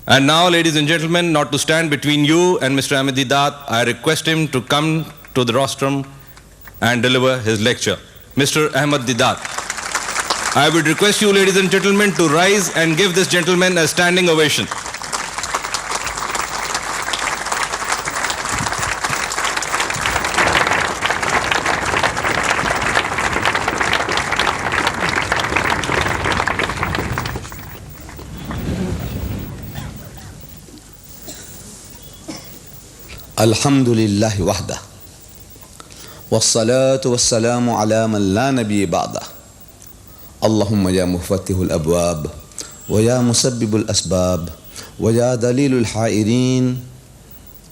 And now, ladies and gentlemen, not to stand between you and Mr. AHMED DEEDAT, I request him to come to the rostrum and deliver his lecture. Mr. AHMED DEEDAT. I would request you, ladies and gentlemen, to rise and give this gentleman a standing ovation. الحمد لله وحده والصلاة والسلام على من لا نبي بعده اللهم يا مفتح الأبواب ويا مسبب الأسباب ويا دليل الحائرين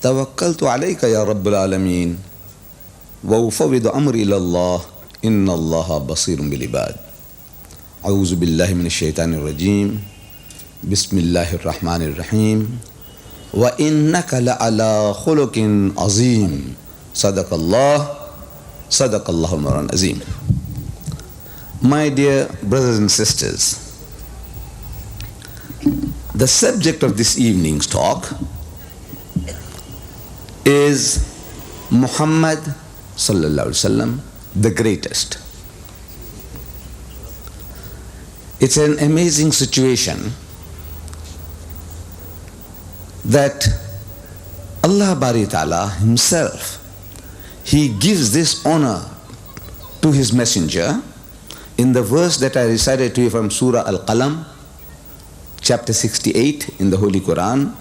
توكلت عليك يا رب العالمين وأفوض أمري إلى الله إن الله بصير بالعباد أعوذ بالله من الشيطان الرجيم بسم الله الرحمن الرحيم وَإِنَّكَ لَعَلَى خُلُقٍ عَظِيمٍ صدق الله مولانا العظيم. My dear brothers and sisters, the subject of this evening's talk is Muhammad sallallahu alaihi wasallam, the greatest. It's an amazing situation that Allah Bari Ta'ala himself, He gives this honor to His messenger in the verse that I recited to you from Surah Al-Qalam, chapter 68 in the Holy Quran.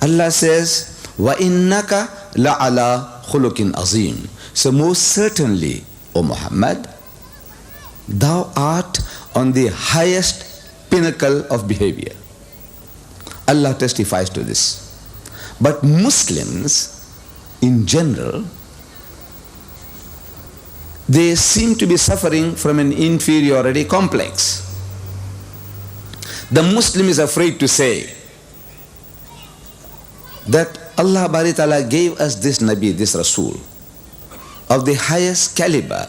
Allah says, وَإِنَّكَ لَعَلَى خُلُقٍ عَظِيمٍ. So most certainly, O Muhammad, thou art on the highest pinnacle of behavior. Allah testifies to this. But Muslims in general, they seem to be suffering from an inferiority complex. The Muslim is afraid to say that Allah Bari Ta'ala gave us this Nabi, this Rasul, of the highest caliber.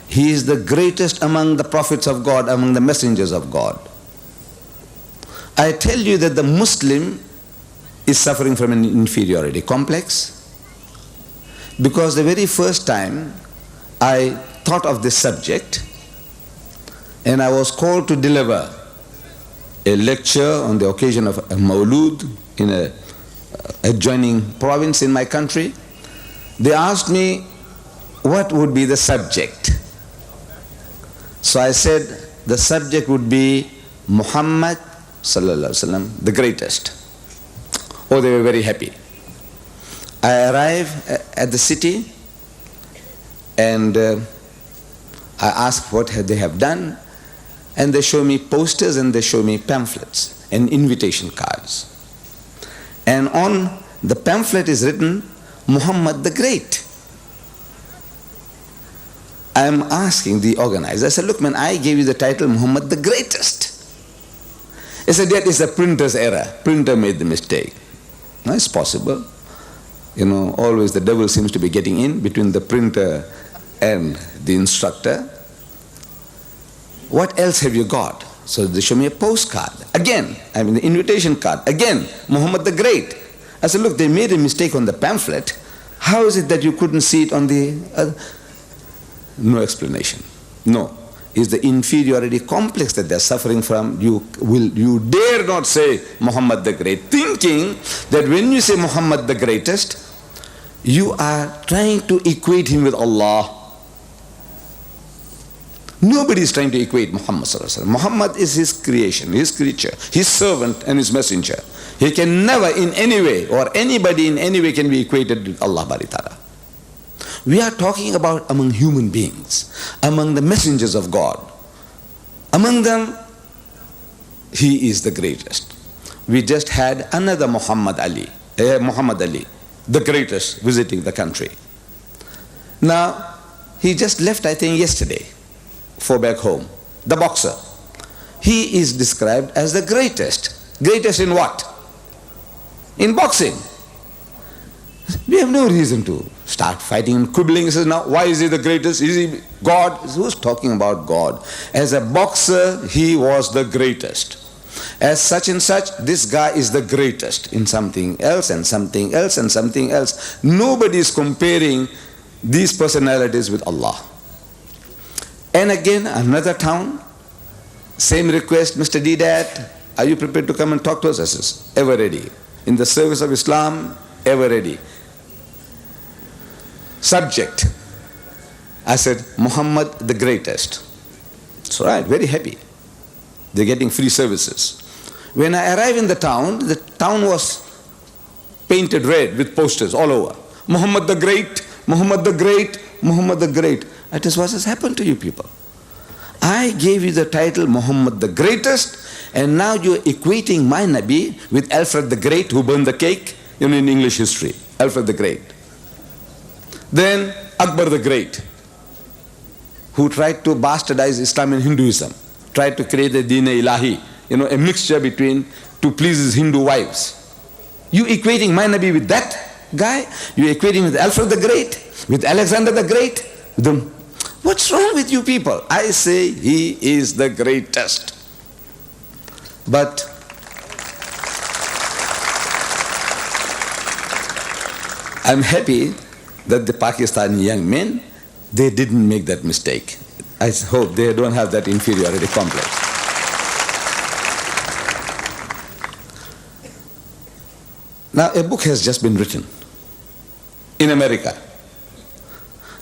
He is the greatest among the prophets of God, among the messengers of God. I tell you that the Muslim is suffering from an inferiority complex because the very first time I thought of this subject and I was called to deliver a lecture on the occasion of a Mawlud in an adjoining province in my country, they asked me what would be the subject. So I said the subject would be Muhammad Sallallahu Alaihi Wasallam, the greatest. Oh, they were very happy. I arrive at the city and I ask what they have done, and they show me posters and they show me pamphlets and invitation cards. And on the pamphlet is written Muhammad the Great. I am asking the organizer, I said, look man, I gave you the title Muhammad the Greatest. He said, that is a printer's error. Printer made the mistake. No, it's possible. You know, always the devil seems to be getting in between the printer and the instructor. What else have you got? So they show me a postcard. Again, I mean the invitation card. Again, Muhammad the Great. I said, look, they made a mistake on the pamphlet. How is it that you couldn't see it on the other? No explanation. No. Is the inferiority complex that they're suffering from. You dare not say Muhammad the Great, thinking that when you say Muhammad the greatest, you are trying to equate him with Allah. Nobody is trying to equate Muhammad Sallallahu Alaihi Wasallam. Muhammad is his creation, his creature, his servant and his messenger. He can never in any way, or anybody in any way can be equated with Allah Bari Ta'ala. We are talking about among human beings, among the messengers of God. Among them, he is the greatest. We just had another Muhammad Ali, the greatest, visiting the country. Now, he just left, I think, yesterday for back home. The boxer. He is described as the greatest. Greatest in what? In boxing. We have no reason to start fighting and quibbling. He says, now, why is he the greatest? Is he God? Who's talking about God? As a boxer, he was the greatest. As such and such, this guy is the greatest in something else and something else and something else. Nobody is comparing these personalities with Allah. And again, another town, same request, Mr. DEEDAT, are you prepared to come and talk to us? I says, ever ready. In the service of Islam, ever ready. Subject, I said, Muhammad the greatest. It's all right, very happy. They're getting free services. When I arrived in the town was painted red with posters all over. Muhammad the Great, Muhammad the Great, Muhammad the Great. I said, what has happened to you people? I gave you the title Muhammad the Greatest, and now you're equating my Nabi with Alfred the Great who burned the cake, in English history, Alfred the Great. Then Akbar the Great, who tried to bastardize Islam and Hinduism, tried to create a Deen-e-Ilahi, a mixture between to please his Hindu wives. You equating my Nabi with that guy? You equating with Alfred the Great, with Alexander the Great? What's wrong with you people? I say he is the greatest. But I'm happy that the Pakistani young men, they didn't make that mistake. I hope they don't have that inferiority complex. Now, a book has just been written in America.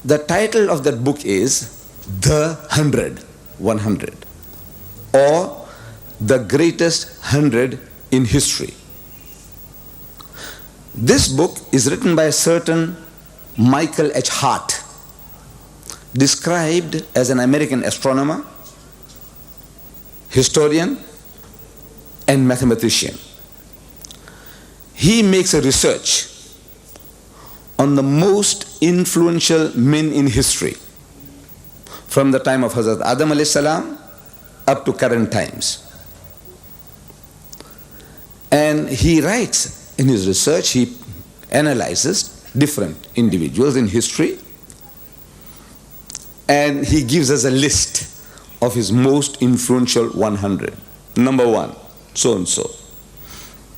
The title of that book is The 100, or The Greatest 100 in History. This book is written by a certain Michael H. Hart, described as an American astronomer, historian, and mathematician. He makes a research on the most influential men in history from the time of Hazrat Adam alayhi salam up to current times. And he writes in his research, he analyzes different individuals in history, and he gives us a list of his most influential 100. Number 1, so-and-so.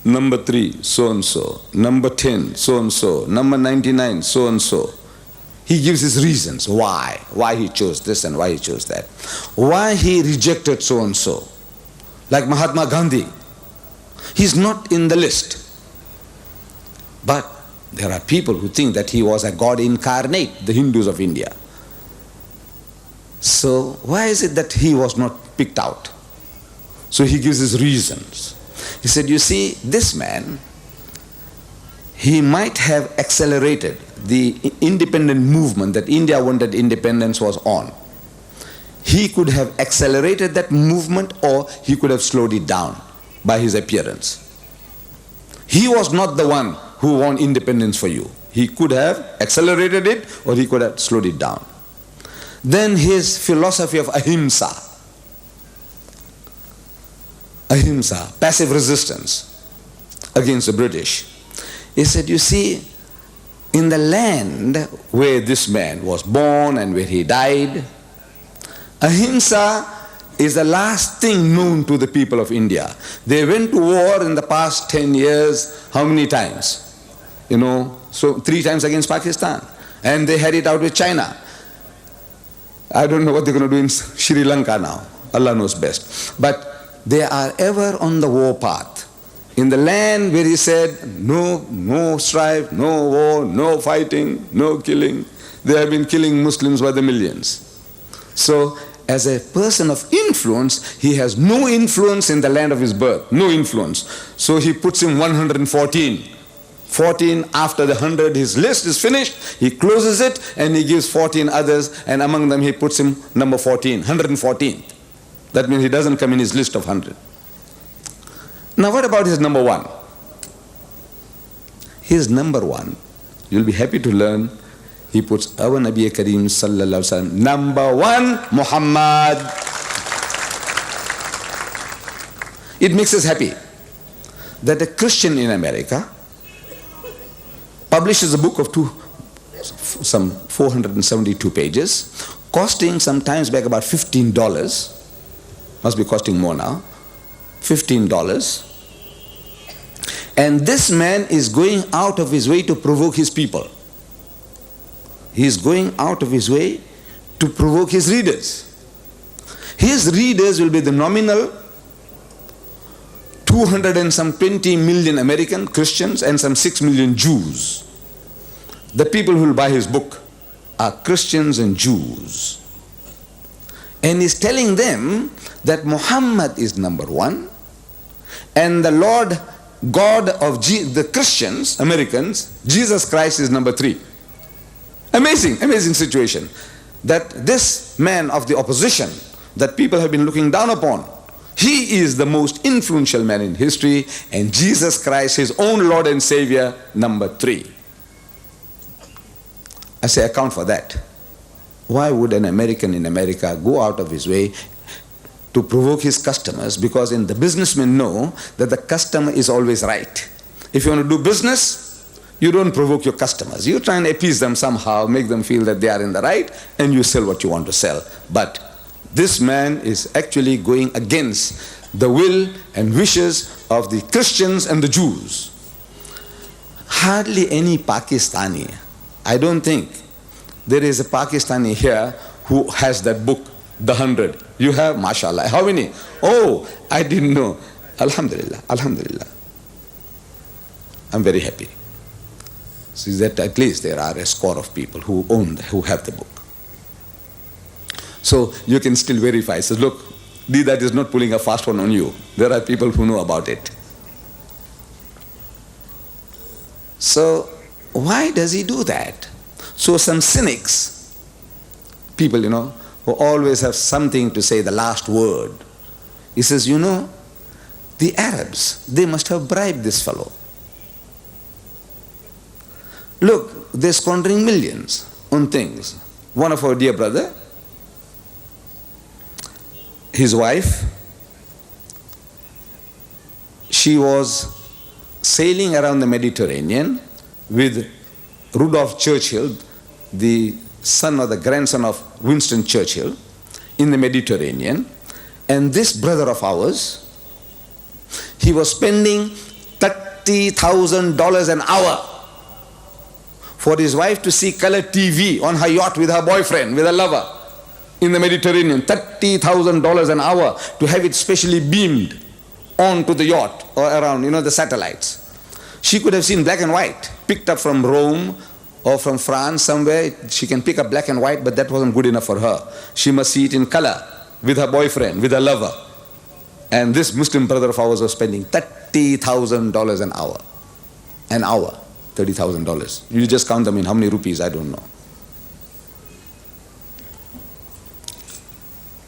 Number 3, so-and-so. Number 10, so-and-so. Number 99, so-and-so. He gives his reasons why he chose this and why he chose that. Why he rejected so-and-so. Like Mahatma Gandhi. He's not in the list. But there are people who think that he was a God incarnate, the Hindus of India. So why is it that he was not picked out? So he gives his reasons. He said, you see, this man, he might have accelerated the independent movement that India wanted independence was on. He could have accelerated that movement, or he could have slowed it down by his appearance. He was not the one who won independence for you. He could have accelerated it, or he could have slowed it down. Then his philosophy of ahimsa, passive resistance against the British. He said, you see, in the land where this man was born and where he died, ahimsa is the last thing known to the people of India. They went to war in the past 10 years, how many times? So 3 times against Pakistan. And they had it out with China. I don't know what they're going to do in Sri Lanka now. Allah knows best. But they are ever on the war path. In the land where he said, no strife, no war, no fighting, no killing. They have been killing Muslims by the millions. So, as a person of influence, he has no influence in the land of his birth. No influence. So he puts him 114. 14 after the 100, his list is finished. He closes it and he gives 14 others, and among them he puts him number 14, 114. That means he doesn't come in his list of 100. Now what about his number 1? His number 1, you'll be happy to learn, he puts our Nabi Kareem sallallahu alaihi wasallam, number 1, Muhammad. It makes us happy that a Christian in America publishes a book of some 472 pages, costing sometimes back about $15, must be costing more now, $15. And this man is going out of his way to provoke his people. He is going out of his way to provoke his readers. His readers will be the nominal 220 million American Christians and some 6 million Jews. The people who will buy his book are Christians and Jews. And he's telling them that Muhammad is number one and the Lord God of the Christians, Americans, Jesus Christ is number three. Amazing, amazing situation. That this man of the opposition that people have been looking down upon, he is the most influential man in history, and Jesus Christ, his own Lord and Savior, number three. I say, account for that. Why would an American in America go out of his way to provoke his customers? Because in the businessmen know that the customer is always right. If you want to do business, you don't provoke your customers. You try and appease them somehow, make them feel that they are in the right, and you sell what you want to sell. But this man is actually going against the will and wishes of the Christians and the Jews. Hardly any Pakistani, I don't think there is a Pakistani here who has that book, The 100. You have, mashallah. How many? Oh, I didn't know. Alhamdulillah, alhamdulillah. I'm very happy. See that at least there are a score of people who have the book. So you can still verify. So look, DEEDAT is not pulling a fast one on you. There are people who know about it. So why does he do that? So some cynics, people, who always have something to say, the last word. He says, the Arabs, they must have bribed this fellow. Look, they're squandering millions on things. One of our dear brother, his wife, she was sailing around the Mediterranean with Rudolph Churchill, the son or the grandson of Winston Churchill, in the Mediterranean. And this brother of ours, he was spending $30,000 an hour for his wife to see color TV on her yacht with her boyfriend, with her lover, in the Mediterranean. $30,000 an hour to have it specially beamed onto the yacht or around, the satellites. She could have seen black and white, picked up from Rome or from France somewhere. She can pick up black and white, but that wasn't good enough for her. She must see it in color with her boyfriend, with her lover. And this Muslim brother of ours was spending $30,000 an hour. An hour. $30,000. You just count them in how many rupees, I don't know.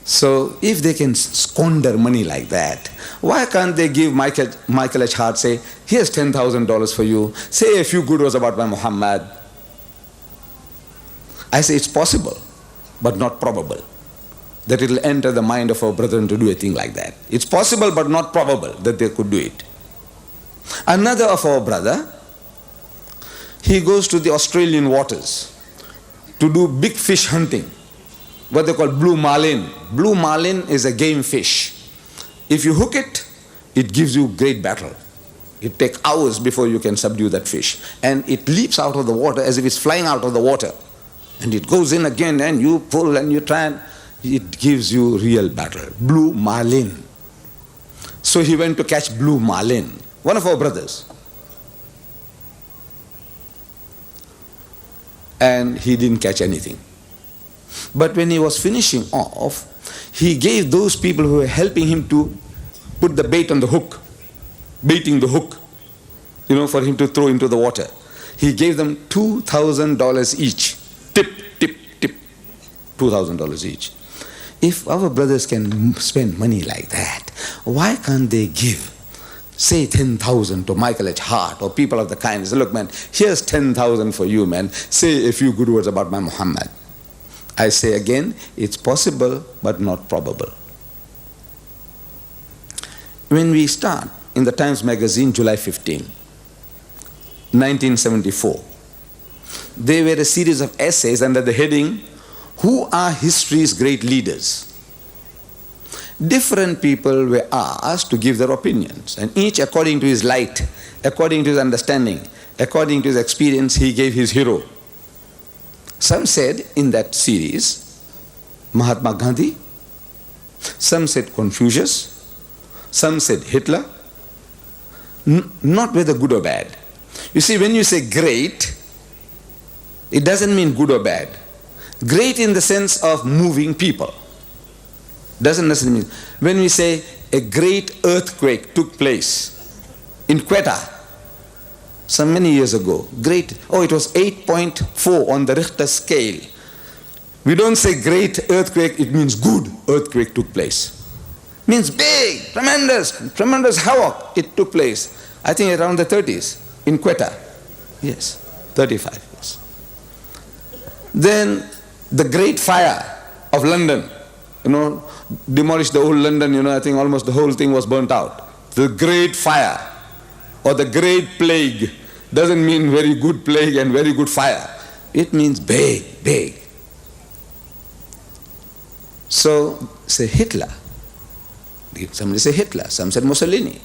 So if they can squander money like that, why can't they give Michael H. Hart, say, here's $10,000 for you, say a few good words about my Muhammad. I say it's possible, but not probable, that it will enter the mind of our brethren to do a thing like that. It's possible, but not probable that they could do it. Another of our brother, he goes to the Australian waters to do big fish hunting, what they call blue marlin. Blue marlin is a game fish. If you hook it, it gives you great battle. It takes hours before you can subdue that fish. And it leaps out of the water as if it's flying out of the water. And it goes in again and you pull and you try and it gives you real battle. Blue marlin. So he went to catch blue marlin, one of our brothers. And he didn't catch anything. But when he was finishing off, he gave those people who were helping him to put the bait on the hook, baiting the hook, for him to throw into the water. He gave them $2,000 each. Tip, $2,000 each. If our brothers can spend money like that, why can't they give, say, 10,000 to Michael H. Hart or people of the kind? Say, look, man, here's 10,000 for you, man. Say a few good words about my Muhammad. I say again, it's possible, but not probable. When we start in the Times magazine, July 15, 1974, there were a series of essays under the heading, Who are History's Great Leaders? different people were asked to give their opinions, and each according to his light, according to his understanding, according to his experience, he gave his hero. Some said in that series, Mahatma Gandhi, some said Confucius, some said Hitler, not whether good or bad. You see, when you say great, it doesn't mean good or bad. Great in the sense of moving people. Doesn't necessarily mean. When we say a great earthquake took place in Quetta some many years ago, it was 8.4 on the Richter scale. We don't say great earthquake, it means good earthquake took place. Means big, tremendous havoc it took place. I think around the 30s in Quetta. Yes, 35 years. Then the Great Fire of London, demolished the old London, I think almost the whole thing was burnt out. The Great Fire or the Great Plague doesn't mean very good plague and very good fire. It means big. So, say Hitler. Somebody say Hitler, some said Mussolini.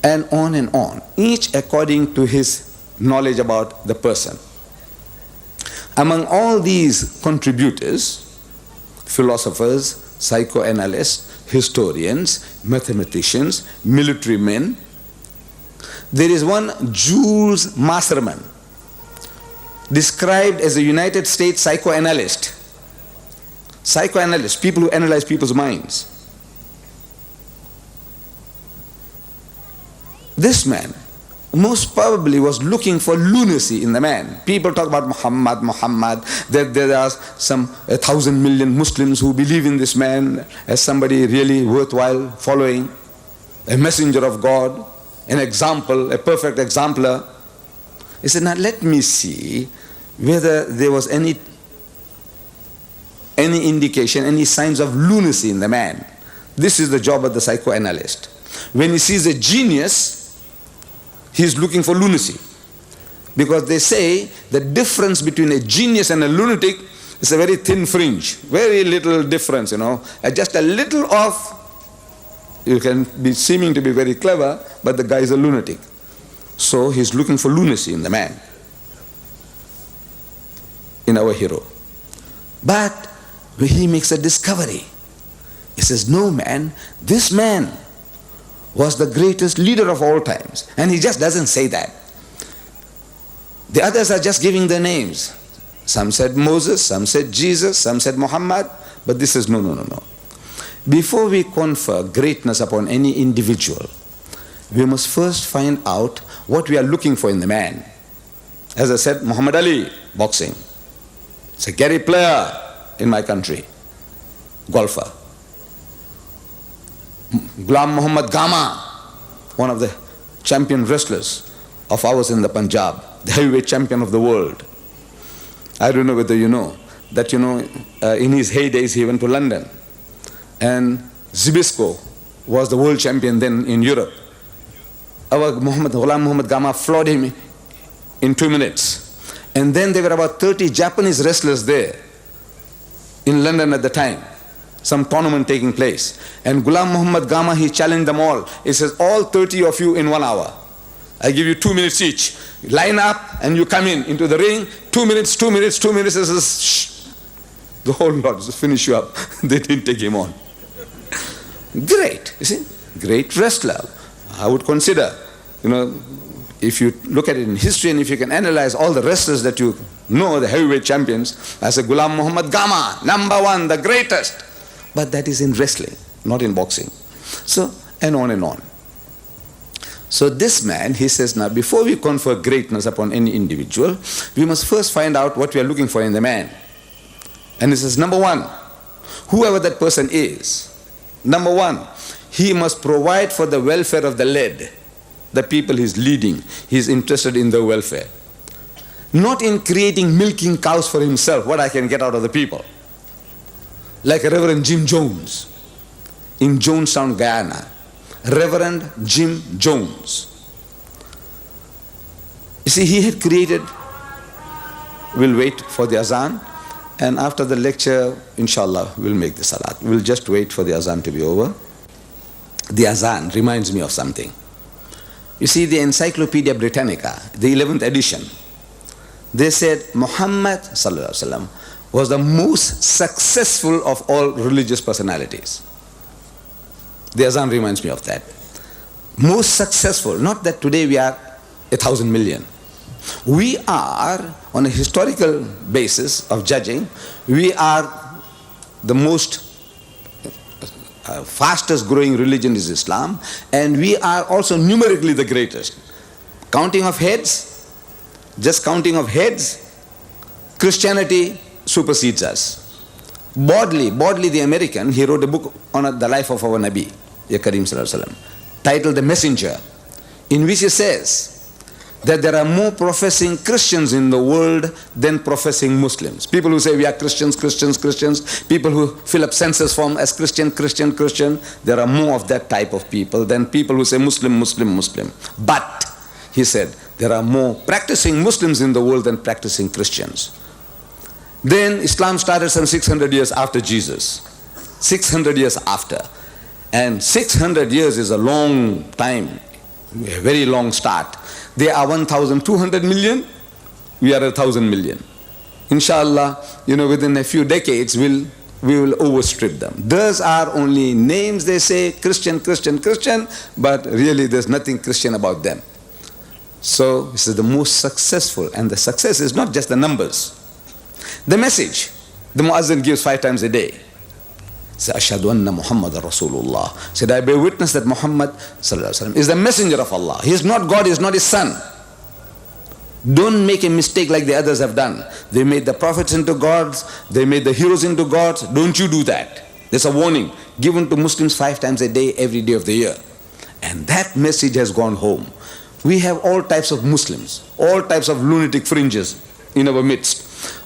And on, each according to his knowledge about the person. Among all these contributors, philosophers, psychoanalysts, historians, mathematicians, military men, there is one Jules Masserman, described as a United States psychoanalyst. Psychoanalysts, people who analyze people's minds. This man most probably was looking for lunacy in the man. People talk about Muhammad, that there are some 1,000 million Muslims who believe in this man as somebody really worthwhile following, a messenger of God, an example, a perfect exemplar. He said, now let me see whether there was any indication, any signs of lunacy in the man. This is the job of the psychoanalyst. When he sees a genius, he is looking for lunacy. Because they say the difference between a genius and a lunatic is a very thin fringe, very little difference, just a little off. You can be seeming to be very clever, but the guy is a lunatic. So he's looking for lunacy in the man, in our hero. But he makes a discovery. He says, no man, this man was the greatest leader of all times. And he just doesn't say that. The others are just giving their names. Some said Moses, some said Jesus, some said Muhammad, but this is no. Before we confer greatness upon any individual, we must first find out what we are looking for in the man. As I said, Muhammad Ali, boxing. It's a Gary player in my country, golfer. Ghulam Muhammad Gama, one of the champion wrestlers of ours in the Punjab, the heavyweight champion of the world. I don't know whether you know that, in his heydays he went to London, and Zbyszko was the world champion then in Europe. Our Ghulam Muhammad Gama floored him in 2 minutes. And then there were about 30 Japanese wrestlers there in London at the time. Some tournament taking place. And Ghulam Muhammad Gama, he challenged them all. He says, all 30 of you in 1 hour. I give you 2 minutes each. Line up and you come into the ring. 2 minutes. He says, shh. The whole lot, just finish you up. They didn't take him on. Great, you see. Great wrestler. I would consider, if you look at it in history and if you can analyze all the wrestlers that you know, the heavyweight champions, I say Ghulam Muhammad Gama, number one, the greatest. But that is in wrestling, not in boxing. So, and on. So this man, he says, now before we confer greatness upon any individual, we must first find out what we are looking for in the man. And he says, number one, whoever that person is, number one, he must provide for the welfare of the led, the people he's leading. He's interested in their welfare. Not in creating milking cows for himself, what I can get out of the people. Like Reverend Jim Jones in Jonestown, Guyana. Reverend Jim Jones. You see, he had created, we'll wait for the azan, And after the lecture, inshallah, we'll make the salat. We'll just wait for the azan to be over. The azan reminds me of something. You see, the Encyclopedia Britannica, the 11th edition, they said Muhammad sallallahu alaihi wasallam was the most successful of all religious personalities. The azan reminds me of that. Most successful, not that today we are 1,000 million. We are, on a historical basis of judging, we are the most fastest growing religion is Islam, and we are also numerically the greatest. Counting of heads, just counting of heads, Christianity supersedes us. Bodley the American, he wrote a book on the life of our Nabi, Kareem Sallallahu Alaihi Wasallam, titled The Messenger, in which he says that there are more professing Christians in the world than professing Muslims. People who say we are Christians, people who fill up census form as Christian, there are more of that type of people than people who say Muslim. But, he said, there are more practicing Muslims in the world than practicing Christians. Then Islam started some 600 years after Jesus. 600 years after. And 600 years is a long time, a very long start. They are 1,200 million, we are 1,000 million. Inshallah, within a few decades, we will overstrip them. Those are only names, they say, Christian, but really there's nothing Christian about them. So, this is the most successful, and the success is not just the numbers. The message, the Muazzin gives 5 times a day. Say, Ashhadu anna Muhammad Rasulullah. Said, I bear witness that Muhammad sallallahu alaihi wasallam is the messenger of Allah. He is not God, he is not his son. Don't make a mistake like the others have done. They made the prophets into gods, they made the heroes into gods. Don't you do that. There's a warning given to Muslims 5 times a day, every day of the year. And that message has gone home. We have all types of Muslims, all types of lunatic fringes in our midst.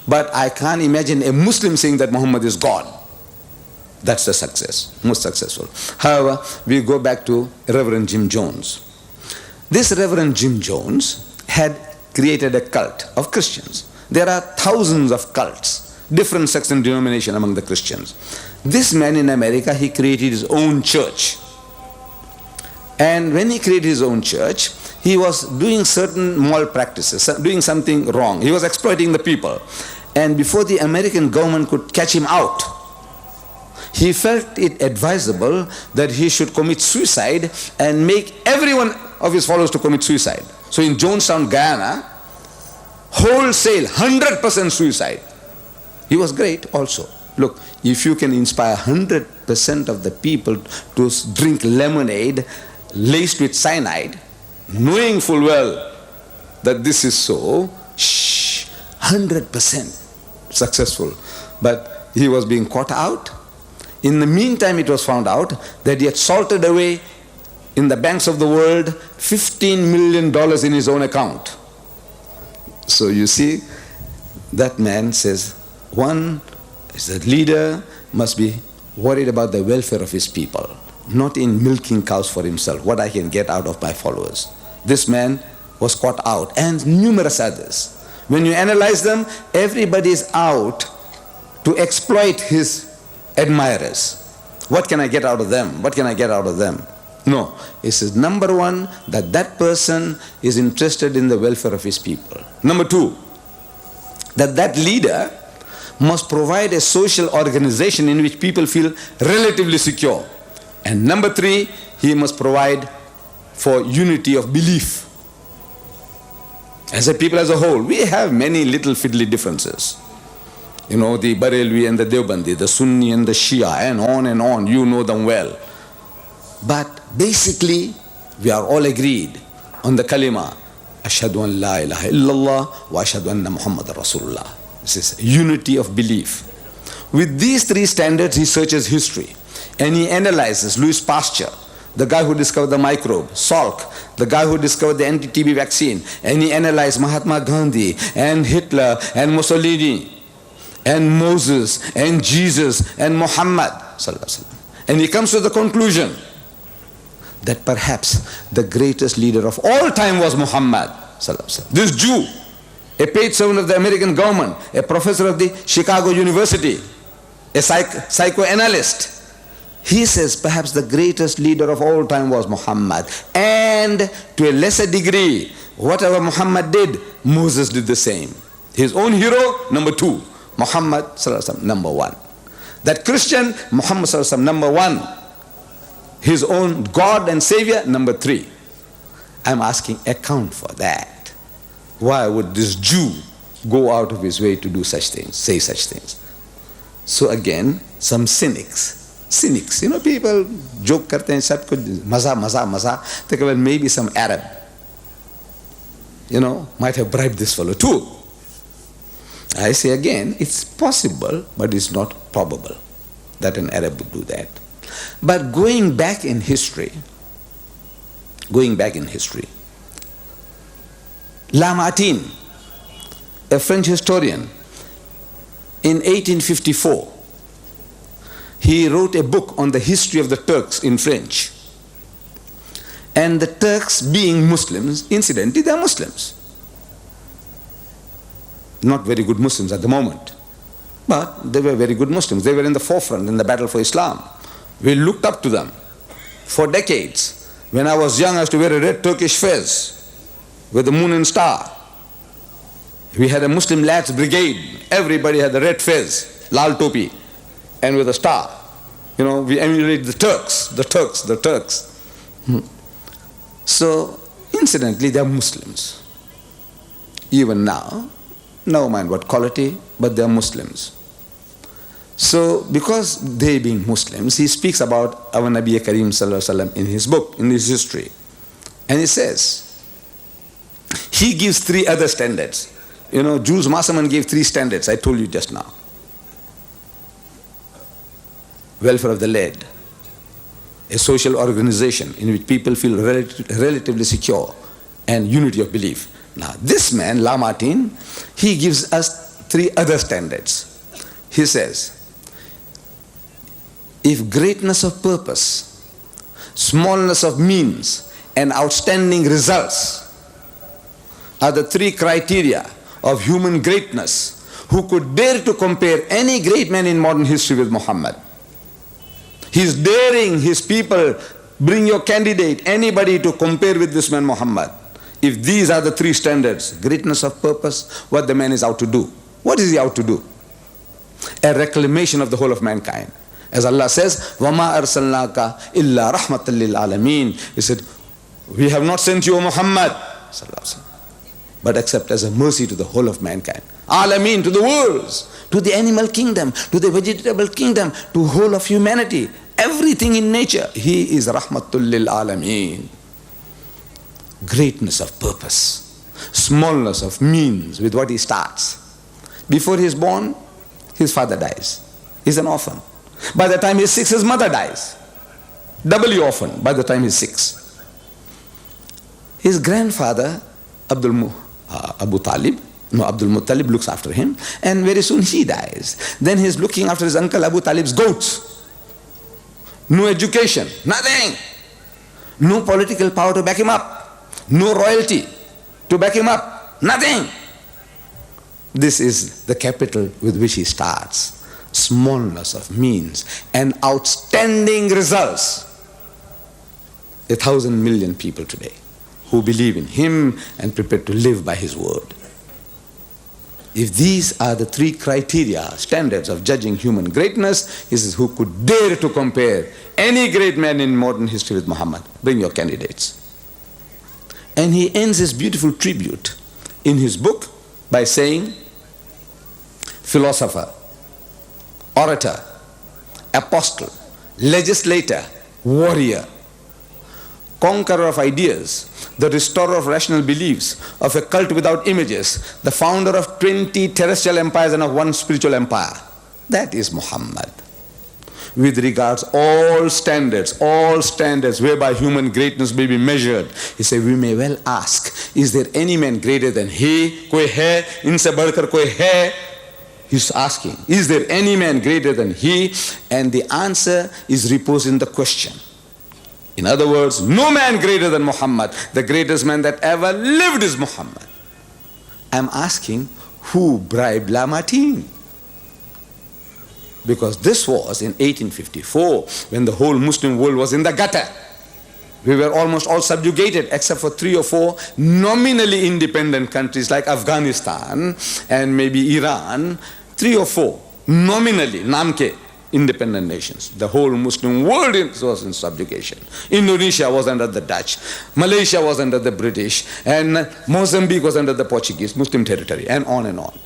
But I can't imagine a Muslim saying that Muhammad is God. That's the success, most successful. However, we go back to Reverend Jim Jones. This Reverend Jim Jones had created a cult of Christians. There are thousands of cults, different sects and denominations among the Christians. This man in America, he created his own church. And when he created his own church, he was doing certain moral practices, doing something wrong. He was exploiting the people. And before the American government could catch him out, he felt it advisable that he should commit suicide and make every one of his followers to commit suicide. So in Jonestown, Guyana, wholesale, 100% suicide. He was great also. Look, if you can inspire 100% of the people to drink lemonade laced with cyanide, knowing full well that this is so, 100% successful. But he was being caught out. In the meantime, it was found out that he had salted away in the banks of the world $15 million in his own account. So you see, that man says, one is a leader must be worried about the welfare of his people, not in milking cows for himself, what I can get out of my followers. This man was caught out, and numerous others. When you analyze them, everybody is out to exploit his admirers. What can I get out of them? What can I get out of them? No. It says, number one, that person is interested in the welfare of his people. Number two, that leader must provide a social organization in which people feel relatively secure. And number three, he must provide for unity of belief. As a people as a whole, we have many little fiddly differences. The Barelvi and the Deobandi, the Sunni and the Shia, and on, you know them well. But basically, we are all agreed on the kalima, Ashhadu an la ilaha illallah wa ashhadu anna Muhammad Rasulullah. This is unity of belief. With these 3 standards, he searches history and he analyzes Louis Pasteur, the guy who discovered the microbe, Salk, the guy who discovered the anti-TB vaccine, and he analyzed Mahatma Gandhi and Hitler and Mussolini and Moses and Jesus and Muhammad. And he comes to the conclusion that perhaps the greatest leader of all time was Muhammad. This Jew. a paid servant of the American government, a professor of the Chicago University, a psychoanalyst. He says perhaps the greatest leader of all time was Muhammad. And to a lesser degree, whatever Muhammad did, Moses did the same. His own hero, number 2. Muhammad sallallahu alaihi wasallam, number 1. That Christian, Muhammad sallallahu alaihi wasallam, number 1. His own God and Savior, number 3. I'm asking account for that. Why would this Jew go out of his way to do such things, say such things? So again, some cynics, people joke karte hain, sab kuch maza. Think well, maybe some Arab, might have bribed this fellow too. I say again, it's possible, but it's not probable that an Arab would do that. But going back in history, Lamartine, a French historian, in 1854, he wrote a book on the history of the Turks in French. And the Turks, being Muslims, incidentally, they are Muslims. Not very good Muslims at the moment, but they were very good Muslims. They were in the forefront in the battle for Islam. We looked up to them for decades. When I was young, I used to wear a red Turkish fez with the moon and star. We had a Muslim lads brigade. Everybody had the red fez, lal topi, and with a star. We emulated the Turks. So, incidentally, they are Muslims. Even now, never mind what quality, but they are Muslims. So, because they being Muslims, he speaks about our Nabi Kareem Sallallahu Alaihi Wasallam in his book, in his history. And he says, he gives 3 other standards. Jews, Masaman gave 3 standards, I told you just now. Welfare of the led, a social organization in which people feel relatively secure, and unity of belief. Now, this man, Lamartine, he gives us 3 other standards. He says, if greatness of purpose, smallness of means, and outstanding results are the 3 criteria of human greatness, who could dare to compare any great man in modern history with Muhammad? He's daring his people, bring your candidate, anybody to compare with this man Muhammad. If these are the 3 standards, greatness of purpose, what the man is out to do. What is he out to do? A reclamation of the whole of mankind. As Allah says, وَمَا أَرْسَلْنَاكَ إِلَّا رَحْمَةً لِلْعَالَمِينَ. He said, we have not sent you, O Muhammad, but except as a mercy to the whole of mankind. Alameen, to the worlds, to the animal kingdom, to the vegetable kingdom, to whole of humanity, everything in nature. He is Rahmatul lil Alameen. Greatness of purpose, smallness of means with what he starts. Before he is born, his father dies. He's an orphan. By the time he's 6, his mother dies. Doubly orphan by the time he's 6. His grandfather, Abdul Muttalib looks after him, and very soon he dies. Then he's looking after his uncle Abu Talib's goats. No education, nothing. No political power to back him up. No royalty to back him up. Nothing. This is the capital with which he starts. Smallness of means and outstanding results. 1,000 million people today who believe in him and prepared to live by his word. If these are the 3 criteria, standards of judging human greatness, he says, who could dare to compare any great man in modern history with Muhammad? Bring your candidates. And he ends his beautiful tribute in his book by saying, philosopher, orator, apostle, legislator, warrior, conqueror of ideas, the restorer of rational beliefs, of a cult without images, the founder of 20 terrestrial empires and of 1 spiritual empire. That is Muhammad. With regards all standards whereby human greatness may be measured, he said, we may well ask, is there any man greater than he? Koi hai? Inse badhkar koi hai? He's asking, is there any man greater than he? And the answer is reposed in the question. In other words, no man greater than Muhammad. The greatest man that ever lived is Muhammad. I'm asking, who bribed Lamartine? Because this was in 1854, when the whole Muslim world was in the gutter. We were almost all subjugated except for 3 or 4 nominally independent countries like Afghanistan and maybe Iran. 3 or 4 nominally, Namke, independent nations. The whole Muslim world was in subjugation. Indonesia was under the Dutch, Malaysia was under the British, and Mozambique was under the Portuguese, Muslim territory, and on and on.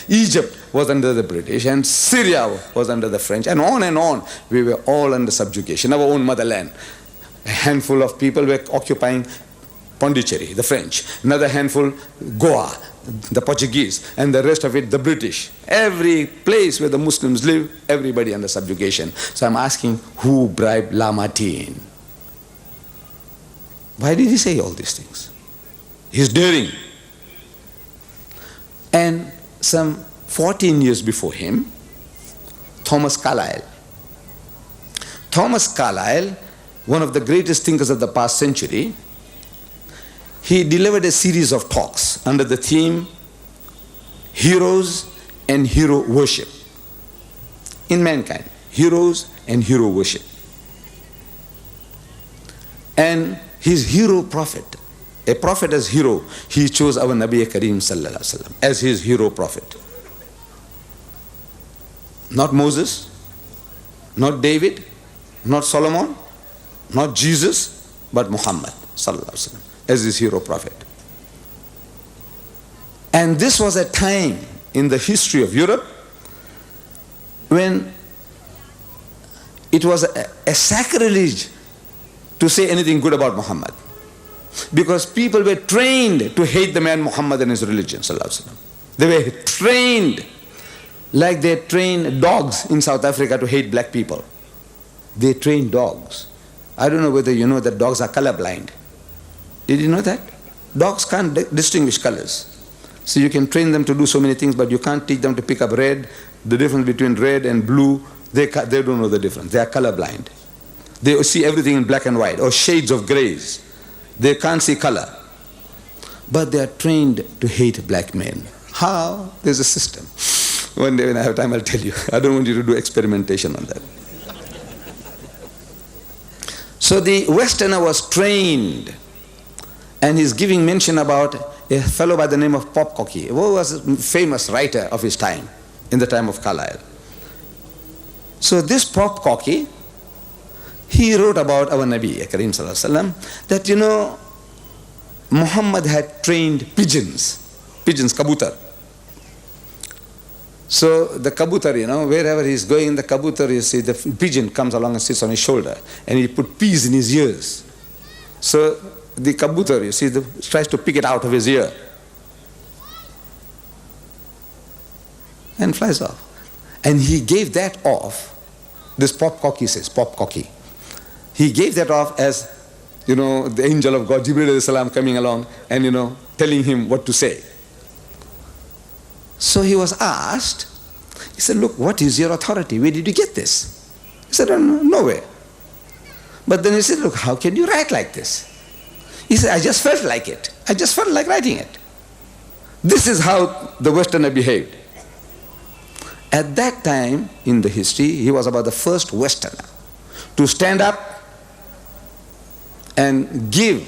Egypt was under the British, and Syria was under the French, and on. We were all under subjugation, our own motherland. A handful of people were occupying Pondicherry, the French. Another handful, Goa, the Portuguese, and the rest of it, the British. Every place where the Muslims live, everybody under subjugation. So I'm asking, who bribed Lamartine? Why did he say all these things? He's daring. And some 14 years before him, Thomas Carlyle. Thomas Carlyle, one of the greatest thinkers of the past century, he delivered a series of talks under the theme Heroes and Hero Worship. In mankind, heroes and hero worship. And his hero prophet, a prophet as hero, he chose our Nabi Kareem sallallahu alaihi wasallam as his hero prophet. Not Moses, not David, not Solomon, not Jesus, but Muhammad sallallahu alaihi wasallam as his hero prophet. And this was a time in the history of Europe when it was a sacrilege to say anything good about Muhammad, because people were trained to hate the man Muhammad and his religion sallallahu alaihi wasallam. They were trained like they train dogs in South Africa to hate black people. They train dogs. I don't know whether you know that dogs are colorblind. Did you know that? Dogs can't distinguish colors. So you can train them to do so many things, but you can't teach them to pick up red, the difference between red and blue. They don't know the difference. They are colorblind. They see everything in black and white or shades of grays. They can't see color. But they are trained to hate black men. How? There's a system. One day when I have time, I'll tell you. I don't want you to do experimentation on that. So the Westerner was trained, and he's giving mention about a fellow by the name of Popcocky, who was a famous writer of his time, in the time of Carlyle. So this Popcocky, he wrote about our Nabi Kareem sallallahu alaihi wasallam that, Muhammad had trained pigeons, kabutar. So the kabutar, wherever he's going, the kabutar, you see, the pigeon comes along and sits on his shoulder, and he put peas in his ears. So the kabutar, you see, tries to pick it out of his ear and flies off. And he gave that off, this Popcocky says, Popcocky. He gave that off as, the angel of God, Jibreel alayhi salam, coming along and, telling him what to say. So he was asked, he said, look, what is your authority? Where did you get this? He said, nowhere. But then he said, look, how can you write like this? He said, I just felt like it. I just felt like writing it. This is how the Westerner behaved. At that time in the history, he was about the first Westerner to stand up and pay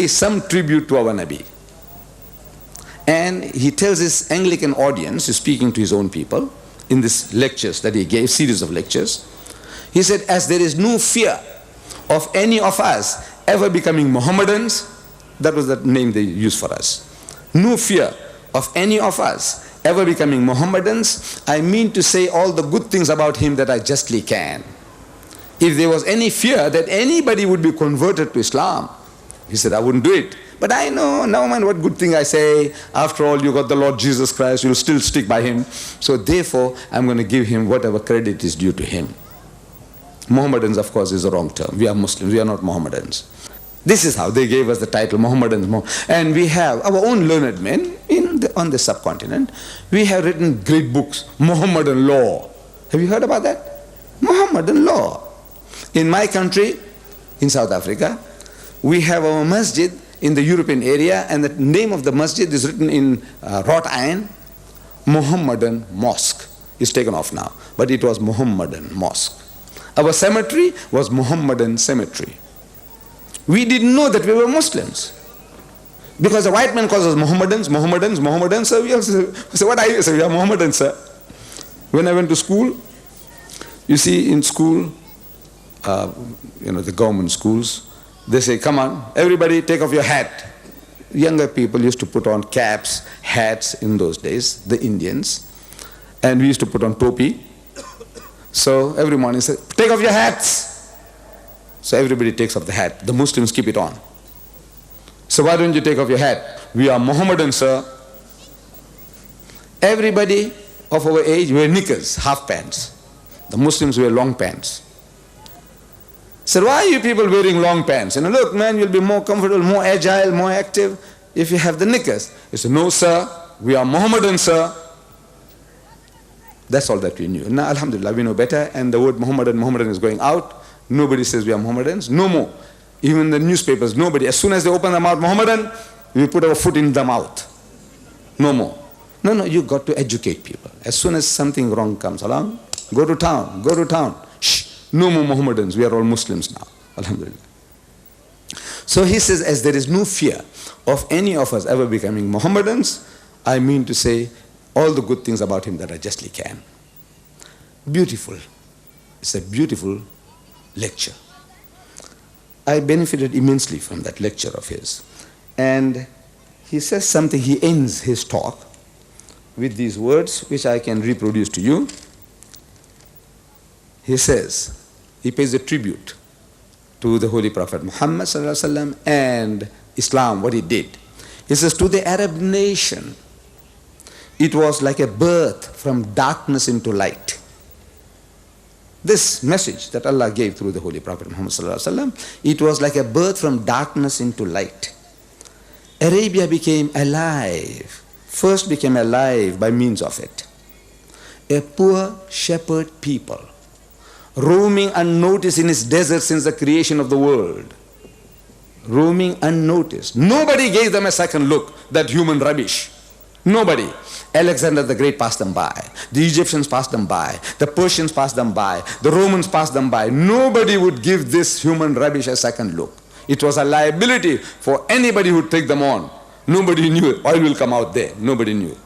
some tribute to our Nabi. And he tells his Anglican audience, he's speaking to his own people, in these lectures that he gave, series of lectures, he said, as there is no fear of any of us ever becoming Mohammedans, that was the name they used for us. No fear of any of us ever becoming Mohammedans. I mean to say all the good things about him that I justly can. If there was any fear that anybody would be converted to Islam, he said, I wouldn't do it. But I know, never mind what good thing I say. After all, you got the Lord Jesus Christ, you'll still stick by him. So therefore, I'm going to give him whatever credit is due to him. Mohammedans, of course, is a wrong term. We are Muslims, we are not Mohammedans. This is how they gave us the title Mohammedans. And we have our own learned men on the subcontinent. We have written great books, Mohammedan law. Have you heard about that? Mohammedan law. In my country, in South Africa, we have our masjid in the European area, and the name of the masjid is written in wrought iron, Muhammadan Mosque. It's taken off now, but it was Muhammadan Mosque. Our cemetery was Muhammadan Cemetery. We didn't know that we were Muslims. Because the white man calls us Mohammedans. So we also say, what are you? So we are Mohammedans, sir. When I went to school, you see in school, the government schools, they say, come on, everybody take off your hat. Younger people used to put on caps, hats in those days, the Indians. And we used to put on topi. So every morning say, take off your hats. So everybody takes off the hat. The Muslims keep it on. So why don't you take off your hat? We are Mohammedans, sir. Everybody of our age wear knickers, half pants. The Muslims wear long pants. So why are you people wearing long pants? Look, man, you'll be more comfortable, more agile, more active if you have the knickers. You say, no, sir, we are Mohammedans, sir. That's all that we knew. Now, alhamdulillah, we know better, and the word Mohammedan is going out. Nobody says we are Mohammedans, no more. Even the newspapers, nobody. As soon as they open their mouth, Mohammedan, we put our foot in the mouth. No more. No, you got to educate people. As soon as something wrong comes along, go to town. Shh, no more Mohammedans, we are all Muslims now. Alhamdulillah. So he says, as there is no fear of any of us ever becoming Mohammedans, I mean to say all the good things about him that I justly can. Beautiful. It's a beautiful lecture. I benefited immensely from that lecture of his. And he says something, he ends his talk with these words, which I can reproduce to you. He says, he pays a tribute to the Holy Prophet Muhammad sallallahu alaihi wasallam and Islam, what he did. He says, to the Arab nation, it was like a birth from darkness into light. This message that Allah gave through the Holy Prophet Muhammad sallallahu alaihi wasallam, it was like a birth from darkness into light. Arabia became alive, first became alive by means of it. A poor shepherd people, roaming unnoticed in its desert since the creation of the world. Roaming unnoticed. Nobody gave them a second look, that human rubbish. Nobody. Alexander the Great passed them by. The Egyptians passed them by. The Persians passed them by. The Romans passed them by. Nobody would give this human rubbish a second look. It was a liability for anybody who would take them on. Nobody knew oil will come out there. Nobody knew.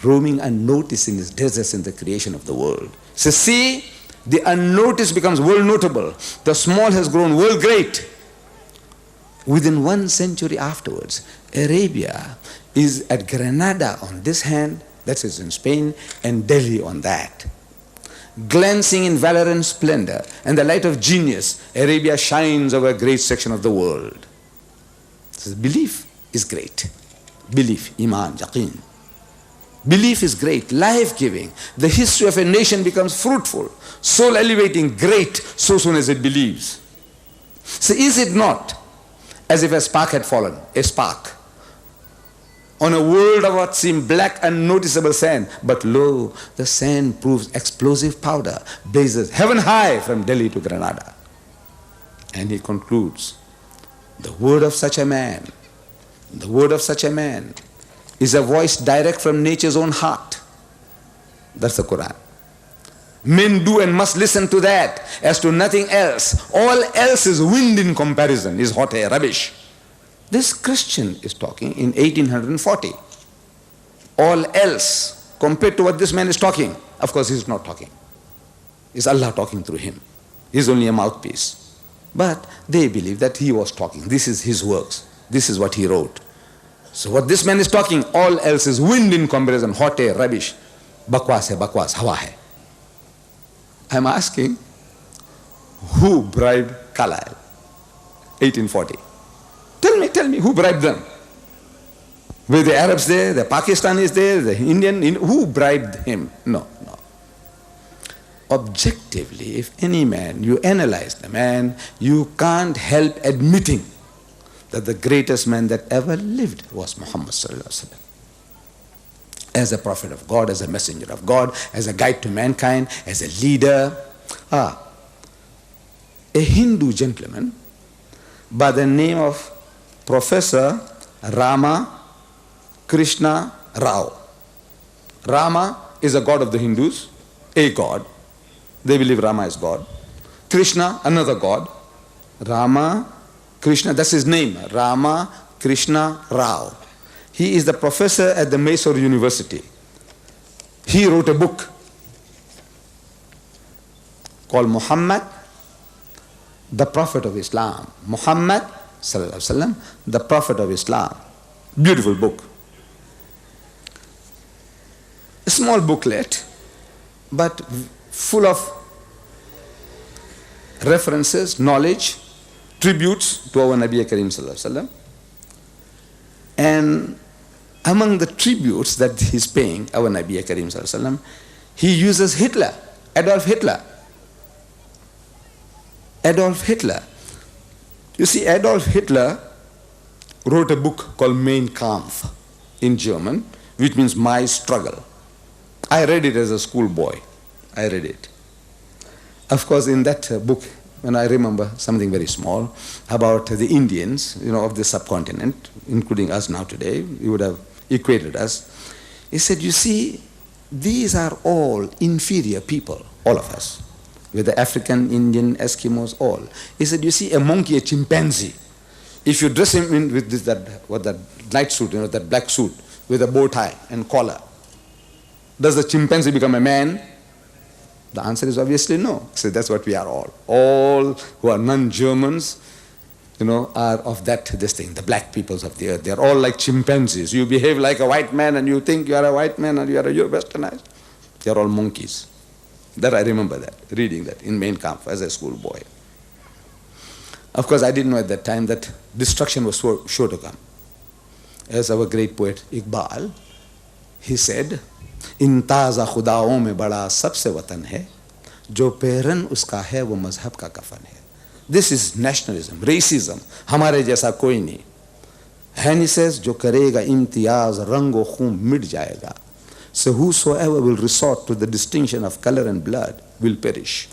Roaming unnoticed in its deserts in the creation of the world. So see, the unnoticed becomes world notable. The small has grown world great. Within 1 century afterwards, Arabia is at Granada on this hand, that is in Spain, and Delhi on that. Glancing in valor and splendor and the light of genius, Arabia shines over a great section of the world. So belief is great. Belief, iman, yaqeen. Belief is great, life-giving. The history of a nation becomes fruitful, soul-elevating, great, so soon as it believes. So is it not as if a spark had fallen, a spark, on a world of what seemed black, unnoticeable sand, but lo, the sand proves explosive powder, blazes heaven high from Delhi to Granada. And he concludes, the word of such a man is a voice direct from nature's own heart. That's the Quran. Men do and must listen to that as to nothing else. All else is wind in comparison, is hot air, rubbish. This Christian is talking in 1840. All else compared to what this man is talking, of course he's not talking. It's Allah talking through him. He's only a mouthpiece. But they believe that he was talking. This is his works. This is what he wrote. So what this man is talking, all else is wind in comparison, hot air, rubbish. Bakwas hai, bakwas, hawa hai. I'm asking, who bribed Carlyle? 1840. Tell me, who bribed them? Were the Arabs there, the Pakistanis there, the Indian, who bribed him? No. Objectively, if any man, you analyze the man, you can't help admitting that the greatest man that ever lived was Muhammad sallallahu alaihi wasallam. As a prophet of God, as a messenger of God, as a guide to mankind, as a leader. A Hindu gentleman by the name of Professor Rama Krishna Rao. Rama is a god of the Hindus, a god. They believe Rama is God. Krishna, another god. Rama Krishna, that's his name, Rama Krishna Rao. He is the professor at the Mysore University. He wrote a book called Muhammad, the Prophet of Islam. Muhammad, sallallahu alaihi wasallam, the Prophet of Islam. Beautiful book. A small booklet, but full of references, knowledge, tributes to our Nabi Karim sallallahu alaihi wasallam. And among the tributes that he's paying our Nabi Karim sallallahu alaihi wasallam, he uses Hitler, Adolf Hitler. Adolf Hitler. You see, Adolf Hitler wrote a book called Mein Kampf in German, which means My Struggle. I read it as a schoolboy. I read it. Of course, in that book, when I remember something very small about the Indians, of the subcontinent, including us now today, he would have equated us. He said, you see, these are all inferior people, all of us. With the African, Indian, Eskimos, all. He said, you see, a monkey, a chimpanzee, if you dress him in with that night suit, that black suit, with a bow tie and collar, does the chimpanzee become a man? The answer is obviously no. So that's what we are all. All who are non-Germans, are of this thing, the black peoples of the earth. They are all like chimpanzees. You behave like a white man and you think you are a white man and you're westernized. They are all monkeys. That I remember that, reading that in Mein Kampf as a schoolboy. Of course, I didn't know at that time that destruction was sure to come. As our great poet Iqbal, he said, इन ताज़ा खुदाओं में बड़ा सबसे वतन है जो पेरन उसका है वो मजहब का कफन है. This is nationalism, racism. हमारे जैसा कोई नहीं. And he says, जो करेगा इम्तियाज रंगो खून मिट जाएगा. So whosoever will resort to the distinction of color and blood will perish.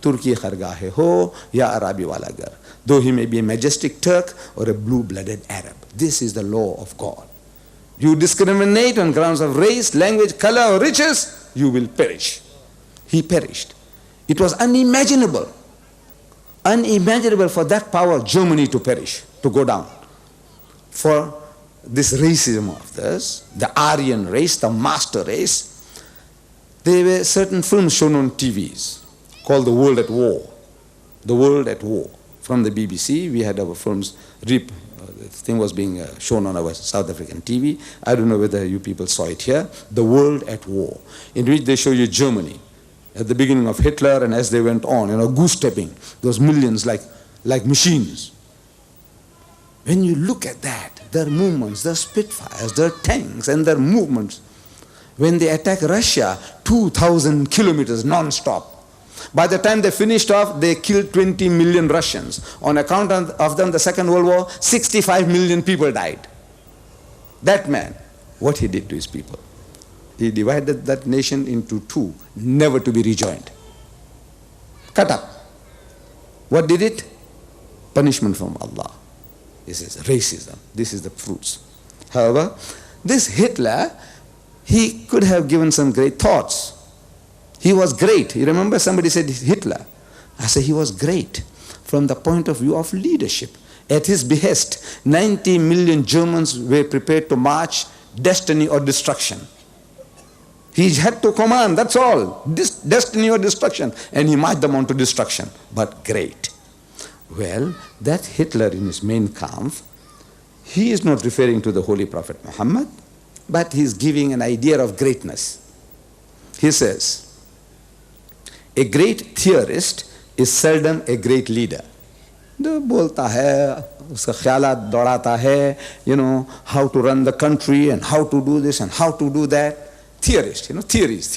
Turki khargahe ho ya Arabi wala gar. Though he may be a majestic Turk or a blue-blooded Arab. This is the law of God. You discriminate on grounds of race, language, color, or riches, you will perish. He perished. It was unimaginable. Unimaginable for that power of Germany to perish, to go down. For this racism of this, the Aryan race, the master race, there were certain films shown on TVs called The World at War. The World at War. From the BBC, we had our films, the thing was being shown on our South African TV. I don't know whether you people saw it here. The World at War, in which they show you Germany at the beginning of Hitler and as they went on, goose-stepping, those millions like machines. When you look at that, their movements, their Spitfires, their tanks and their movements, when they attack Russia, 2,000 kilometers non-stop. By the time they finished off, they killed 20 million Russians. On account of them, the Second World War, 65 million people died. That man, what he did to his people. He divided that nation into two, never to be rejoined. Cut up. What did it? Punishment from Allah. This is racism. This is the fruits. However, this Hitler, he could have given some great thoughts. He was great. You remember somebody said Hitler. I say he was great from the point of view of leadership. At his behest, 90 million Germans were prepared to march destiny or destruction. He had to command, that's all. Destiny or destruction. And he marched them on to destruction. But great. Well, that Hitler in his Mein Kampf, he is not referring to the Holy Prophet Muhammad, but he is giving an idea of greatness. He says, a great theorist is seldom a great leader. जो बोलता है, उसका ख्यालात दौड़ाता है, how to run the country and how to do this and how to do that. Theorist, theories.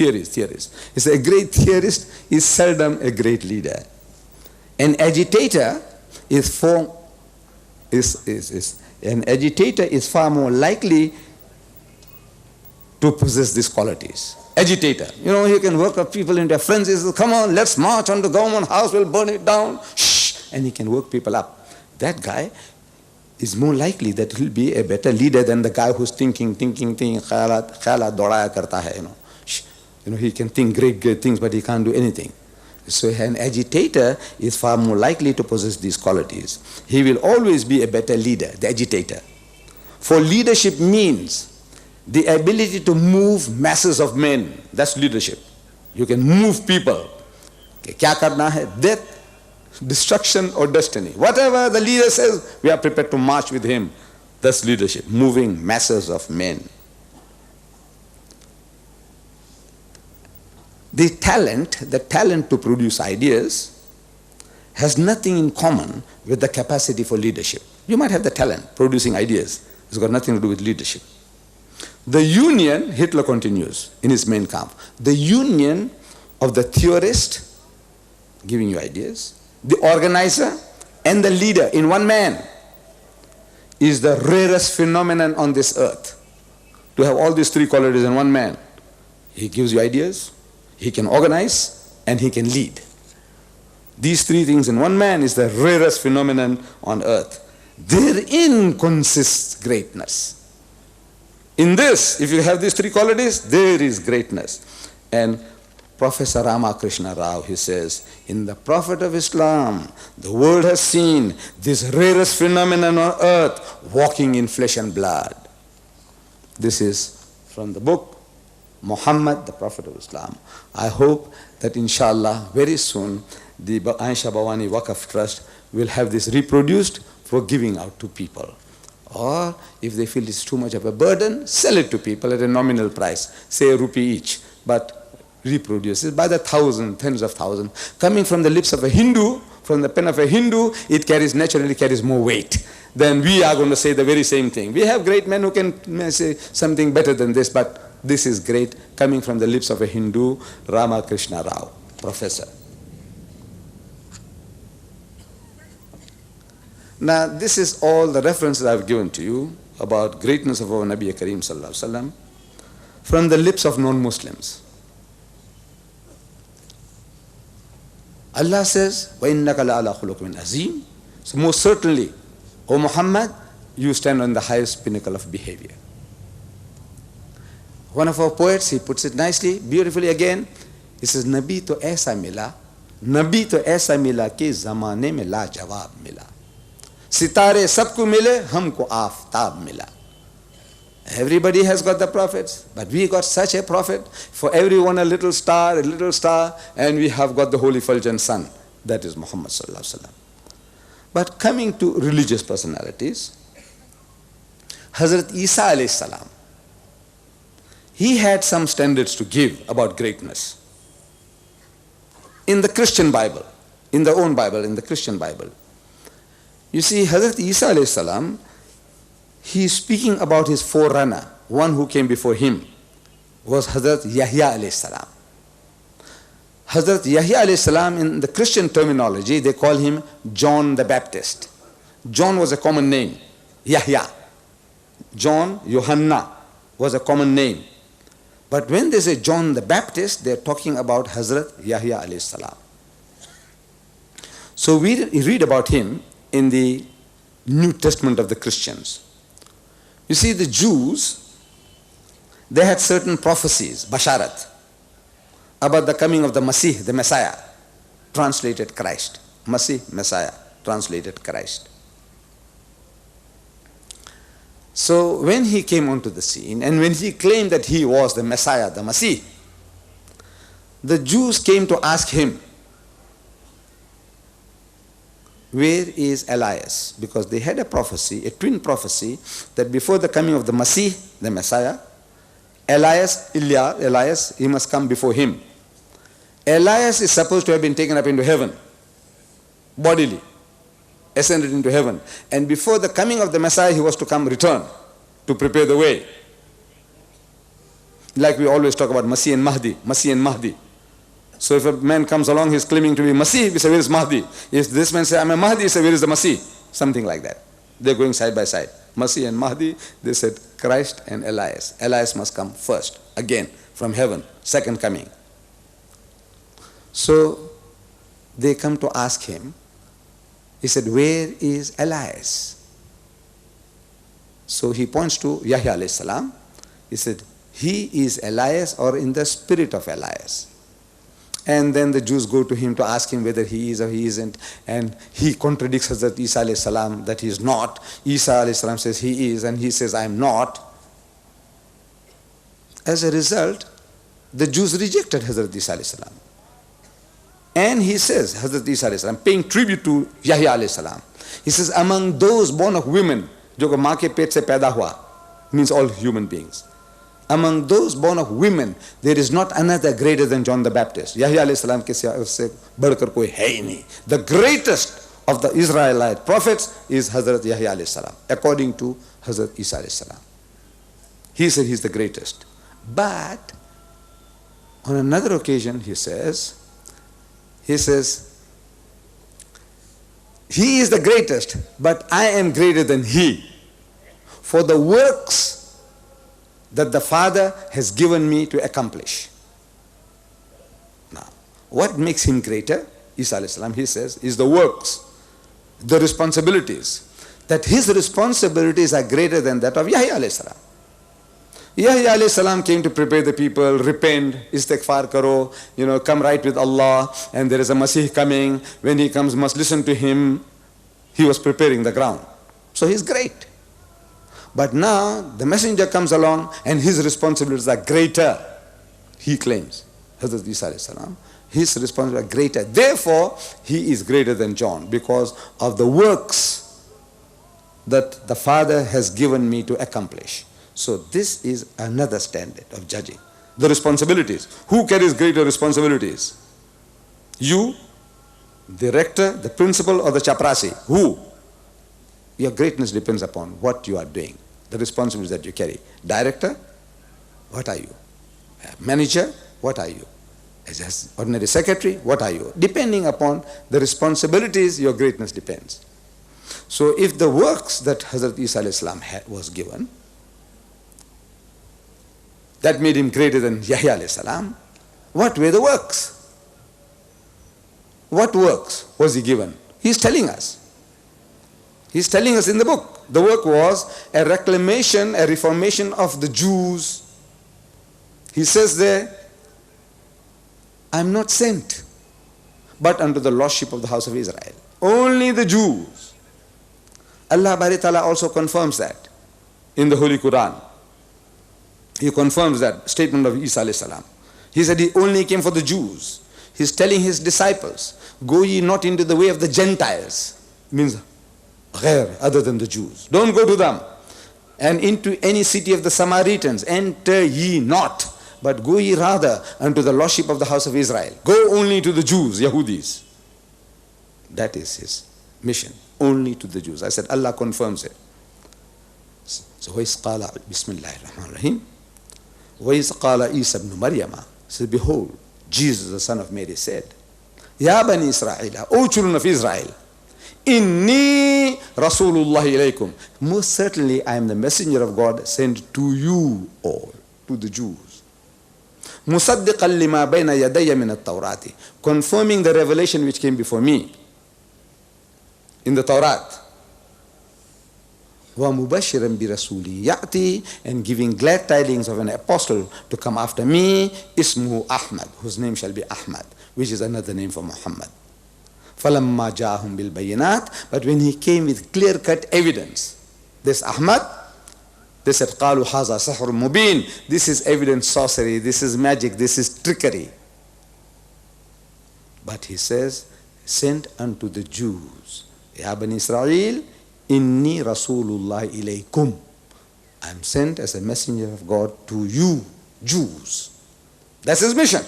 He says a great theorist is seldom a great leader. An agitator is far more likely to possess these qualities. Agitator, he can work up people into frenzies. Come on, let's march on the government house, we'll burn it down. Shh, and he can work people up. that guy is more likely that he'll be a better leader than the guy who's thinking, khayalat dodaya karta hai, he can think great things, but he can't do anything. So an agitator is far more likely to possess these qualities. He will always be a better leader, the agitator. For leadership means the ability to move masses of men. That's leadership. You can move people. Kya karna hai? Death, destruction or destiny. Whatever the leader says, we are prepared to march with him. That's leadership, moving masses of men. The talent to produce ideas has nothing in common with the capacity for leadership. You might have the talent, producing ideas. It's got nothing to do with leadership. The union, Hitler continues in his Mein Kampf, the union of the theorist, giving you ideas, the organizer, and the leader in one man is the rarest phenomenon on this earth. To have all these three qualities in one man. He gives you ideas, he can organize, and he can lead. These three things in one man is the rarest phenomenon on earth. Therein consists greatness. In this, if you have these three qualities, there is greatness. And Professor Ramakrishna Rao, he says, in the Prophet of Islam, the world has seen this rarest phenomenon on earth, walking in flesh and blood. This is from the book, Muhammad, the Prophet of Islam. I hope that inshallah, very soon, the Aisha Bhavani Waqf Trust will have this reproduced for giving out to people. Or if they feel it's too much of a burden, sell it to people at a nominal price, say a rupee each, but reproduce it by the thousand, tens of thousands. Coming from the lips of a Hindu, from the pen of a Hindu, it naturally carries more weight than we are going to say the very same thing. We have great men who can say something better than this, but this is great coming from the lips of a Hindu, Ramakrishna Rao, professor. Now, this is all the references I've given to you about greatness of our Nabi Kareem Sallallahu Alaihi Wasallam from the lips of non-Muslims. Allah says, وَإِنَّكَ لَعَلَى خُلُقٍ عَظِيمٍ. So most certainly, O Muhammad, you stand on the highest pinnacle of behavior. One of our poets, he puts it nicely, beautifully again. He says, Nabi to aisa mila ki zamane mein la jawab mila. Sitare sabko mile, humko aftab mila. Everybody has got the prophets, but we got such a prophet. For everyone a little star, and we have got the holy fulgent sun. That is Muhammad Sallallahu Alaihi Wasallam. But coming to religious personalities, Hazrat Isa alayhi salam, he had some standards to give about greatness. In the Christian Bible, in their own Bible, in the Christian Bible, you see Hazrat Isa alayhi salam, he is speaking about his forerunner, one who came before him, was Hazrat Yahya alayhi salam. Hazrat Yahya alayhi salam, in the Christian terminology, they call him John the Baptist. John was a common name. Yahya. John, Yohanna was a common name. But when they say John the Baptist, they're talking about Hazrat Yahya alayhi salam. So we read about him in the New Testament of the Christians. You see, the Jews, they had certain prophecies, basharat, about the coming of the Masih, the Messiah, translated Christ. Masih, Messiah, translated Christ. So when he came onto the scene, and when he claimed that he was the Messiah, the Masih, the Jews came to ask him, where is Elias? Because they had a prophecy, a twin prophecy, that before the coming of the Masih, the Messiah, Elias, he must come before him. Elias is supposed to have been taken up into heaven, bodily, ascended into heaven. And before the coming of the Messiah, he was to come return, to prepare the way. Like we always talk about Masih and Mahdi, Masih and Mahdi. So if a man comes along, he's claiming to be Masih, we say, where is Mahdi? If this man says, I'm a Mahdi, he says, where is the Masih? Something like that. They're going side by side. Masih and Mahdi, they said, Christ and Elias. Elias must come first, again, from heaven, second coming. So they come to ask him, He said, where is Elias? So he points to Yahya alayhi salam. He said, he is Elias or in the spirit of Elias. And then the Jews go to him to ask him whether he is or he isn't. And he contradicts Hazrat Isa alayhi salam that he is not. Isa alayhi salam says he is and he says I am not. As a result, the Jews rejected Hazrat Isa alayhi salam. And he says, Hazrat Isa alayhi salam, paying tribute to Yahya alayhi salam. He says, among those born of women, जो कि माँ के पेट से पैदा हुआ, means all human beings. Among those born of women, there is not another greater than John the Baptist. Yahya alayhi salam के से बढ़कर कोई है ही नहीं. The greatest of the Israelite prophets is Hazrat Yahya alayhi salam, according to Hazrat Isa alayhi salam. He said he is the greatest. But on another occasion he says, he is the greatest, but I am greater than he. For the works that the Father has given me to accomplish. Now, what makes him greater? Isa alayhi salam, he says, is the works, the responsibilities. That his responsibilities are greater than that of Yahya alayhi salam. Yahya alayhi salam came to prepare the people, repent, istighfar karo, come right with Allah, and there is a Masih coming. When he comes, must listen to him. He was preparing the ground. So he's great. But now the messenger comes along and his responsibilities are greater. He claims, Hazrat Isa alayhi salam, his responsibilities are greater. Therefore, he is greater than John because of the works that the Father has given me to accomplish. So this is another standard of judging. The responsibilities. Who carries greater responsibilities? You, the rector, the principal, or the chaprasi? Who? Your greatness depends upon what you are doing, the responsibilities that you carry. Director, what are you? Manager, what are you? As ordinary secretary, what are you? Depending upon the responsibilities, your greatness depends. So if the works that Hazrat Isa alayhi salam was given, that made him greater than Yahya alayhi salam, what were the works? What works was he given? He's telling us. He's telling us in the book. The work was a reclamation, a reformation of the Jews. He says there, I'm not sent, but unto the lordship of the house of Israel. Only the Jews. Allah Bari Ta'ala also confirms that in the Holy Quran. He confirms that statement of Isa alayhi salam. He said he only came for the Jews. He's telling his disciples, go ye not into the way of the Gentiles. Means ghair, other than the Jews. Don't go to them. And into any city of the Samaritans, enter ye not, but go ye rather unto the lordship of the house of Israel. Go only to the Jews, Yahudis. That is his mission, only to the Jews. I said Allah confirms it. So وَإِذْ قَالَ بِسْمِ اللَّهِ الرَّحْمَنِ الرَّحِيمِ وَإِذْ قَالَ عِيسَى ابْنُ مَرْيَمَ. Said, behold, Jesus, the son of Mary, said, Ya Bani Israel, O children of Israel, Inni Rasulullah ilaykum. Most certainly I am the messenger of God sent to you all, to the Jews. مُصَدِّقًا لِمَا بَيْنَ يَدَيَّ مِنَ التَّوْرَاتِ. Confirming the revelation which came before me in the Torah. وَمُبَشِّرًا بِرَسُولِي يَأْتِي. And giving glad tidings of an apostle to come after me, ismuhu Ahmad, whose name shall be Ahmad, which is another name for Muhammad. فَلَمَّا جَاءَهُمْ بِالْبَيِّنَاتِ. But when he came with clear-cut evidence, this Ahmad, they said, قَالُوا هَذَا سَحْرٌ مُبِينٌ. This is evident sorcery, this is magic, this is trickery. But he says, sent unto the Jews, Ya Bani Israel, Inni Rasulullah ilaykum. I am sent as a messenger of God to you, Jews. That's his mission.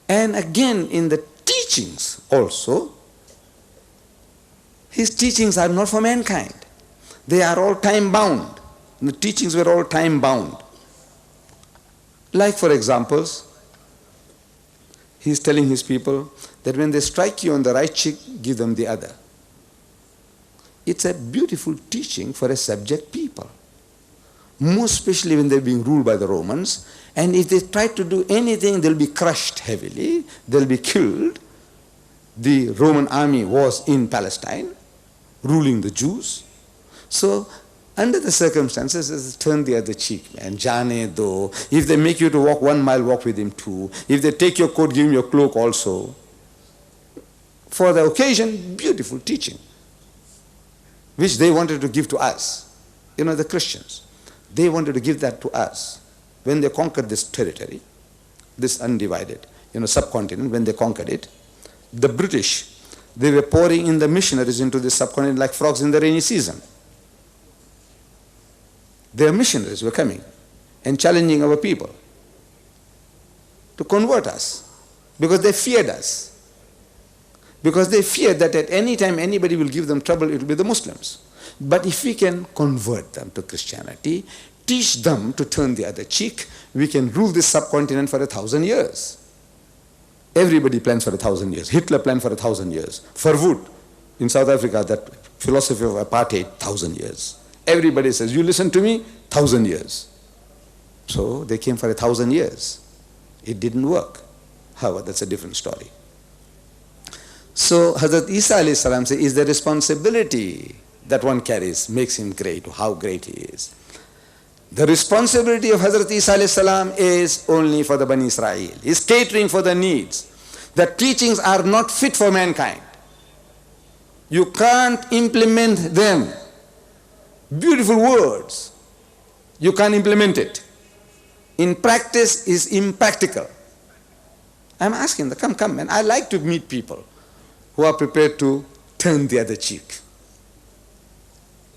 And again, in the teachings also, his teachings are not for mankind. They are all time-bound. The teachings were all time-bound. Like, for examples, he's telling his people that when they strike you on the right cheek, give them the other. It's a beautiful teaching for a subject people. Most especially when they're being ruled by the Romans. And if they try to do anything, they'll be crushed heavily, they'll be killed. the Roman army was in Palestine, ruling the Jews. So, under the circumstances, turn the other cheek, man. Jane do. If they make you to walk 1 mile, walk with him 2. If they take your coat, give him your cloak also. For the occasion, beautiful teaching, which they wanted to give to us. The Christians. They wanted to give that to us. When they conquered this territory, this undivided, subcontinent, when they conquered it, the British, they were pouring in the missionaries into this subcontinent like frogs in the rainy season. Their missionaries were coming and challenging our people to convert us because they feared us. Because they feared that at any time anybody will give them trouble, it will be the Muslims. But if we can convert them to Christianity, teach them to turn the other cheek, we can rule this subcontinent for 1,000 years. Everybody plans for 1,000 years. Hitler planned for 1,000 years. Verwoerd in South Africa, that philosophy of apartheid, 1,000 years. Everybody says, you listen to me, 1,000 years. So they came for 1,000 years. It didn't work. However, that's a different story. So Hazrat Isa alayhi salam says, is the responsibility that one carries makes him great, how great he is. The responsibility of Hazrat Isa alayhi salam is only for the Bani Israel. He's catering for the needs. The teachings are not fit for mankind. You can't implement them. Beautiful words. You can't implement it. In practice is impractical. I'm asking them, come, man. I like to meet people who are prepared to turn the other cheek.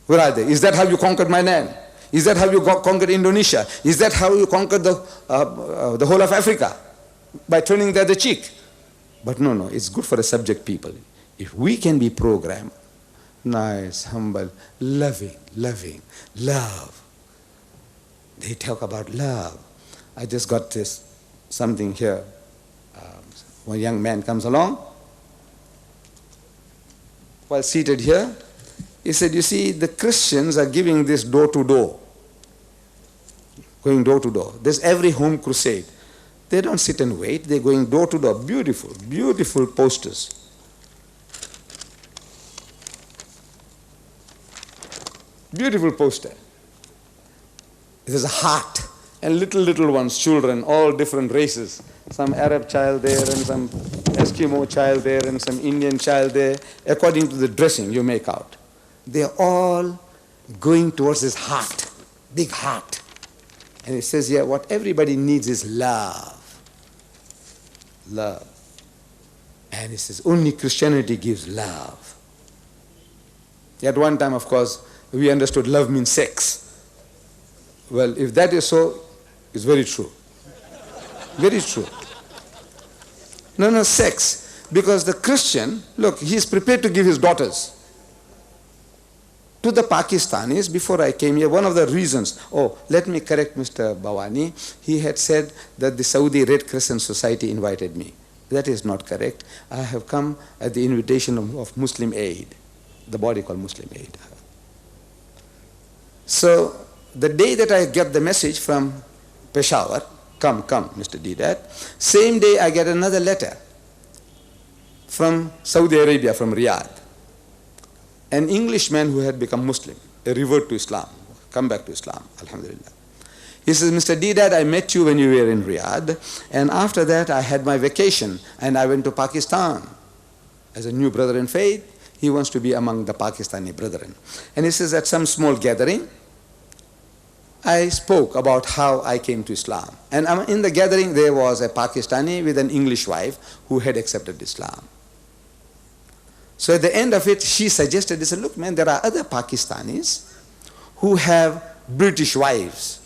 Where are they? Is that how you conquered my land? Is that how you conquered Indonesia? Is that how you conquered the whole of Africa? By turning the other cheek. But no, it's good for the subject people. If we can be programmed, nice, humble, loving, love. They talk about love. I just got this, something here. One young man comes along. While seated here, he said, you see, the Christians are giving this door to door. Going door to door. There's every home crusade. They don't sit and wait. They're going door to door. Beautiful, beautiful posters. Beautiful poster. There's a heart. And little ones, children, all different races. Some Arab child there and some Eskimo child there and some Indian child there. According to the dressing you make out. They're all going towards this heart, big heart. And it says here, what everybody needs is love. Love. And it says, only Christianity gives love. At one time, of course, we understood love means sex. Well, if that is so, it's very true. Very true. No, sex. Because the Christian, look, he's prepared to give his daughters to the Pakistanis. Before I came here, one of the reasons, let me correct Mr. Bawani, he had said that the Saudi Red Crescent Society invited me. That is not correct. I have come at the invitation of Muslim Aid, the body called Muslim Aid. So, the day that I get the message from Peshawar, come, Mr. DEEDAT, same day I get another letter from Saudi Arabia, from Riyadh. An Englishman who had become Muslim, a revert to Islam, come back to Islam, alhamdulillah. He says, Mr. DEEDAT, I met you when you were in Riyadh, and after that I had my vacation, and I went to Pakistan. As a new brother in faith, he wants to be among the Pakistani brethren. And he says, at some small gathering, I spoke about how I came to Islam. And in the gathering, there was a Pakistani with an English wife who had accepted Islam. So at the end of it, she suggested, he said, look, man, there are other Pakistanis who have British wives,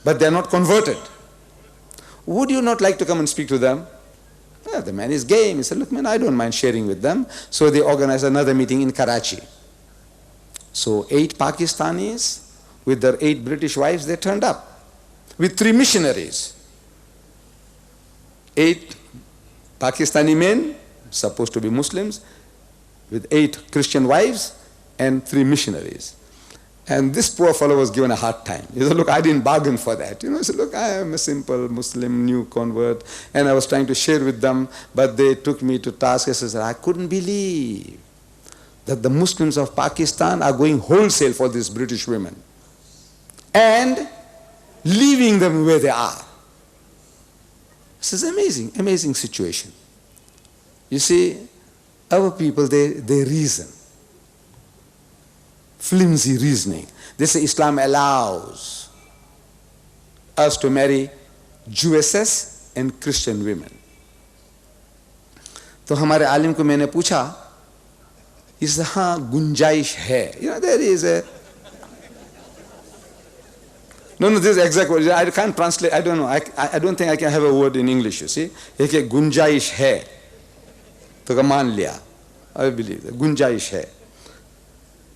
but they're not converted. Would you not like to come and speak to them? Yeah, the man is game. He said, look, man, I don't mind sharing with them. So they organized another meeting in Karachi. So 8 Pakistanis with their 8 British wives, they turned up with 3 missionaries. 8 Pakistani men, supposed to be Muslims, with 8 Christian wives and 3 missionaries. And this poor fellow was given a hard time. He said, look, I didn't bargain for that. He said, look, I am a simple Muslim, new convert, and I was trying to share with them, but they took me to task. He said, I couldn't believe that the Muslims of Pakistan are going wholesale for these British women and leaving them where they are. This is amazing, amazing situation. You see, our people, they reason. Flimsy reasoning. They say Islam allows us to marry Jewesses and Christian women. तो हमारे आलिम को मैंने पूछा, he said, हाँ गुंजाइश है. There is a no, this is exact word. I can't translate. I don't know. I don't think I can have a word in English. You see, एक गुंजाइश है. तो मान लिया. I believe that गुंजाइश है.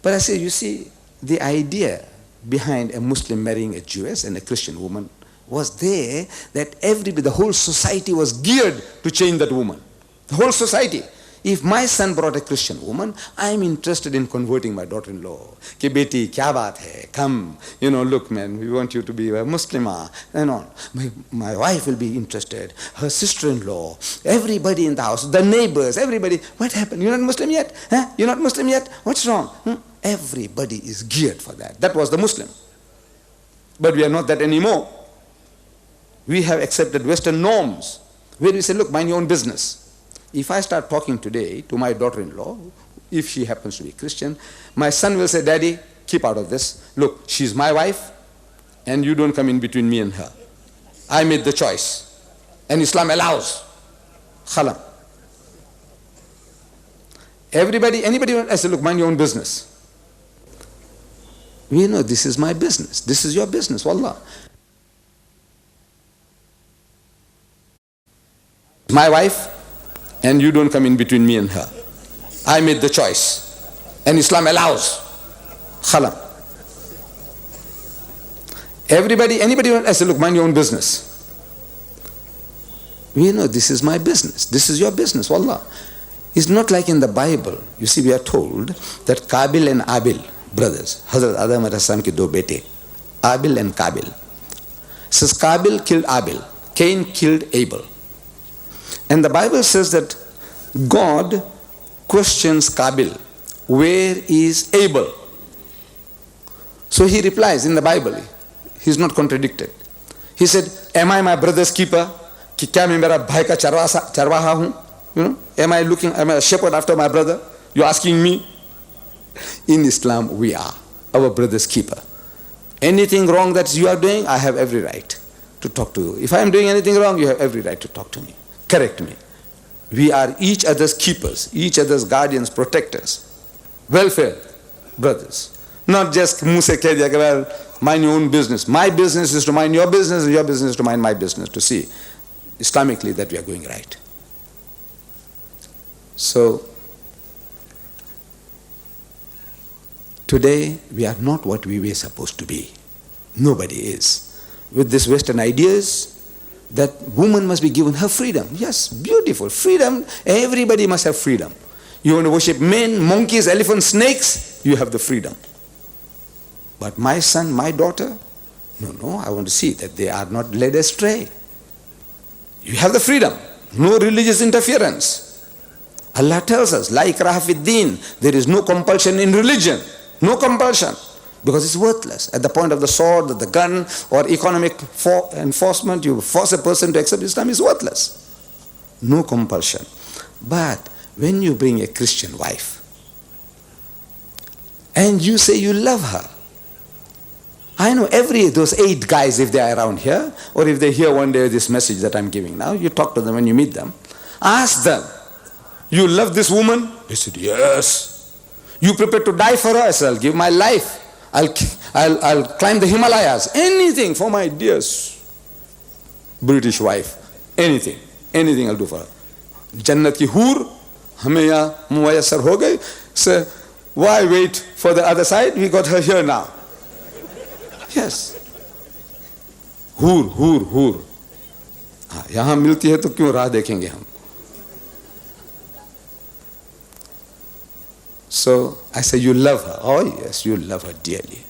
But I say, you see, the idea behind a Muslim marrying a Jewess and a Christian woman was there that the whole society was geared to change that woman. The whole society. If my son brought a Christian woman, I am interested in converting my daughter-in-law. Ki beti, kya baat hai? Come, look man, we want you to be a Muslimah. My wife will be interested. Her sister-in-law, everybody in the house, the neighbors, everybody. What happened? You're not Muslim yet? Huh? You're not Muslim yet? What's wrong? Everybody is geared for that. That was the Muslim. But we are not that anymore. We have accepted Western norms where we say, look, mind your own business. If I start talking today to my daughter-in-law, if she happens to be Christian, my son will say, Daddy, keep out of this. Look, she's my wife, and you don't come in between me and her. I made the choice. And Islam allows. Khalam. Anybody, I say, look, mind your own business. We know this is my business. This is your business, wallah. My wife, and you don't come in between me and her. I made the choice. And Islam allows. Khalam. Anybody, I say, look, mind your own business. We know this is my business. This is your business, wallah. It's not like in the Bible. You see, we are told that Qabil and Abil, brothers, Hazrat Adam and Hassan ke do bete, Abil and Qabil. It says Qabil killed Abil, Cain killed Abel. And the Bible says that God questions Qabil, where is Abel? So he replies in the Bible, he's not contradicted. He said, am I my brother's keeper? Ki kya main mera bhai ka charwaha hu? Am I a shepherd after my brother? You're asking me? In Islam, we are our brother's keeper. Anything wrong that you are doing, I have every right to talk to you. If I am doing anything wrong, you have every right to talk to me. Correct me. We are each other's keepers, each other's guardians, protectors, welfare brothers. Not just muh se keh diya, well, mind your own business. My business is to mind your business, and your business is to mind my business, to see Islamically that we are going right. So, today we are not what we were supposed to be. Nobody is. With these Western ideas, that woman must be given her freedom. Yes, beautiful. Freedom. Everybody must have freedom. You want to worship men, monkeys, elephants, snakes? You have the freedom. But my son, my daughter? No, I want to see that they are not led astray. You have the freedom. No religious interference. Allah tells us, La ikraha fid din. There is no compulsion in religion. No compulsion. Because it's worthless. At the point of the sword, the gun, or economic enforcement, you force a person to accept Islam, is worthless. No compulsion. But when you bring a Christian wife, and you say you love her, I know those 8 guys, if they are around here, or if they hear one day this message that I'm giving now, you talk to them when you meet them, ask them, you love this woman? They said, yes. You prepared to die for her? I said, I'll give my life. I'll climb the Himalayas. Anything for my dear British wife. Anything I'll do for her. Jannat ki hoor, hame yahan muyassar ho gayi. So why wait for the other side? We got her here now. Yes. Hoor. यहाँ मिलती है तो क्यों राह देखेंगे हम? So I say, you love her. Oh yes, you love her dearly.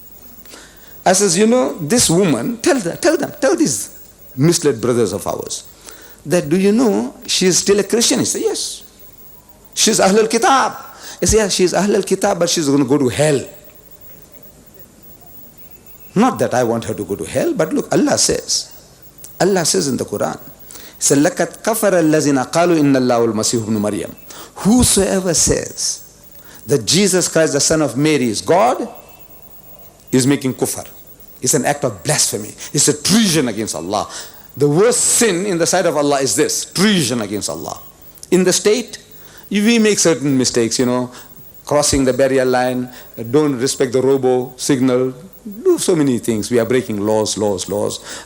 I says, you know, this woman, tell these misled brothers of ours, that do you know she is still a Christian? He said, yes. She's Ahlul Kitab. He said, yeah, she's Ahlul Kitab, but she's going to go to hell. Not that I want her to go to hell, but look, Allah says in the Quran, he said, لَقَدْ كَفَرَ الَّذِينَ قَالُوا إِنَّ اللَّهُ الْمَسِيحُ ابْنُ مَرْيَمَ. Whosoever says that Jesus Christ, the son of Mary, is God, is making kufr. It's an act of blasphemy. It's a treason against Allah. The worst sin in the sight of Allah is this, treason against Allah. In the state, we make certain mistakes, you know, crossing the barrier line, don't respect the robo signal, do so many things. We are breaking laws.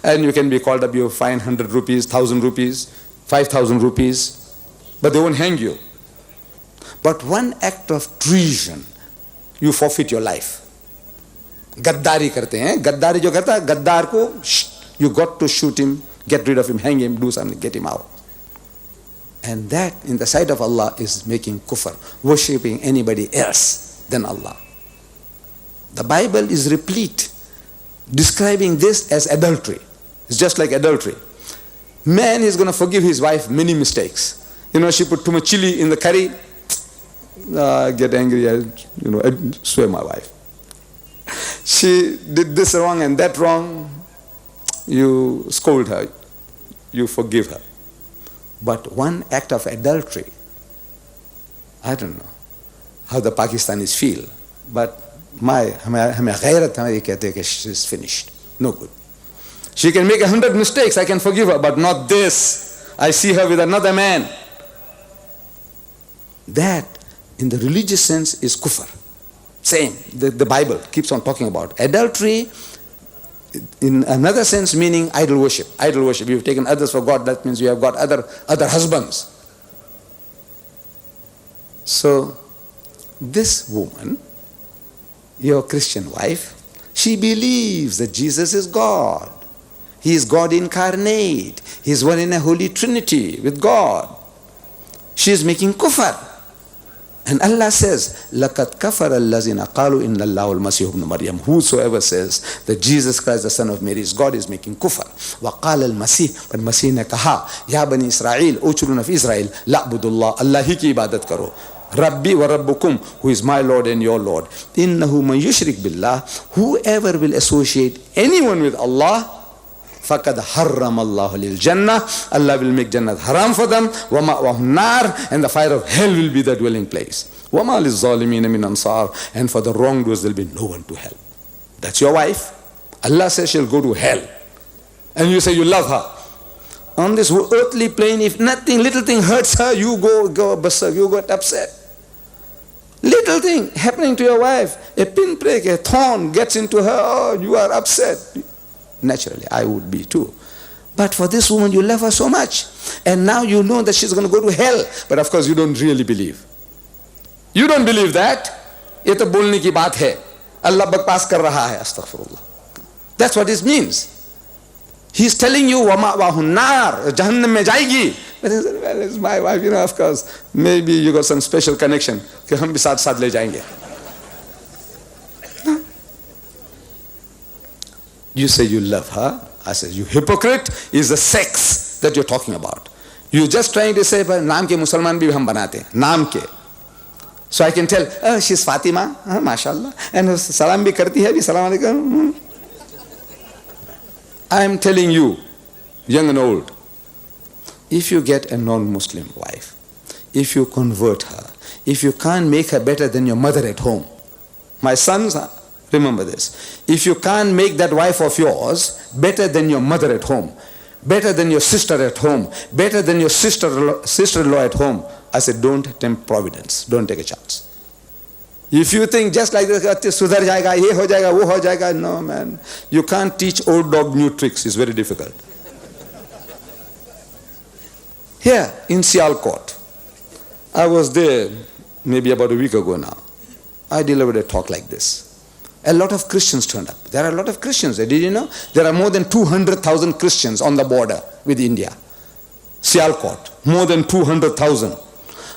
And you can be called up, you fine 100 rupees, 1,000 rupees, 5,000 rupees, but they won't hang you. But one act of treason, you forfeit your life. गद्दारी करते हैं, गद्दारी जो करता है, गद्दार को you got to shoot him, get rid of him, hang him, do something, get him out. And that in the sight of Allah is making kufr, worshipping anybody else than Allah. The Bible is replete describing this as adultery. It's just like adultery. Man is going to forgive his wife many mistakes. You know, she put too much chili in the curry, I get angry, I swear my wife. She did this wrong and that wrong, you scold her, you forgive her. But one act of adultery, I don't know how the Pakistanis feel, but she's finished, no good. She can make 100 mistakes, I can forgive her, but not this. I see her with another man. That, in the religious sense, is kufr. Same, the Bible keeps on talking about adultery, in another sense meaning idol worship. Idol worship, you've taken others for God, that means you have got other husbands. So, this woman, your Christian wife, she believes that Jesus is God. He is God incarnate. He is one in a holy trinity with God. She is making kufr. And Allah says, لَقَدْ كَفَرَ الَّذِينَ قَالُوا إِنَّ اللَّهُ الْمَسِيحُ ابْنُ مَرْيَمَ. Whosoever says that Jesus Christ, the son of Mary, is God, is making kufr. وَقَالَ الْمَسِيح. But Masih ne kaha, Ya Bani Israel, O children of Israel, لَعْبُدُ اللَّهِ, Allah hi ki ibadat karo. Rabbi wa Rabbukum, who is my Lord and your Lord. إِنَّهُ مَنْ يُشْرِكْ بِاللَّهِ. Whoever will associate anyone with Allah, فَقَدْ حَرَّمَ اللَّهُ لِلْجَنَّةِ. Allah will make Jannah haram for them. وَمَأْوَاهُ النَّارِ. And the fire of hell will be their dwelling place. وَمَا لِلظَّالِمِينَ مِنْ أَنصَارٍ. And for the wrongdoers there will be no one to help. That's your wife. Allah says she'll go to hell. And you say you love her. On this earthly plane, if nothing, little thing hurts her, you go berserk, you get upset. Little thing happening to your wife, a pinprick, a thorn gets into her, oh, you are upset. Naturally, I would be too. But for this woman, you love her so much. And now you know that she's going to go to hell. But of course, you don't really believe. You don't believe that. ये तो बोलने की बात है. Allah बकवास कर रहा है. Astaghfirullah. That's what it means. He's telling you, وَمَأْوَاهُ النَّارِ. Jahannam में जाएगी. But he said, well, it's my wife, of course. Maybe you got some special connection. कि हम भी साथ ले जाएंगे. You say you love her. I say, you hypocrite, is the sex that you're talking about. You're just trying to say, naam ke Musalman bhi hum banate hain. Naam ke. So I can tell, oh, she's Fatima, mashallah. And salam bhi karti hai, salam alaikum. I am telling you, young and old, if you get a non-Muslim wife, if you convert her, if you can't make her better than your mother at home, my sons, remember this. If you can't make that wife of yours better than your mother at home, better than your sister at home, better than your sister-in-law at home, I said, don't tempt providence. Don't take a chance. If you think just like this, sudhar jayega, ye ho jayega, wo ho jayega, no man. You can't teach old dog new tricks. It's very difficult. Here in Sialkot, I was there maybe about a week ago now. I delivered a talk like this. A lot of Christians turned up. There are a lot of Christians there. Did you know? There are more than 200,000 Christians on the border with India. Sialkot, more than 200,000.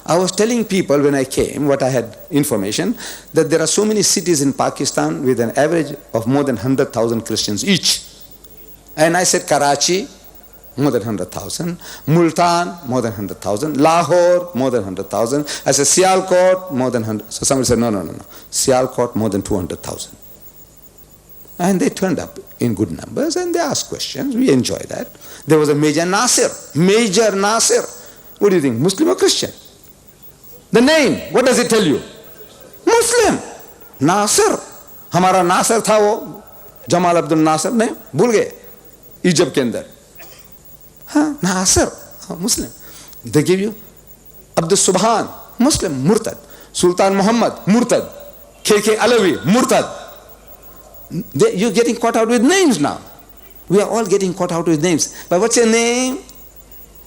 I was telling people when I came, what I had information, that there are so many cities in Pakistan with an average of more than 100,000 Christians each. And I said Karachi, more than 100,000. Multan, more than 100,000. Lahore, more than 100,000. I said Sialkot, more than 100. So somebody said, no. Sialkot, more than 200,000. And they turned up in good numbers and they asked questions. We enjoy that. There was a Major Nasir. Major Nasir. What do you think, Muslim or Christian? The name, what does it tell you? Muslim. Nasir. हमारा नासिर था वो जमाल अब्दुल नासिर ने भूल गए Egypt के अंदर हाँ नासिर हाँ मुस्लिम they give you Abdul Subhan Muslim Murtad Sultan Muhammad Murtad KK Alawi Murtad you're getting caught out with names now. We are all getting caught out with names. But what's your name?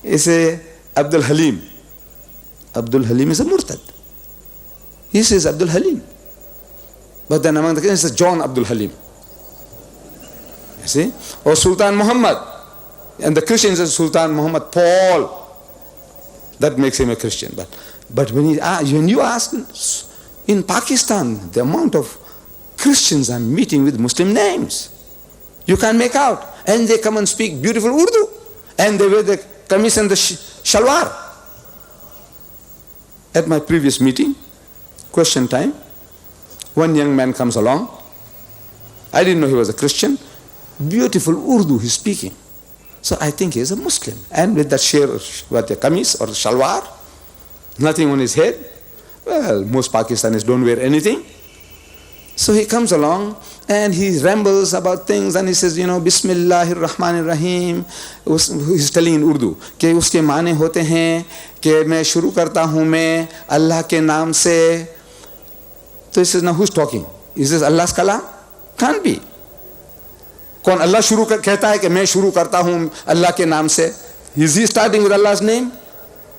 You say Abdul Halim. Abdul Halim is a Murtad. He says Abdul Halim. But then among the Christians, it's John Abdul Halim. You see? Or Sultan Muhammad. And the Christians say Sultan Muhammad Paul. That makes him a Christian. But when you ask, in Pakistan, the amount of Christians are meeting with Muslim names. You can't make out. And they come and speak beautiful Urdu. And they wear the kameez and the shalwar. At my previous meeting, question time, one young man comes along. I didn't know he was a Christian. Beautiful Urdu he's speaking. So I think he's a Muslim. And with that what the kameez or shalwar, nothing on his head. Well, most Pakistanis don't wear anything. So he comes along and he rambles about things and he says, Bismillahir Rahmanir Rahim. He's telling in Urdu कि उसके माने होते हैं कि मैं शुरू करता हूँ मैं अल्लाह के नाम से. So he says, now who's talking? He says, Allah's kalam? Can't be. कौन अल्लाह शुरू कहता है कि मैं शुरू करता हूँ अल्लाह के नाम से? Is he starting with Allah's name?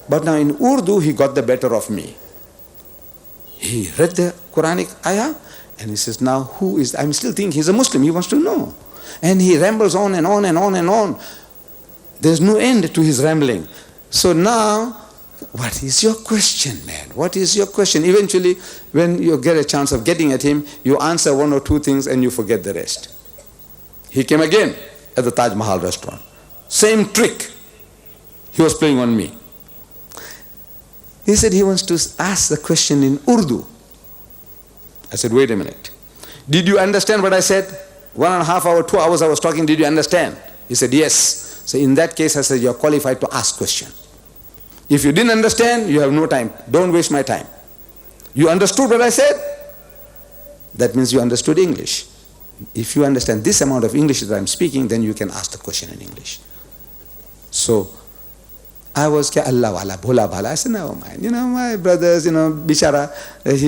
But now in Urdu he got the better of me. He read the Quranic ayah. And he says, now who is, I'm still thinking he's a Muslim, he wants to know. And he rambles on and on and on and on. There's no end to his rambling. So now, what is your question, man? What is your question? Eventually, when you get a chance of getting at him, you answer one or two things and you forget the rest. He came again at the Taj Mahal restaurant. Same trick. He was playing on me. He said he wants to ask the question in Urdu. I said, wait a minute. Did you understand what I said? 1.5 hours, 2 hours I was talking, did you understand? He said, yes. So in that case, I said, you're qualified to ask question. If you didn't understand, you have no time. Don't waste my time. You understood what I said? That means you understood English. If you understand this amount of English that I'm speaking, then you can ask the question in English. So, I was Allah wala, bhola bhala. I said, no mind. My brothers, bichara,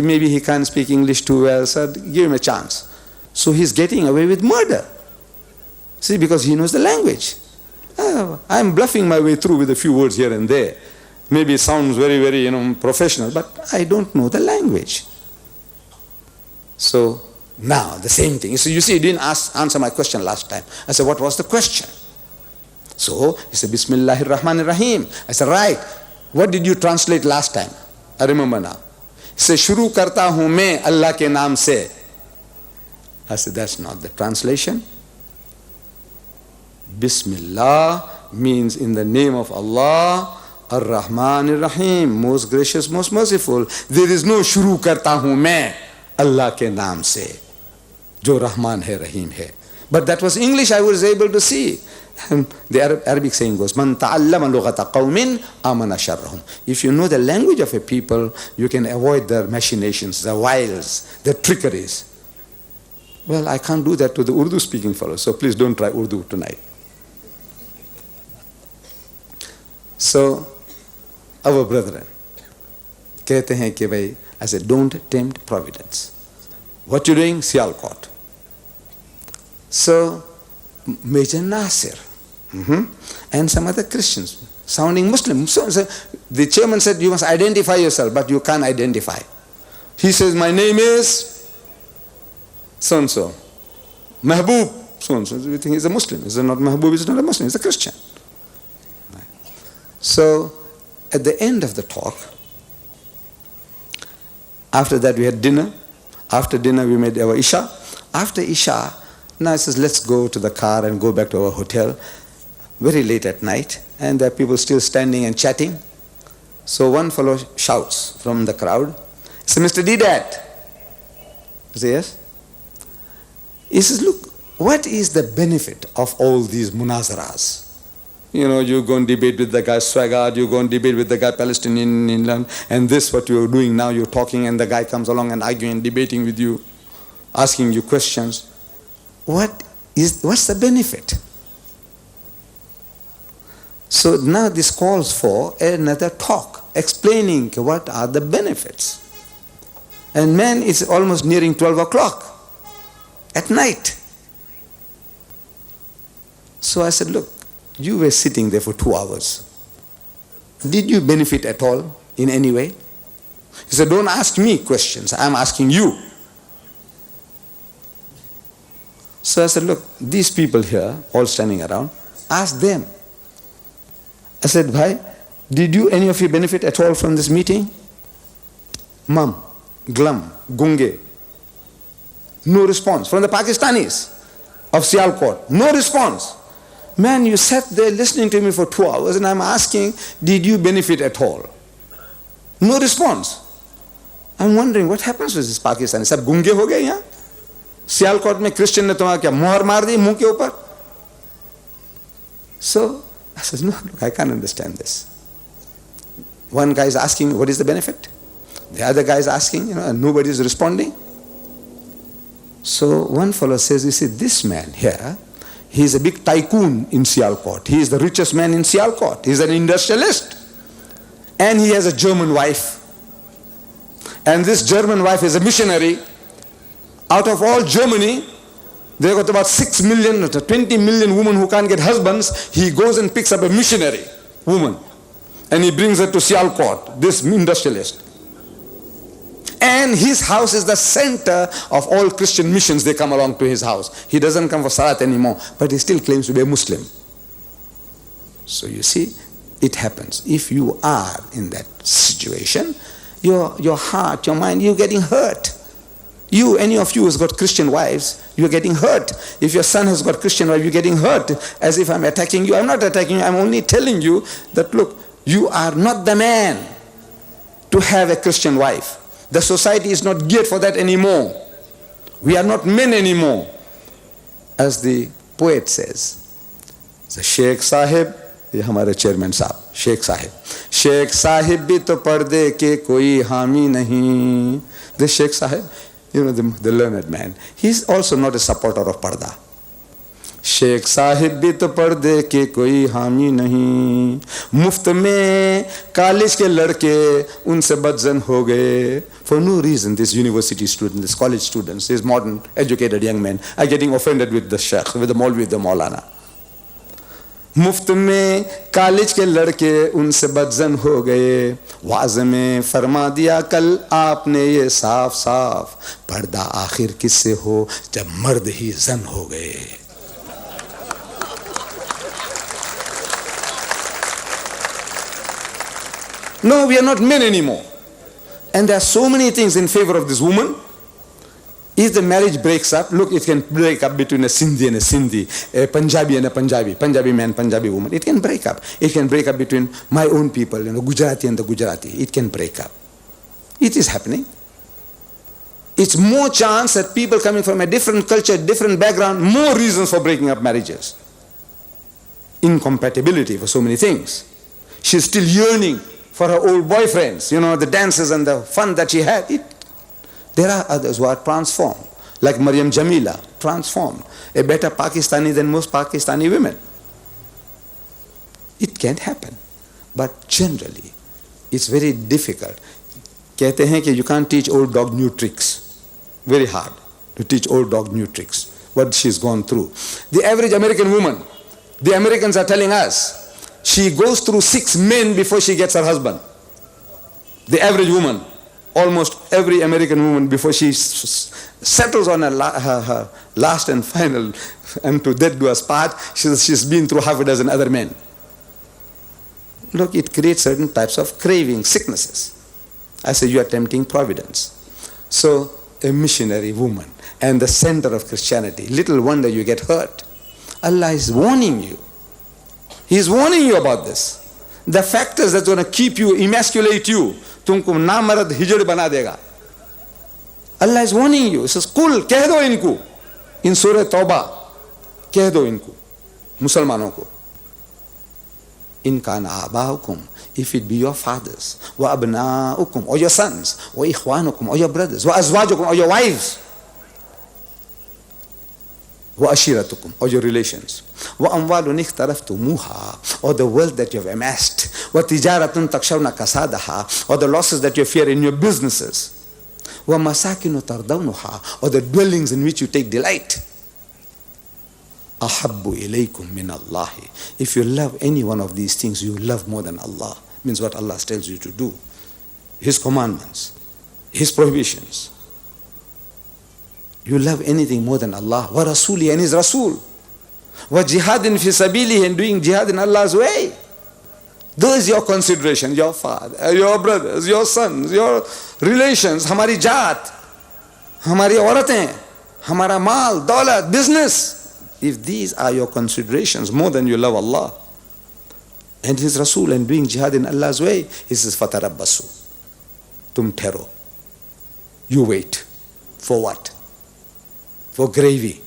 maybe he can't speak English too well, so give him a chance. So he's getting away with murder. See, because he knows the language. I'm bluffing my way through with a few words here and there. Maybe it sounds very, very, professional, but I don't know the language. So now the same thing. So you see, you didn't answer my question last time. I said, what was the question? So he said, Bismillahir Rahmanir Rahim. I said, right. What did you translate last time? I remember now. He said, Shuru karta hu main Allah ke naam se. I said, that's not the translation. Bismillah means in the name of Allah, Ar-Rahmanir Rahim, most gracious, most merciful. There is no shuru karta hu main Allah ke naam se. Jo Rahman hai, Rahim hai. But that was English I was able to see. The Arabic saying goes, Man ta'allama lughata qawmin amana sharrahum. If you know the language of a people, you can avoid their machinations, their wiles, their trickeries. Well, I can't do that to the Urdu speaking fellows, so please don't try Urdu tonight. So, our brethren, कहते हैं कि भाई, I said, don't tempt providence. What you doing? Sialkot. So, Major Nasir, and some other Christians, sounding Muslim. So the chairman said, you must identify yourself, but you can't identify. He says, my name is so-and-so. Mahbub, so-and-so. You think he's a Muslim. He's not Mahbub, he's not a Muslim, he's a Christian. So, at the end of the talk, After that we had dinner. After dinner we made our Isha. After Isha, now I says, let's go to the car and go back to our hotel. Very late at night, and there are people still standing and chatting. So one fellow shouts from the crowd, he says, Mr. DEEDAT. I say, yes? He says, look, what is the benefit of all these munazaras? You know, you go and debate with the guy Swagard, you go and debate with the guy Palestinian in England, and this what you're doing now, you're talking and the guy comes along and arguing and debating with you, asking you questions. What's the benefit? So now this calls for another talk, explaining what are the benefits. And man, it's almost nearing 12 o'clock at night. So I said, look, you were sitting there for 2 hours. Did you benefit at all in any way? He said, don't ask me questions, I'm asking you. So I said, look, these people here, all standing around, ask them. I said, bhai, did any of you benefit at all from this meeting? Mum, glum, gunge. No response. From the Pakistanis of Sialkot, no response. Man, you sat there listening to me for 2 hours and I'm asking, did you benefit at all? No response. I'm wondering what happens with this Pakistani. Sab gunge ho gaye yahan? Sialkot mein Christian ne tumhara kya mohar maar di muh ke upar? So I said, no, look, I can't understand this. One guy is asking, what is the benefit? The other guy is asking, and nobody is responding. So one fellow says, you see, this man here, he is a big tycoon in Sialkot. He is the richest man in Sialkot. He is an industrialist. And he has a German wife. And this German wife is a missionary. Out of all Germany, they got about 6 million, 20 million women who can't get husbands. He goes and picks up a missionary woman. And he brings her to Sialkot, this industrialist. And his house is the center of all Christian missions. They come along to his house. He doesn't come for Salat anymore, but he still claims to be a Muslim. So you see, it happens. If you are in that situation, your heart, your mind, you're getting hurt. Any of you who's got Christian wives, you're getting hurt. If your son has got Christian wife, you're getting hurt. As if I'm attacking you. I'm not attacking you. I'm only telling you that, look, you are not the man to have a Christian wife. The society is not geared for that anymore. We are not men anymore. As the poet says, the Sheikh Sahib, ये हमारे chairman साहब, Sheikh Sahib. Sheikh Sahib भी तो पर्दे के कोई हामी नहीं. The Sheikh Sahib, the learned man, he's also not a supporter of parda. Sheikh Sahib भी तो पर्दे के कोई हामी नहीं, मुफ्त में कॉलेज के लड़के उनसे बदजन हो गए. For no reason, this university student, this college students, these modern educated young men are getting offended with the sheikh, with the Maulvi, with the Maulana. मुफ्त में कॉलेज के लड़के उनसे बदजन हो गए. वाज में फरमा दिया कल आपने ये साफ साफ, पर्दा आखिर किससे हो जब मर्द ही जन हो गए. No, we are not men anymore. And there are so many things in favor of this woman. If the marriage breaks up, look, it can break up between a Sindhi and a Sindhi, a Punjabi and a Punjabi, Punjabi man, Punjabi woman. It can break up. It can break up between my own people, Gujarati and the Gujarati. It can break up. It is happening. It's more chance that people coming from a different culture, different background, more reasons for breaking up marriages. Incompatibility for so many things. She's still yearning for her old boyfriends, the dances and the fun that she had. There are others who are transformed, like Maryam Jamila, transformed, a better Pakistani than most Pakistani women. It can happen, but generally, it's very difficult. कहते हैं कि you can't teach old dog new tricks. Very hard to teach old dog new tricks, what she's gone through. The average American woman, the Americans are telling us, she goes through 6 men before she gets her husband. The average woman, almost every American woman, before she settles on her last and final, and to death do us part, she's been through half a dozen other men. Look, it creates certain types of craving, sicknesses. I say, you are tempting providence. So, a missionary woman and the center of Christianity, little wonder you get hurt. Allah is warning you. He is warning you about this. The factors that's going to keep you, emasculate you, तुमको नामर्द हिजड़ बना देगा. Allah is warning you. He says, "Kul, कह दो इनको." In Surah Tawbah, कह दो इनको, मुसलमानों को. In kana abaukum, if it be your fathers, wa abnaukum, or your sons, wa ikhwanukum, or your brothers, wa azwajukum, or your wives, wa ashiratukum, or your relations, wa amwalun ikhtaraftumuha, or the wealth that you have amassed, wa tijaratun takshawna kasadaha, or the losses that you fear in your businesses, wa masakinu tardawnuha, or the dwellings in which you take delight. Ahabbu ilaykum min Allahi. If you love any one of these things, you love more than Allah. Means what Allah tells you to do. His commandments, His prohibitions. You love anything more than Allah. Wa Rasuli, and His Rasul. Wa jihadin fi sabili, and doing jihad in Allah's way. Those your consideration, your father, your brothers, your sons, your relations, hamari jaat, hamari auratein, hamara mal, daulat, business. If these are your considerations more than you love Allah and His Rasul and doing jihad in Allah's way, He says, "Fatarabbasu." Tum thero. You wait. For what? For gravy?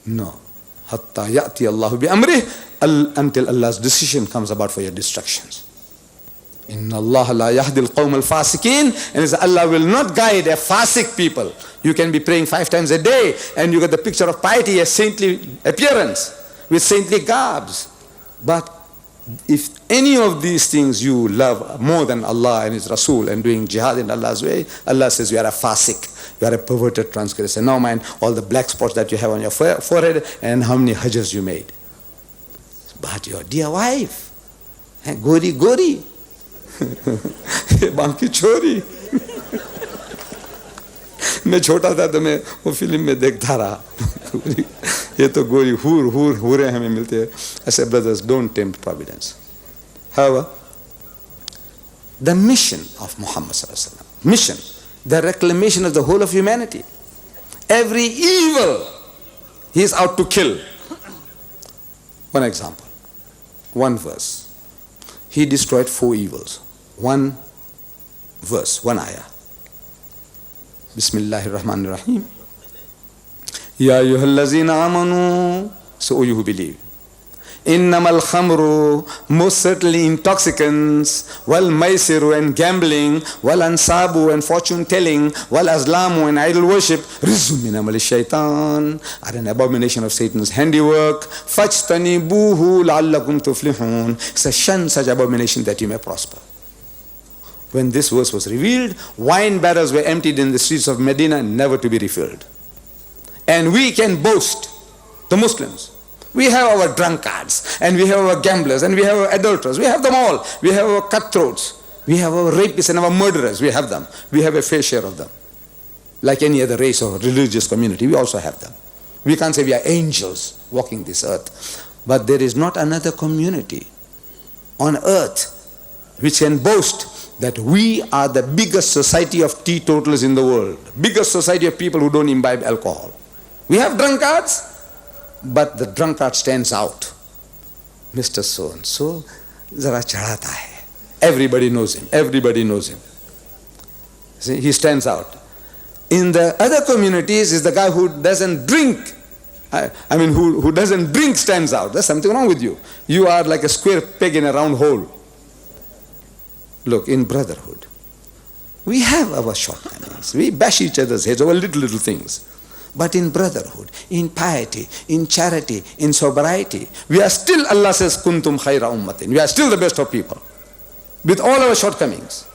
No. Hatta ya'ti Allahu bi amrih, until Allah's decision comes about for your destructions. Inna Allah la yahdi al-qawm al-fasikin, and Allah will not guide a fasik people. You can be praying 5 times a day and you get the picture of piety, a saintly appearance with saintly garbs. But if any of these things you love more than Allah and His Rasul and doing jihad in Allah's way, Allah says you are a fasik, you are a perverted transgressor. Now mind all the black spots that you have on your forehead and how many hajjs you made. But your dear wife, gori gori, बांकी छोरी. मैं छोटा था तो मैं वो film में देखता रहा. ये तो गोरी हूरे हमें मिलते हैं. I said, brothers, don't tempt providence. However, the mission of Muhammad sallallahu alaihi wasallam, mission, the reclamation of the whole of humanity, every evil he is out to kill. One example, one verse. He destroyed 4 evils. One verse, one ayah. Bismillahir Rahmanir Rahim. Ya ayyuhallazina amanu, so you who believe. Innamal khamru, most certainly intoxicants, wal maisiru and gambling, wal ansabu and fortune telling, wal azlamu and idol worship, rizum min amali shaitan, are an abomination of Satan's handiwork. Fajtanibuhu la'allakum tuflihun. So shun such abomination that you may prosper. When this verse was revealed, wine barrels were emptied in the streets of Medina, never to be refilled. And we can boast, the Muslims, we have our drunkards, and we have our gamblers, and we have our adulterers, we have them all. We have our cutthroats, we have our rapists and our murderers, we have them. We have a fair share of them. Like any other race or religious community, we also have them. We can't say we are angels walking this earth. But there is not another community on earth which can boast that we are the biggest society of teetotalers in the world, biggest society of people who don't imbibe alcohol. We have drunkards, but the drunkard stands out. Mr. So-and-so, zara chadhata hai. Everybody knows him. Everybody knows him. See, he stands out. In the other communities is the guy who doesn't drink. I mean, who doesn't drink stands out. There's something wrong with you. You are like a square peg in a round hole. Look, in brotherhood, we have our shortcomings. We bash each other's heads over little things. But in brotherhood, in piety, in charity, in sobriety, we are still, Allah says, kuntum khayra ummatin. We are still the best of people. With all our shortcomings.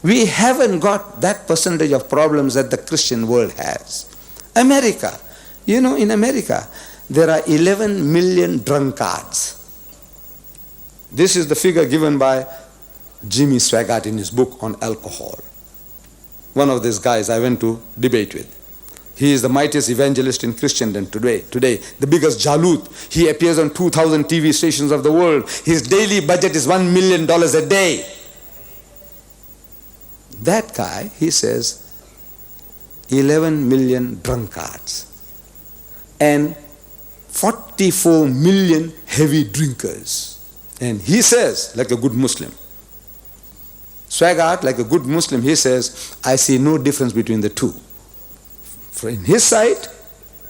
We haven't got that percentage of problems that the Christian world has. America, you know, in America, there are 11 million drunkards. This is the figure given by Jimmy Swaggart in his book on alcohol. One of these guys I went to debate with. He is the mightiest evangelist in Christendom today, the biggest Jalut. He appears on 2,000 TV stations of the world. His daily budget is $1 million a day. That guy, he says, 11 million drunkards and 44 million heavy drinkers. And he says, like a good Muslim, Swaggart, like a good Muslim, he says, I see no difference between the two. For in his side,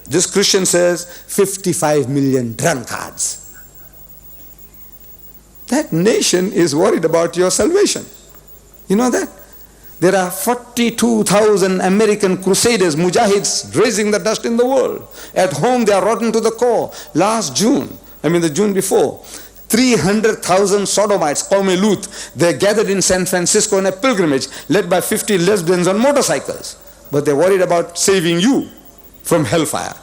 this Christian says 55 million drunkards. That nation is worried about your salvation. You know that? There are 42,000 American crusaders, mujahids, raising the dust in the world. At home they are rotten to the core. Last June, the June before, 300,000 sodomites, Qawm Lut, they gathered in San Francisco on a pilgrimage led by 50 lesbians on motorcycles. But they're worried about saving you from hellfire.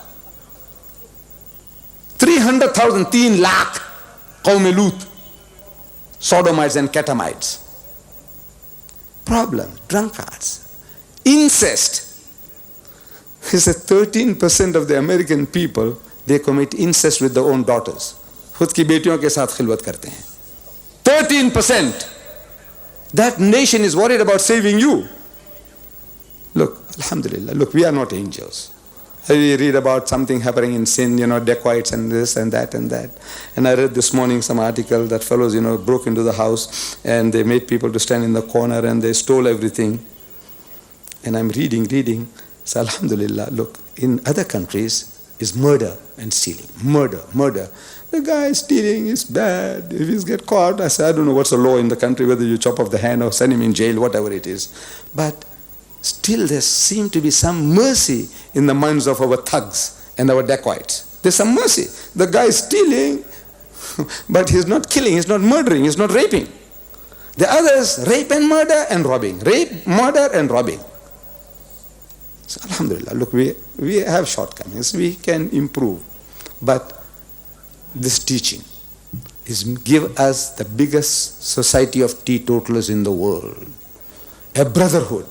300,000, 3 lakh Qawm Lut, sodomites and catamites. Problem, drunkards. Incest. He said 13% of the American people, they commit incest with their own daughters. खुद की बेटियों के साथ खिलवत करते हैं. 13%. That nation is worried about saving you. Look, alhamdulillah, look, we are not angels. We read about something happening in sin, dacoits and this and that and that. And I read this morning some article that fellows, broke into the house and they made people to stand in the corner and they stole everything. And I'm reading. So alhamdulillah, look, in other countries is murder and stealing. Murder. The guy stealing is bad. If he's get caught, I say, I don't know what's the law in the country, whether you chop off the hand or send him in jail, whatever it is. But still there seems to be some mercy in the minds of our thugs and our dacoits. There's some mercy. The guy is stealing, but he's not killing, he's not murdering, he's not raping. The others rape and murder and robbing. Rape, murder and robbing. So alhamdulillah, look, we have shortcomings, we can improve. But this teaching is give us the biggest society of teetotalers in the world. A brotherhood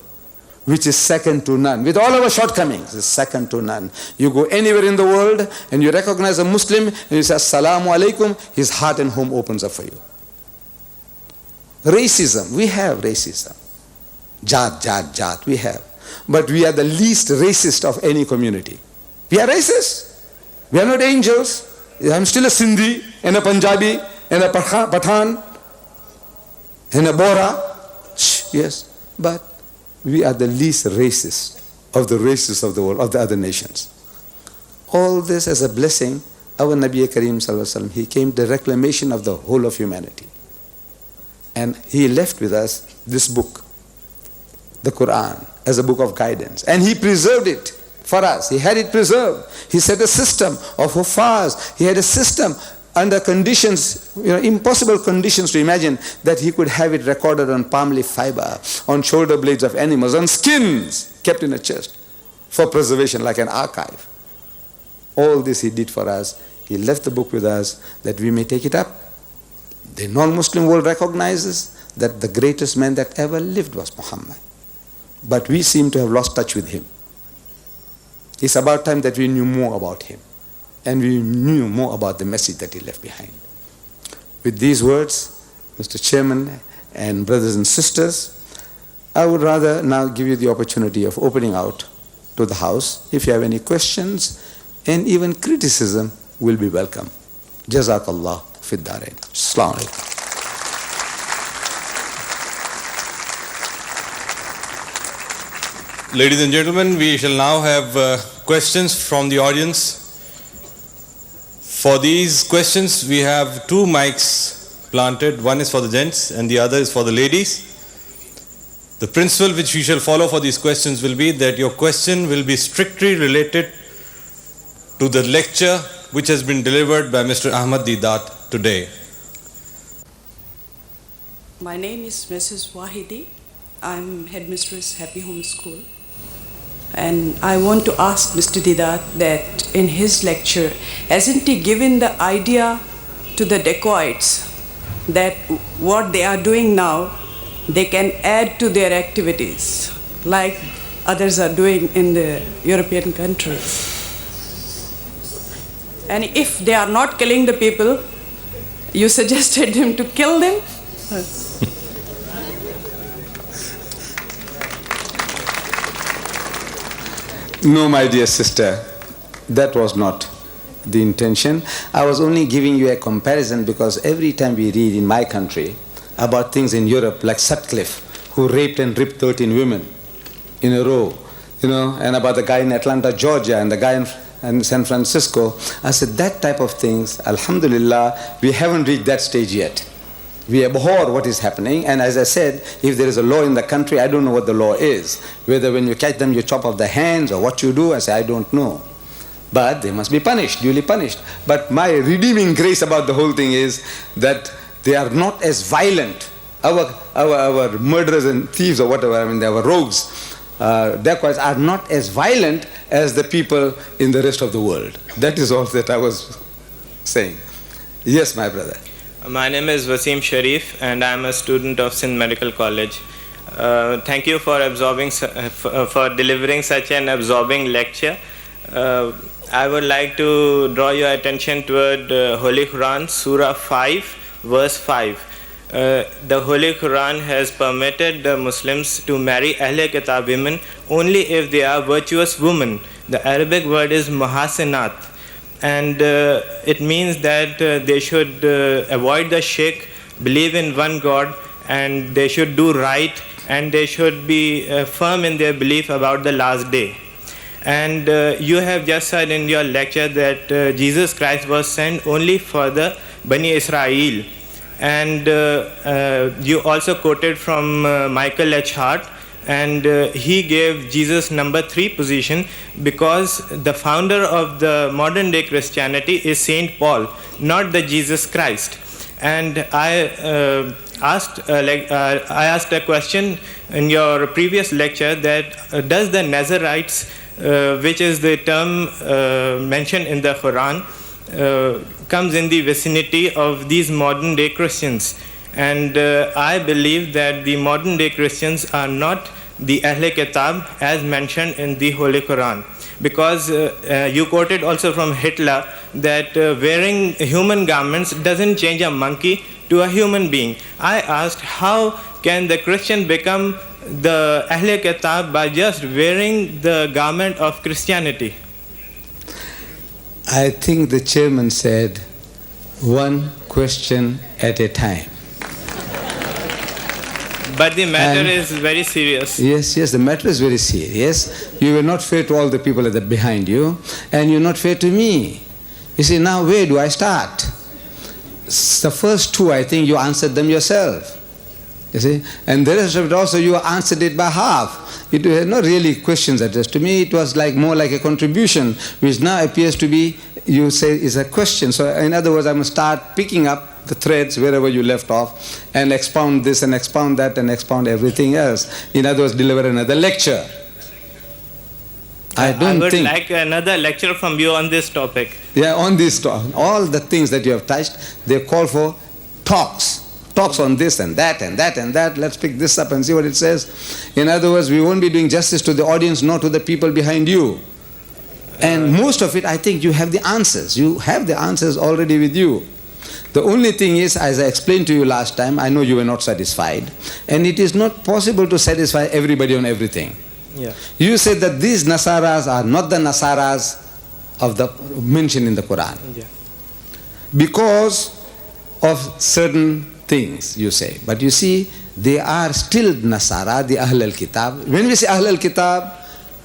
which is second to none. With all our shortcomings, is second to none. You go anywhere in the world and you recognize a Muslim and you say Assalamu alaikum, his heart and home opens up for you. Racism, we have racism. Jat, we have. But we are the least racist of any community. We are racist. We are not angels. I'm still a Sindhi and a Punjabi and a Pathan and a Bora. Yes, but we are the least racist of the races of the world, of the other nations. All this as a blessing, our Nabi Kareem Sallallahu Alaihi Wasallam, he came to reclamation of the whole of humanity. And he left with us this book, the Quran, as a book of guidance. And he preserved it for us. He had it preserved. He set a system of huffaz. He had a system under conditions, impossible conditions to imagine, that he could have it recorded on palm leaf fiber, on shoulder blades of animals, on skins, kept in a chest for preservation like an archive. All this he did for us. He left the book with us that we may take it up. The non-Muslim world recognizes that the greatest man that ever lived was Muhammad. But we seem to have lost touch with him. It's about time that we knew more about him. And we knew more about the message that he left behind. With these words, Mr. Chairman and brothers and sisters, I would rather now give you the opportunity of opening out to the House. If you have any questions and even criticism, will be welcome. Jazakallah fid darain. Assalamu alaikum. Ladies and gentlemen, we shall now have questions from the audience. For these questions, we have 2 mics planted. One is for the gents and the other is for the ladies. The principle which we shall follow for these questions will be that your question will be strictly related to the lecture which has been delivered by Mr. AHMED DEEDAT today. My name is Mrs. Wahidi. I'm headmistress, Happy Home School. And I want to ask Mr. DEEDAT that in his lecture, hasn't he given the idea to the dacoits that what they are doing now, they can add to their activities, like others are doing in the European countries? And if they are not killing the people, you suggested him to kill them? No, my dear sister, that was not the intention. I was only giving you a comparison because every time we read in my country about things in Europe, like Sutcliffe, who raped and ripped 13 women in a row, and about the guy in Atlanta, Georgia, and the guy in San Francisco, I said that type of things, alhamdulillah, we haven't reached that stage yet. We abhor what is happening, and as I said, if there is a law in the country, I don't know what the law is. Whether when you catch them you chop off the hands or what you do, I say I don't know. But they must be punished, duly punished. But my redeeming grace about the whole thing is that they are not as violent. Our murderers and thieves or whatever, our rogues, dacoits are not as violent as the people in the rest of the world. That is all that I was saying. Yes, my brother. My name is Wasim Sharif and I am a student of Sindh Medical College. Thank you for delivering such an absorbing lecture. I would like to draw your attention toward Holy Quran, Surah 5, verse 5. The Holy Quran has permitted the Muslims to marry Ahle Kitab women only if they are virtuous women. The Arabic word is muhasinat. And it means that they should avoid the shirk, believe in one God, and they should do right, and they should be firm in their belief about the last day. And you have just said in your lecture that Jesus Christ was sent only for the Bani Israel. And you also quoted from Michael H. Hart, and he gave Jesus number 3 position because the founder of the modern day Christianity is Saint Paul, not the Jesus Christ. And I asked a question in your previous lecture that does the Nazarites, which is the term mentioned in the Quran, comes in the vicinity of these modern day Christians? And I believe that the modern day Christians are not the Ahle Kitab as mentioned in the Holy Quran. Because you quoted also from Hitler that wearing human garments doesn't change a monkey to a human being. I asked, how can the Christian become the Ahle Kitab by just wearing the garment of Christianity? I think the chairman said, one question at a time. But the matter is very serious. Yes, the matter is very serious. You were not fair to all the people behind you, and you're not fair to me. You see, now where do I start? The first 2, I think you answered them yourself. You see, and the rest of it also you answered it by half. It was not really questions addressed to me. It was more like a contribution, which now appears to be, you say, is a question. So in other words, I must start picking up the threads wherever you left off and expound this and expound that and expound everything else. In other words, deliver another lecture. I would like another lecture from you on this topic. Yeah, on this topic. All the things that you have touched, they call for talks. Talks on this and that and that and that. Let's pick this up and see what it says. In other words, we won't be doing justice to the audience, nor to the people behind you. And most of it, I think you have the answers. You have the answers already with you. The only thing is, as I explained to you last time, I know you were not satisfied, and it is not possible to satisfy everybody on everything. Yeah. You said that these Nasaras are not the Nasaras of the mentioned in the Quran. Yeah. Because of certain things, you say. But you see, they are still Nasara, the Ahl al-Kitab. When we say Ahl al-Kitab,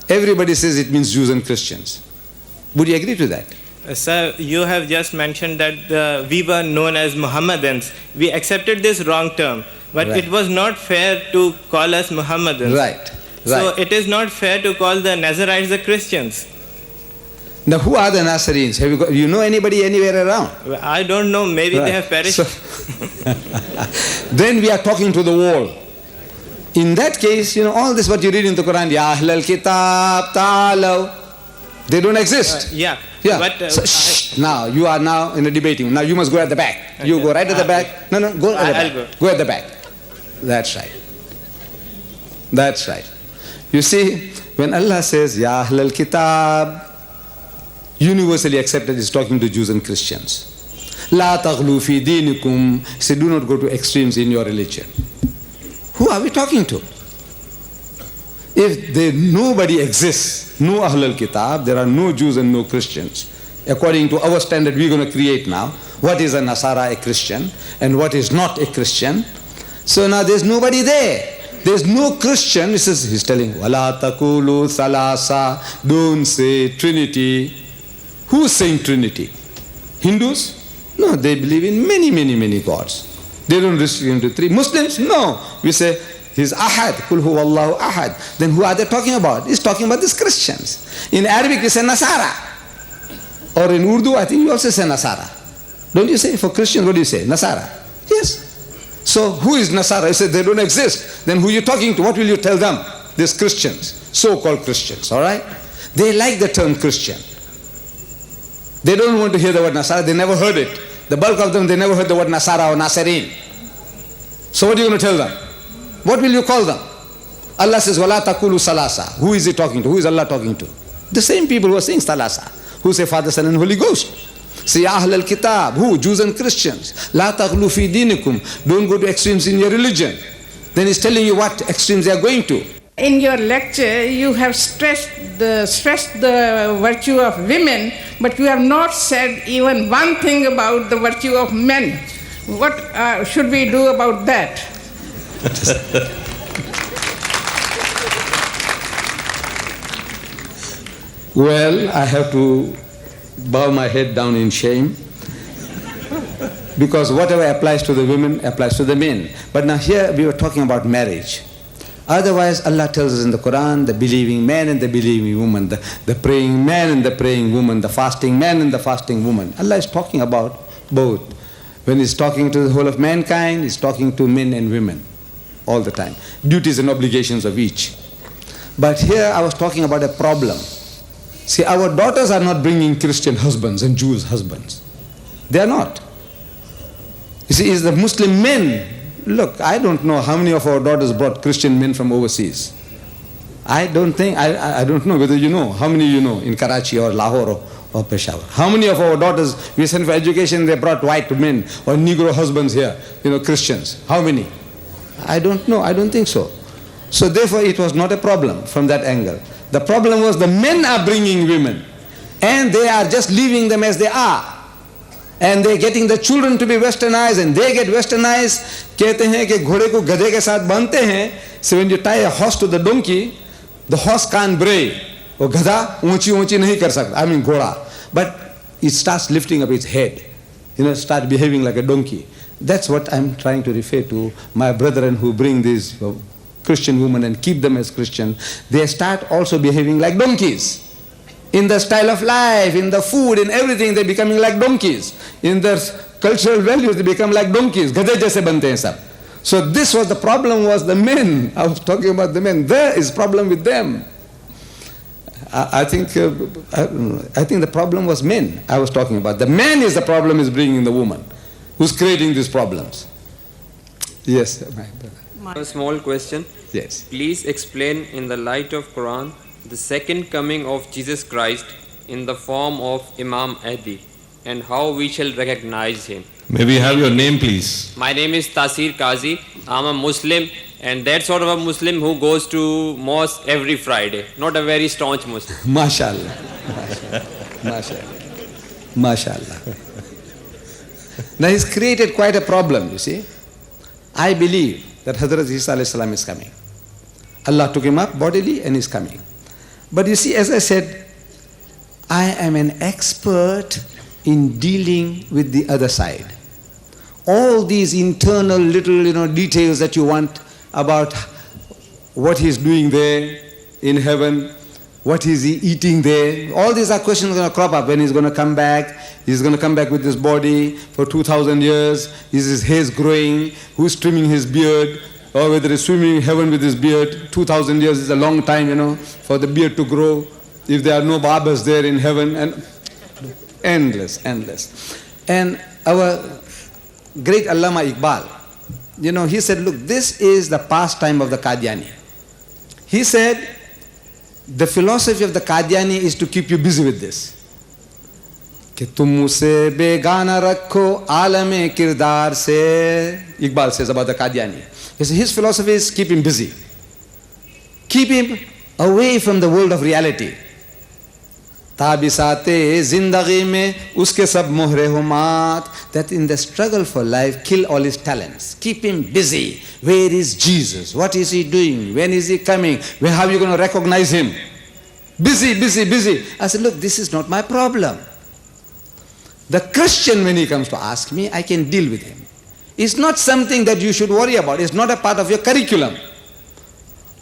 everybody says it means Jews and Christians. Would you agree to that? Sir, you have just mentioned that we were known as Muhammadans. We accepted this wrong term, but right. It was not fair to call us Muhammadans. Right. So it is not fair to call the Nazarites the Christians. Now, who are the Nazarenes? Have you know anybody anywhere around? I don't know. Maybe they have perished. Then we are talking to the wall. In that case, all this what you read in the Quran, Ya Ahlal Kitab Ta'alaw, they don't exist. Yeah. But, now, you are now in a debating. Now you must go at the back. Okay. You go right at the back. No, go at the back. Go at the back. That's right. That's right. You see, when Allah says, Ya Ahlal Kitab, universally accepted is talking to Jews and Christians. La taghlu fi dinikum, say do not go to extremes in your religion. Who are we talking to? If nobody exists, no Ahlul Kitab, there are no Jews and no Christians. According to our standard we're going to create now, what is a Nasara, a Christian, and what is not a Christian. So now there's nobody there. There's no Christian. He's telling, Wala takulu thalasa, don't say Trinity. Who's saying Trinity? Hindus? No, they believe in many, many, many gods. They don't restrict him to three. Muslims? No. We say, he's Ahad, Kul huwallahu Ahad. Then who are they talking about? He's talking about these Christians. In Arabic we say Nasara. Or in Urdu I think you also say Nasara. Don't you say? For Christians what do you say? Nasara. Yes. So who is Nasara? You say they don't exist. Then who are you talking to? What will you tell them? These Christians, so-called Christians, alright? They like the term Christian. They don't want to hear the word Nasara, they never heard it. The bulk of them, they never heard the word Nasara or Nasarin. So what are you going to tell them? What will you call them? Allah says, Wala takulu salasa. Who is he talking to? Who is Allah talking to? The same people who are saying salasa, who say Father, Son and Holy Ghost. Say Ahlul Kitab. Who? Jews and Christians. La taghlu fi dinikum. Don't go to extremes in your religion. Then he's telling you what extremes they are going to. In your lecture, you have stressed the virtue of women, but you have not said even one thing about the virtue of men. What should we do about that? Well, I have to bow my head down in shame, because whatever applies to the women applies to the men. But now here we were talking about marriage. Otherwise, Allah tells us in the Quran, the believing man and the believing woman, the praying man and the praying woman, the fasting man and the fasting woman. Allah is talking about both. When He's talking to the whole of mankind, He's talking to men and women all the time. Duties and obligations of each. But here I was talking about a problem. See, our daughters are not bringing Christian husbands and Jews husbands. They are not. You see, it's the Muslim men. Look, I don't know how many of our daughters brought Christian men from overseas. I don't know whether you know. How many you know in Karachi or Lahore or Peshawar? How many of our daughters we sent for education, they brought white men or Negro husbands here, Christians? How many? I don't know. I don't think so. So therefore it was not a problem from that angle. The problem was the men are bringing women and they are just leaving them as they are. And they're getting the children to be westernized and they get westernized. कहते हैं कि घोड़े को गधे के साथ बांधते हैं. So when you tie a horse to the donkey, the horse can't bray. वो गधा ऊंची ऊंची नहीं कर सकता. I mean घोड़ा. But it starts lifting up its head. Start behaving like a donkey. That's what I'm trying to refer to. My brethren who bring these Christian women and keep them as Christian, they start also behaving like donkeys. In the style of life, in the food, in everything, they're becoming like donkeys. In their cultural values, they become like donkeys. Gadhe jaise bante hain sab. So this was the problem, was the men. I was talking about the men. There is problem with them. I think the problem was men I was talking about. The man is the problem, is bringing the woman, who's creating these problems. Yes, my brother. A small question. Yes. Please explain in the light of Quran the second coming of Jesus Christ in the form of Imam Mahdi and how we shall recognize him. May we have your name, please? My name is Tasir Qazi. I'm a Muslim and that sort of a Muslim who goes to mosque every Friday. Not a very staunch Muslim. MashaAllah. MashaAllah. MashaAllah. Now he's created quite a problem, you see. I believe that Hazrat Isa alayhi salam is coming. Allah took him up bodily and he's coming. But you see, as I said, I am an expert in dealing with the other side. All these internal little details that you want about what he's doing there in heaven, what is he eating there, all these are questions going to crop up when he's going to come back. He's going to come back with this body for 2,000 years. Is his hair growing? Who's trimming his beard? Or whether he's swimming in heaven with his beard. 2,000 years is a long time, for the beard to grow. If there are no barbers there in heaven, and endless. And our great Allama Iqbal, he said, look, this is the pastime of the Qadiani. He said, the philosophy of the Qadiani is to keep you busy with this. कि तुम मुझसे बेगाना रखो आलमे किरदार से. Iqbal says about the Qadiani. His philosophy is keep him busy. Keep him away from the world of reality. Tabisate zindagi mein uske sab mohre humat. That in the struggle for life, kill all his talents. Keep him busy. Where is Jesus? What is he doing? When is he coming? How are you going to recognize him? Busy, busy, busy. I said, look, this is not my problem. The Christian, when he comes to ask me, I can deal with him. It's not something that you should worry about. It's not a part of your curriculum.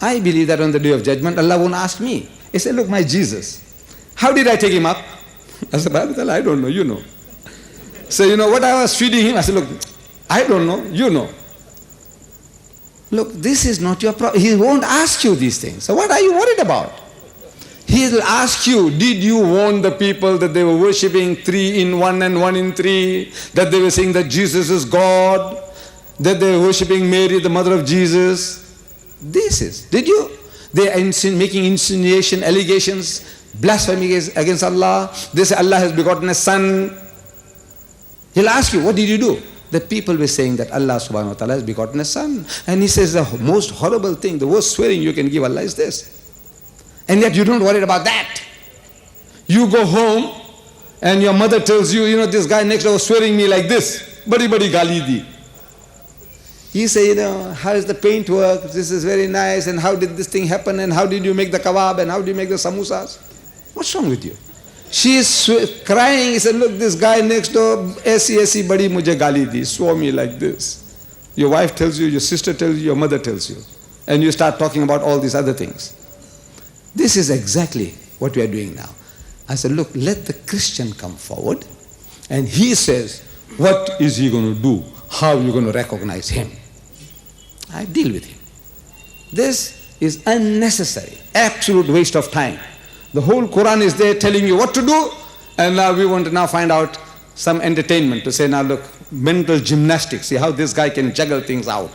I believe that on the day of judgment, Allah won't ask me. He said, look, my Jesus, how did I take him up? I said, I don't know, you know. So, you know what I was feeding him? I said, look, I don't know, you know. Look, this is not your problem. He won't ask you these things. So what are you worried about? He will ask you, did you warn the people that they were worshipping 3 in 1 and 1 in 3? That they were saying that Jesus is God? That they were worshipping Mary, the mother of Jesus? Did you? They are making insinuation, allegations, blasphemy against Allah. They say Allah has begotten a son. He'll ask you, what did you do? The people were saying that Allah subhanahu wa ta'ala has begotten a son. And he says the most horrible thing, the worst swearing you can give Allah is this. And yet you don't worry about that. You go home and your mother tells you, you know, this guy next door was swearing me like this. Badi badi gali di. You say, you know, how does the paint work? This is very nice. And how did this thing happen? And how did you make the kebab? And how do you make the samosas? What's wrong with you? She is crying. He said, look, this guy next door, aisi badi mujhe gali di, swore me like this. Your wife tells you, your sister tells you, your mother tells you. And you start talking about all these other things. This is exactly what we are doing now. I said, look, let the Christian come forward. And he says, what is he going to do? How are you going to recognize him? I deal with him. This is unnecessary, absolute waste of time. The whole Quran is there telling you what to do, and now we want to now find out some entertainment to say, now look, mental gymnastics, see how this guy can juggle things out,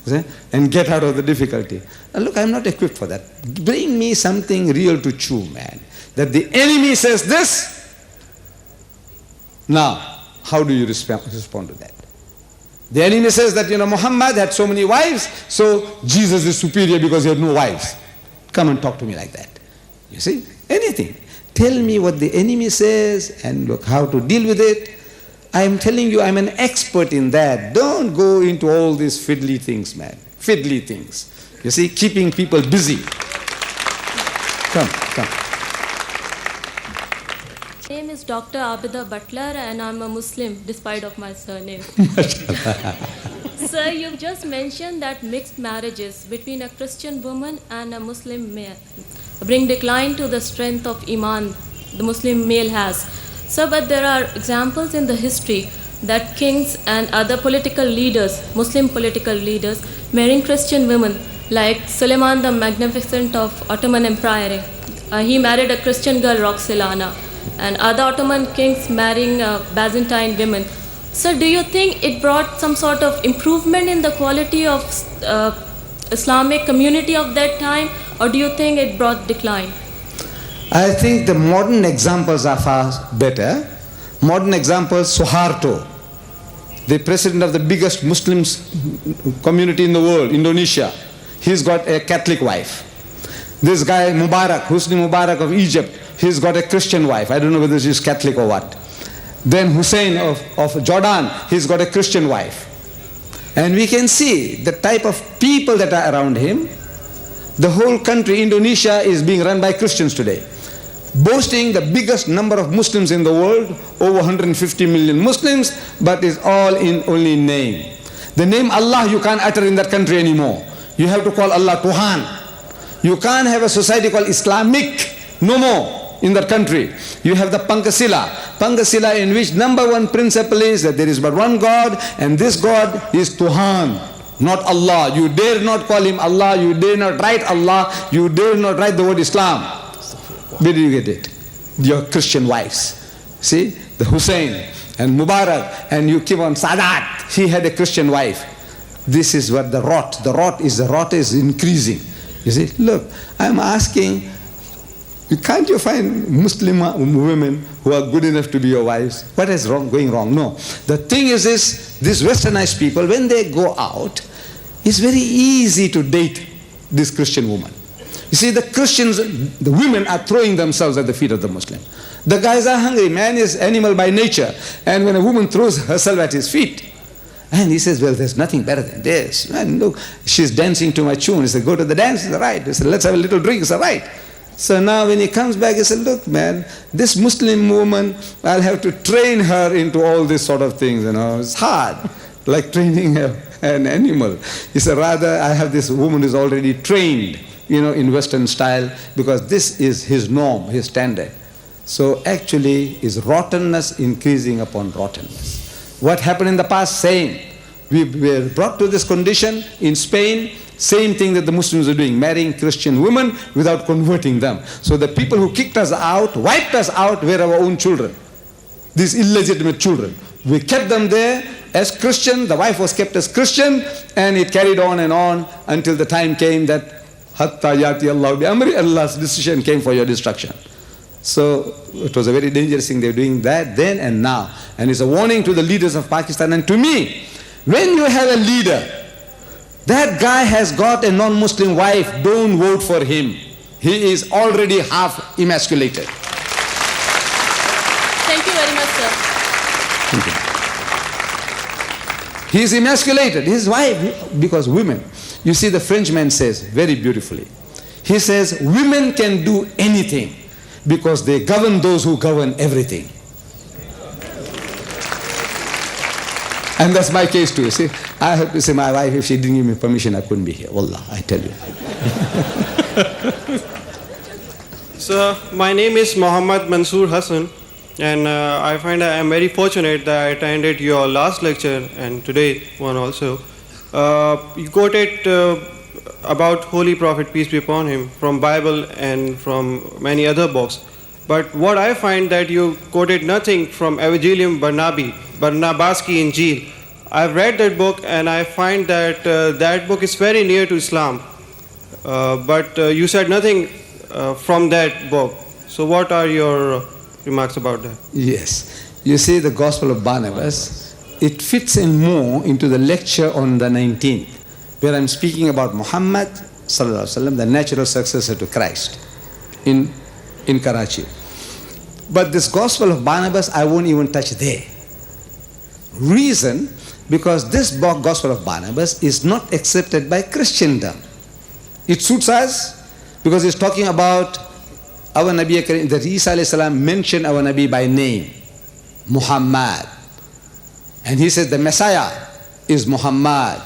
see, and get out of the difficulty. Now look, I'm not equipped for that. Bring me something real to chew, man. That the enemy says this. Now, how do you respond to that? The enemy says that, you know, Muhammad had so many wives, so Jesus is superior because he had no wives. Come and talk to me like that. You see, anything. Tell me what the enemy says and look how to deal with it. I am telling you, I'm an expert in that. Don't go into all these fiddly things, man. Fiddly things. You see, keeping people busy. Come. My name is Dr. Abida Butler and I'm a Muslim despite of my surname. Sir, you've just mentioned that mixed marriages between a Christian woman and a Muslim male bring decline to the strength of Iman the Muslim male has. Sir, but there are examples in the history that kings and other political leaders, Muslim political leaders, marrying Christian women like Suleiman the Magnificent of Ottoman Empire. He married a Christian girl, Roxelana, and other Ottoman kings marrying Byzantine women. Sir, do you think it brought some sort of improvement in the quality of Islamic community of that time, or do you think it brought decline? I think the modern examples are far better. Modern examples, Suharto, the president of the biggest Muslim community in the world, Indonesia. He's got a Catholic wife. This guy Mubarak, Husni Mubarak of Egypt, he's got a Christian wife. I don't know whether she's Catholic or what. Then Hussein of Jordan, he's got a Christian wife. And we can see the type of people that are around him. The whole country, Indonesia, is being run by Christians today, boasting the biggest number of Muslims in the world, over 150 million Muslims, but is all in only name. The name Allah you can't utter in that country anymore. You have to call Allah Tuhan. You can't have a society called Islamic, no more in that country. You have the Pancasila in which number one principle is that there is but one God, and this God is Tuhan, not Allah. You dare not call him Allah, you dare not write Allah, you dare not write the word Islam. Where do you get it? Your Christian wives. See, the Hussein and Mubarak, and you keep on Sadat, he had a Christian wife. This is what the rot is increasing. You see, look, I'm asking, can't you find Muslim women who are good enough to be your wives? What is going wrong? No. The thing is this, these westernized people, when they go out, it's very easy to date this Christian woman. You see, the Christians, the women are throwing themselves at the feet of the Muslim. The guys are hungry. Man is animal by nature. And when a woman throws herself at his feet, and he says, well, there's nothing better than this. Man, look, she's dancing to my tune. He said, go to the dance. He said, right. He said, let's have a little drink. He said, right. So now when he comes back, he said, look, man, this Muslim woman, I'll have to train her into all these sort of things, It's hard, like training an animal. He said, rather, I have this woman who's already trained, in Western style, because this is his norm, his standard. So actually, is rottenness increasing upon rottenness. What happened in the past? Same. We were brought to this condition in Spain, same thing that the Muslims are doing, marrying Christian women without converting them. So the people who kicked us out, wiped us out, were our own children, these illegitimate children. We kept them there as Christian, the wife was kept as Christian, and it carried on and on until the time came that Hatta yati Allah bi amri, Allah's decision came for your destruction. So it was a very dangerous thing. They're doing that then and now. And it's a warning to the leaders of Pakistan and to me. When you have a leader, that guy has got a non-Muslim wife, don't vote for him. He is already half emasculated. Thank you very much, sir. He is emasculated. His wife, because women. You see, the Frenchman says very beautifully. He says, women can do anything because they govern those who govern everything. And that's my case too. See, I have to say, my wife, if she didn't give me permission, I couldn't be here. Wallah, I tell you. So, my name is Muhammad Mansoor Hassan, and I find I am very fortunate that I attended your last lecture and today one also. You quoted about Holy Prophet, peace be upon him, from Bible and from many other books. But what I find that you quoted nothing from Evangelium Barnabaski Injil. I've read that book and I find that that book is very near to Islam. But you said nothing from that book. So what are your remarks about that? Yes. You see, the Gospel of Barnabas, it fits in more into the lecture on the 19th, where I'm speaking about Muhammad sallallahu alaihi wasallam, the natural successor to Christ in Karachi. But this Gospel of Barnabas, I won't even touch there. Reason, because this Gospel of Barnabas is not accepted by Christendom. It suits us because it's talking about our Nabi Karim, that Isa alayhi salam mentioned our Nabi by name, Muhammad. And he says the Messiah is Muhammad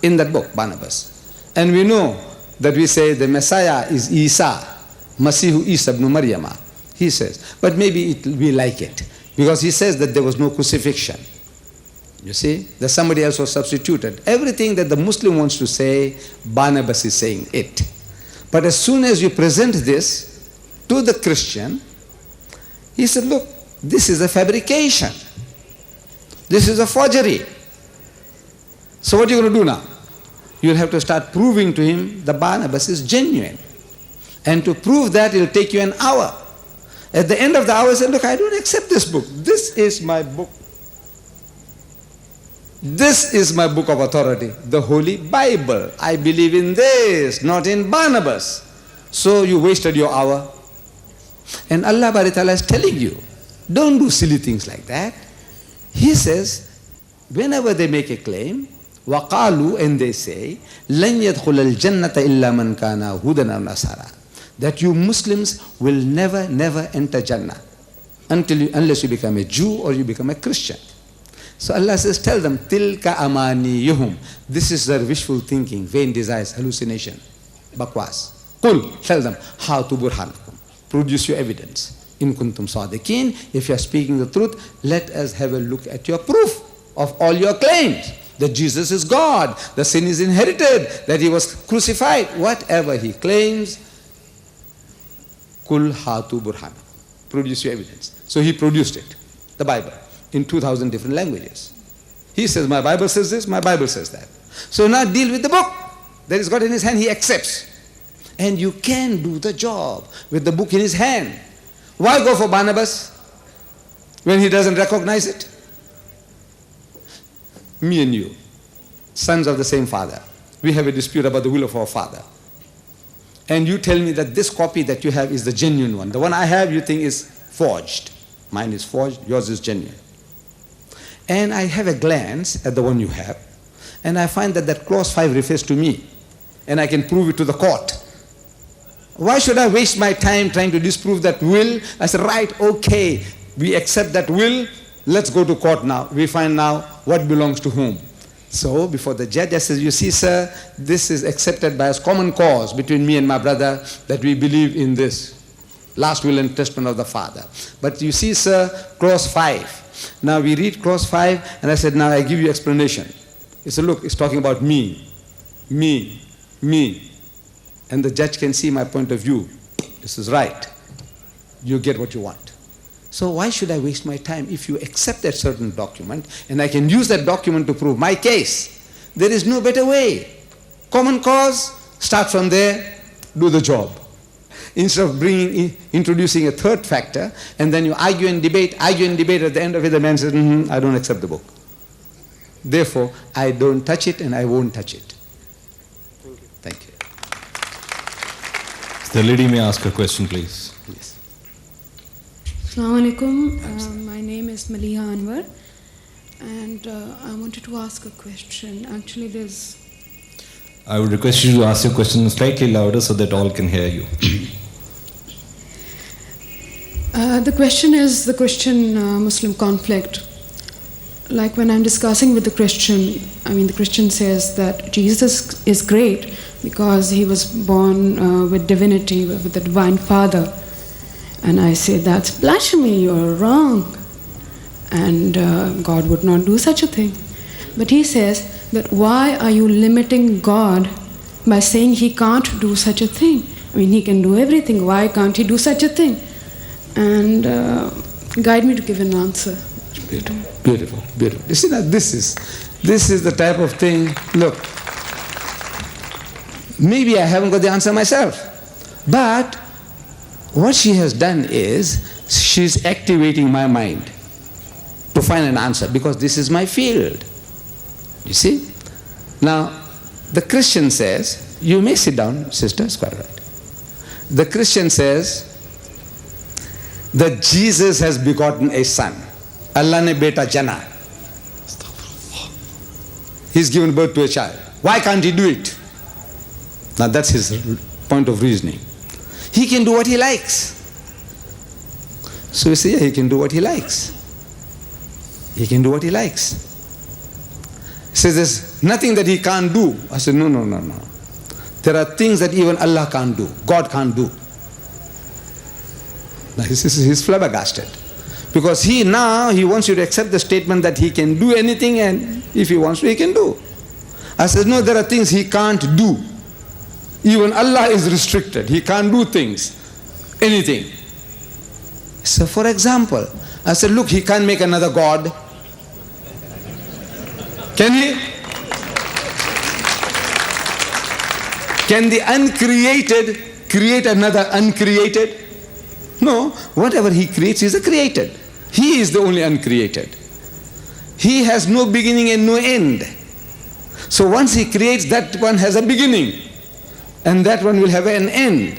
in that book, Barnabas. And we know that we say the Messiah is Isa, Masihu Isa ibn Maryama. He says, but maybe it will be like it, because he says that there was no crucifixion. You see, that somebody else was substituted. Everything that the Muslim wants to say, Barnabas is saying it. But as soon as you present this to the Christian, he said, look, this is a fabrication. This is a forgery. So what are you going to do now? You'll have to start proving to him the Barnabas is genuine. And to prove that, it'll take you an hour. At the end of the hour, say, look, I don't accept this book. This is my book. This is my book of authority, the Holy Bible. I believe in this, not in Barnabas. So you wasted your hour. And Allah Bari Ta'ala is telling you, don't do silly things like that. He says, whenever they make a claim, وَقَالُوا, and they say, لَنْ يَدْخُلَ الْجَنَّةَ إِلَّا مَنْ كَانَ هُودًا أَوْ نَصَارًا, that you Muslims will never enter Jannah unless you become a Jew or you become a Christian. So Allah says, tell them, tilka amaniyuhum. This is their wishful thinking, vain desires, hallucination, bakwas. Qul, tell them, how to burhanakum. Produce your evidence. In kuntum sadiqeen, if you are speaking the truth, let us have a look at your proof of all your claims. That Jesus is God, the sin is inherited, that he was crucified. Whatever he claims, kul hatu burhanakum. Produce your evidence. So he produced it, the Bible, in 2,000 different languages. He says, my Bible says this, my Bible says that. So now deal with the book that he's got in his hand, he accepts. And you can do the job with the book in his hand. Why go for Barnabas when he doesn't recognize it? Me and you, sons of the same father, we have a dispute about the will of our father. and you tell me that this copy that you have is the genuine one. The one I have you think is forged. Mine is forged, yours is genuine. And I have a glance at the one you have, and I find that that clause 5 refers to me, and I can prove it to the court. Why should I waste my time trying to disprove that will? I said, right, okay, we accept that will, let's go to court now. We find now what belongs to whom. So before the judge, I said, you see, sir, this is accepted by as common cause between me and my brother that we believe in this last will and testament of the father. But you see, sir, clause 5. Now we read clause 5, and I said, now I give you explanation. He said, look, it's talking about me, me, me. And the judge can see my point of view. This is right. You get what you want. So why should I waste my time if you accept that certain document and I can use that document to prove my case? There is no better way. Common cause, start from there, do the job. Instead of introducing a third factor, and then you argue and debate, at the end of it the man says, I don't accept the book. Therefore, I don't touch it and I won't touch it. Thank you. The lady may ask a question, please. Please. Assalamu alaikum. My name is Maliha Anwar, and I wanted to ask a question. Actually, I would request you to ask your question slightly louder so that all can hear you. The question is the Christian-Muslim conflict. Like when I'm discussing with the Christian, the Christian says that Jesus is great because he was born with divinity, with the divine Father. And I say, that's blasphemy, you're wrong. And God would not do such a thing. But he says that why are you limiting God by saying he can't do such a thing? He can do everything. Why can't he do such a thing? And guide me to give an answer. Beautiful, beautiful. You see, now this is the type of thing, look, maybe I haven't got the answer myself, but what she has done is she's activating my mind to find an answer because this is my field. You see? Now, the Christian says, you may sit down, sister, it's quite right. The Christian says that Jesus has begotten a son. Allah ne beta jana. He's given birth to a child. Why can't he do it? Now that's his point of reasoning. He can do what he likes. So you see, he can do what he likes. He can do what he likes. He says there's nothing that he can't do. I said, no. There are things that even Allah can't do, God can't do. Now he's flabbergasted. Because he wants you to accept the statement that he can do anything, and if he wants to, he can do. I said, no, there are things he can't do. Even Allah is restricted. He can't do things, anything. So for example, I said, look, he can't make another God. Can he? Can the uncreated create another uncreated? No, whatever he creates is a created. He is the only uncreated. He has no beginning and no end. So once he creates, that one has a beginning, and that one will have an end.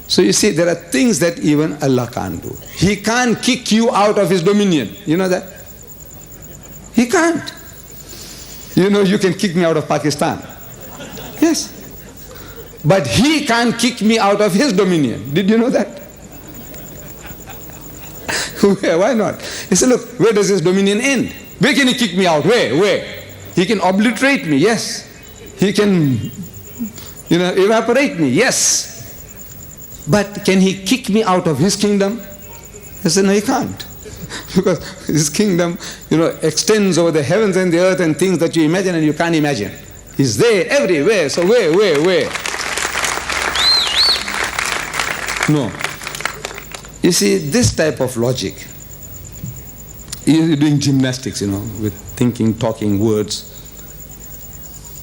So you see, there are things that even Allah can't do. He can't kick you out of his dominion. You know that? He can't. You can kick me out of Pakistan. Yes. But he can't kick me out of his dominion. Did you know that? Why not? He said, look, where does his dominion end? Where can he kick me out? Where? He can obliterate me, yes. He can, evaporate me, yes. But can he kick me out of his kingdom? I said, no, he can't. Because his kingdom, extends over the heavens and the earth and things that you imagine and you can't imagine. He's there everywhere. So where? No. You see, this type of logic, you're doing gymnastics, with thinking, talking, words.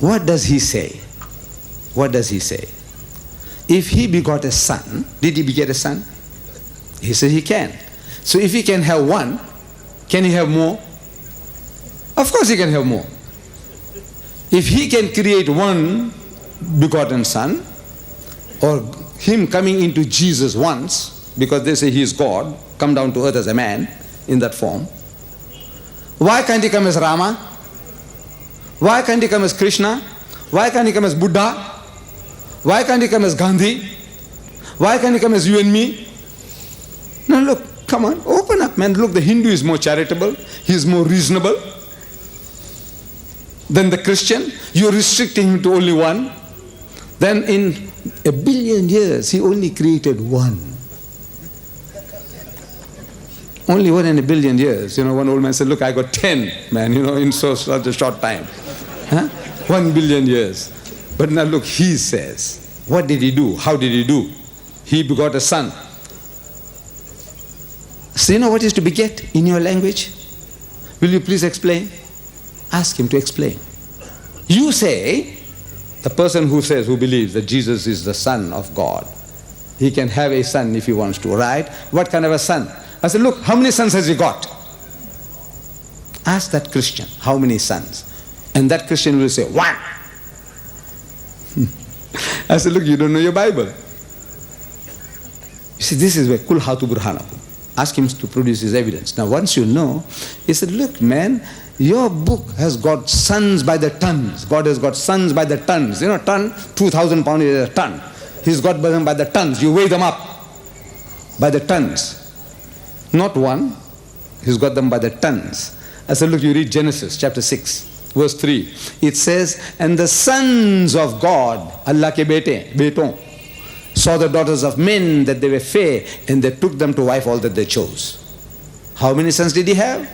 What does he say? What does he say? If he begot a son, did he beget a son? He said he can. So if he can have one, can he have more? Of course he can have more. If he can create one begotten son, or him coming into Jesus once, because they say he is God, come down to earth as a man in that form. Why can't he come as Rama? Why can't he come as Krishna? Why can't he come as Buddha? Why can't he come as Gandhi? Why can't he come as you and me? Now look, come on, open up, man. Look, the Hindu is more charitable, he is more reasonable than the Christian. You're restricting him to only one. Then in a billion years, he only created one. Only one in a billion years. You know, one old man said, look, I got 10, man, you know, in such a short time. Huh? 1 billion years. But now look, he says, what did he do? How did he do? He begot a son. So you know what is to beget in your language? Will you please explain? Ask him to explain. You say, the person who says, who believes that Jesus is the Son of God, he can have a son if he wants to, right? What kind of a son? I said, look, how many sons has he got? Ask that Christian, how many sons? And that Christian will say, 1. I said, look, you don't know your Bible. You see, this is where kul hatu burhanakum. Ask him to produce his evidence. Now, once you know, he said, look, man, your book has got sons by the tons. God has got sons by the tons. You know, ton, 2,000 pounds is a ton. He's got them by the tons. You weigh them up by the tons. Not one. He's got them by the tons. I said, look, you read Genesis chapter 6, verse 3. It says, and the sons of God, Allah ke beton, saw the daughters of men that they were fair, and they took them to wife all that they chose. How many sons did he have?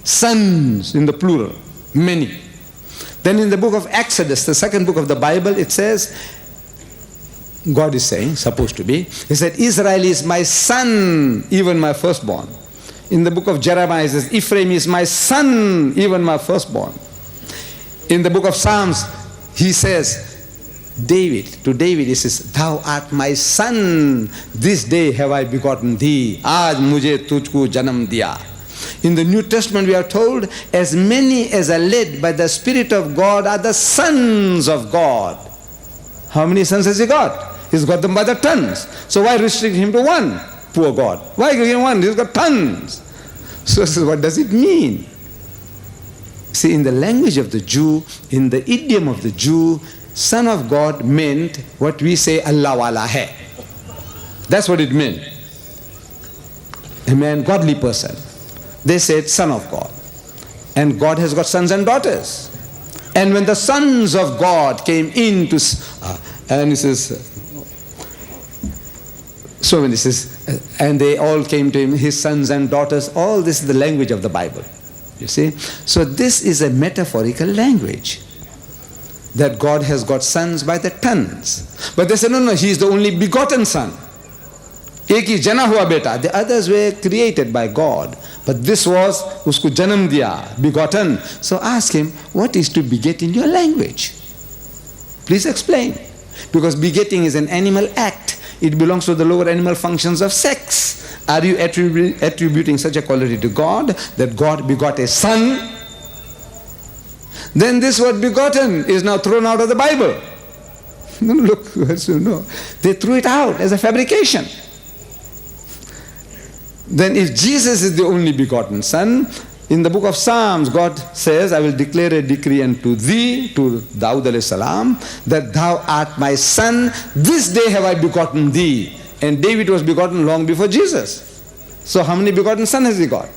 Sons in the plural, many. Then in the book of Exodus, the second book of the Bible, it says, God is saying, supposed to be, he said, Israel is my son, even my firstborn. In the book of Jeremiah, it says, Ephraim is my son, even my firstborn. In the book of Psalms, he says, to David, he says, thou art my son, this day have I begotten thee, aaj mujhe tujhko janam diya. In the New Testament we are told, as many as are led by the Spirit of God are the sons of God. How many sons has he got? He's got them by the tons. So why restrict him to one? Poor God. Why give him one? He's got tons. So what does it mean? See, in the language of the Jew, in the idiom of the Jew, Son of God meant what we say, Allah wala hai. That's what it meant. A man, godly person. They said, Son of God. And God has got sons and daughters. And when the sons of God came into, and he says, so when he says, and they all came to him, his sons and daughters, all this is the language of the Bible. You see? So this is a metaphorical language. That God has got sons by the tons. But they said, no, he is the only begotten son. Ek hi jana hua beta. The others were created by God. But this was, usko janam diya, begotten. So ask him, what is to beget in your language? Please explain. Because begetting is an animal act. It belongs to the lower animal functions of sex. Are you attributing such a quality to God, that God begot a son? Then this word begotten is now thrown out of the Bible. Look, as you know, they threw it out as a fabrication. Then if Jesus is the only begotten son, in the book of Psalms, God says, I will declare a decree unto thee, to Daud alayhi salam, that thou art my son, this day have I begotten thee. And David was begotten long before Jesus. So how many begotten sons has he got?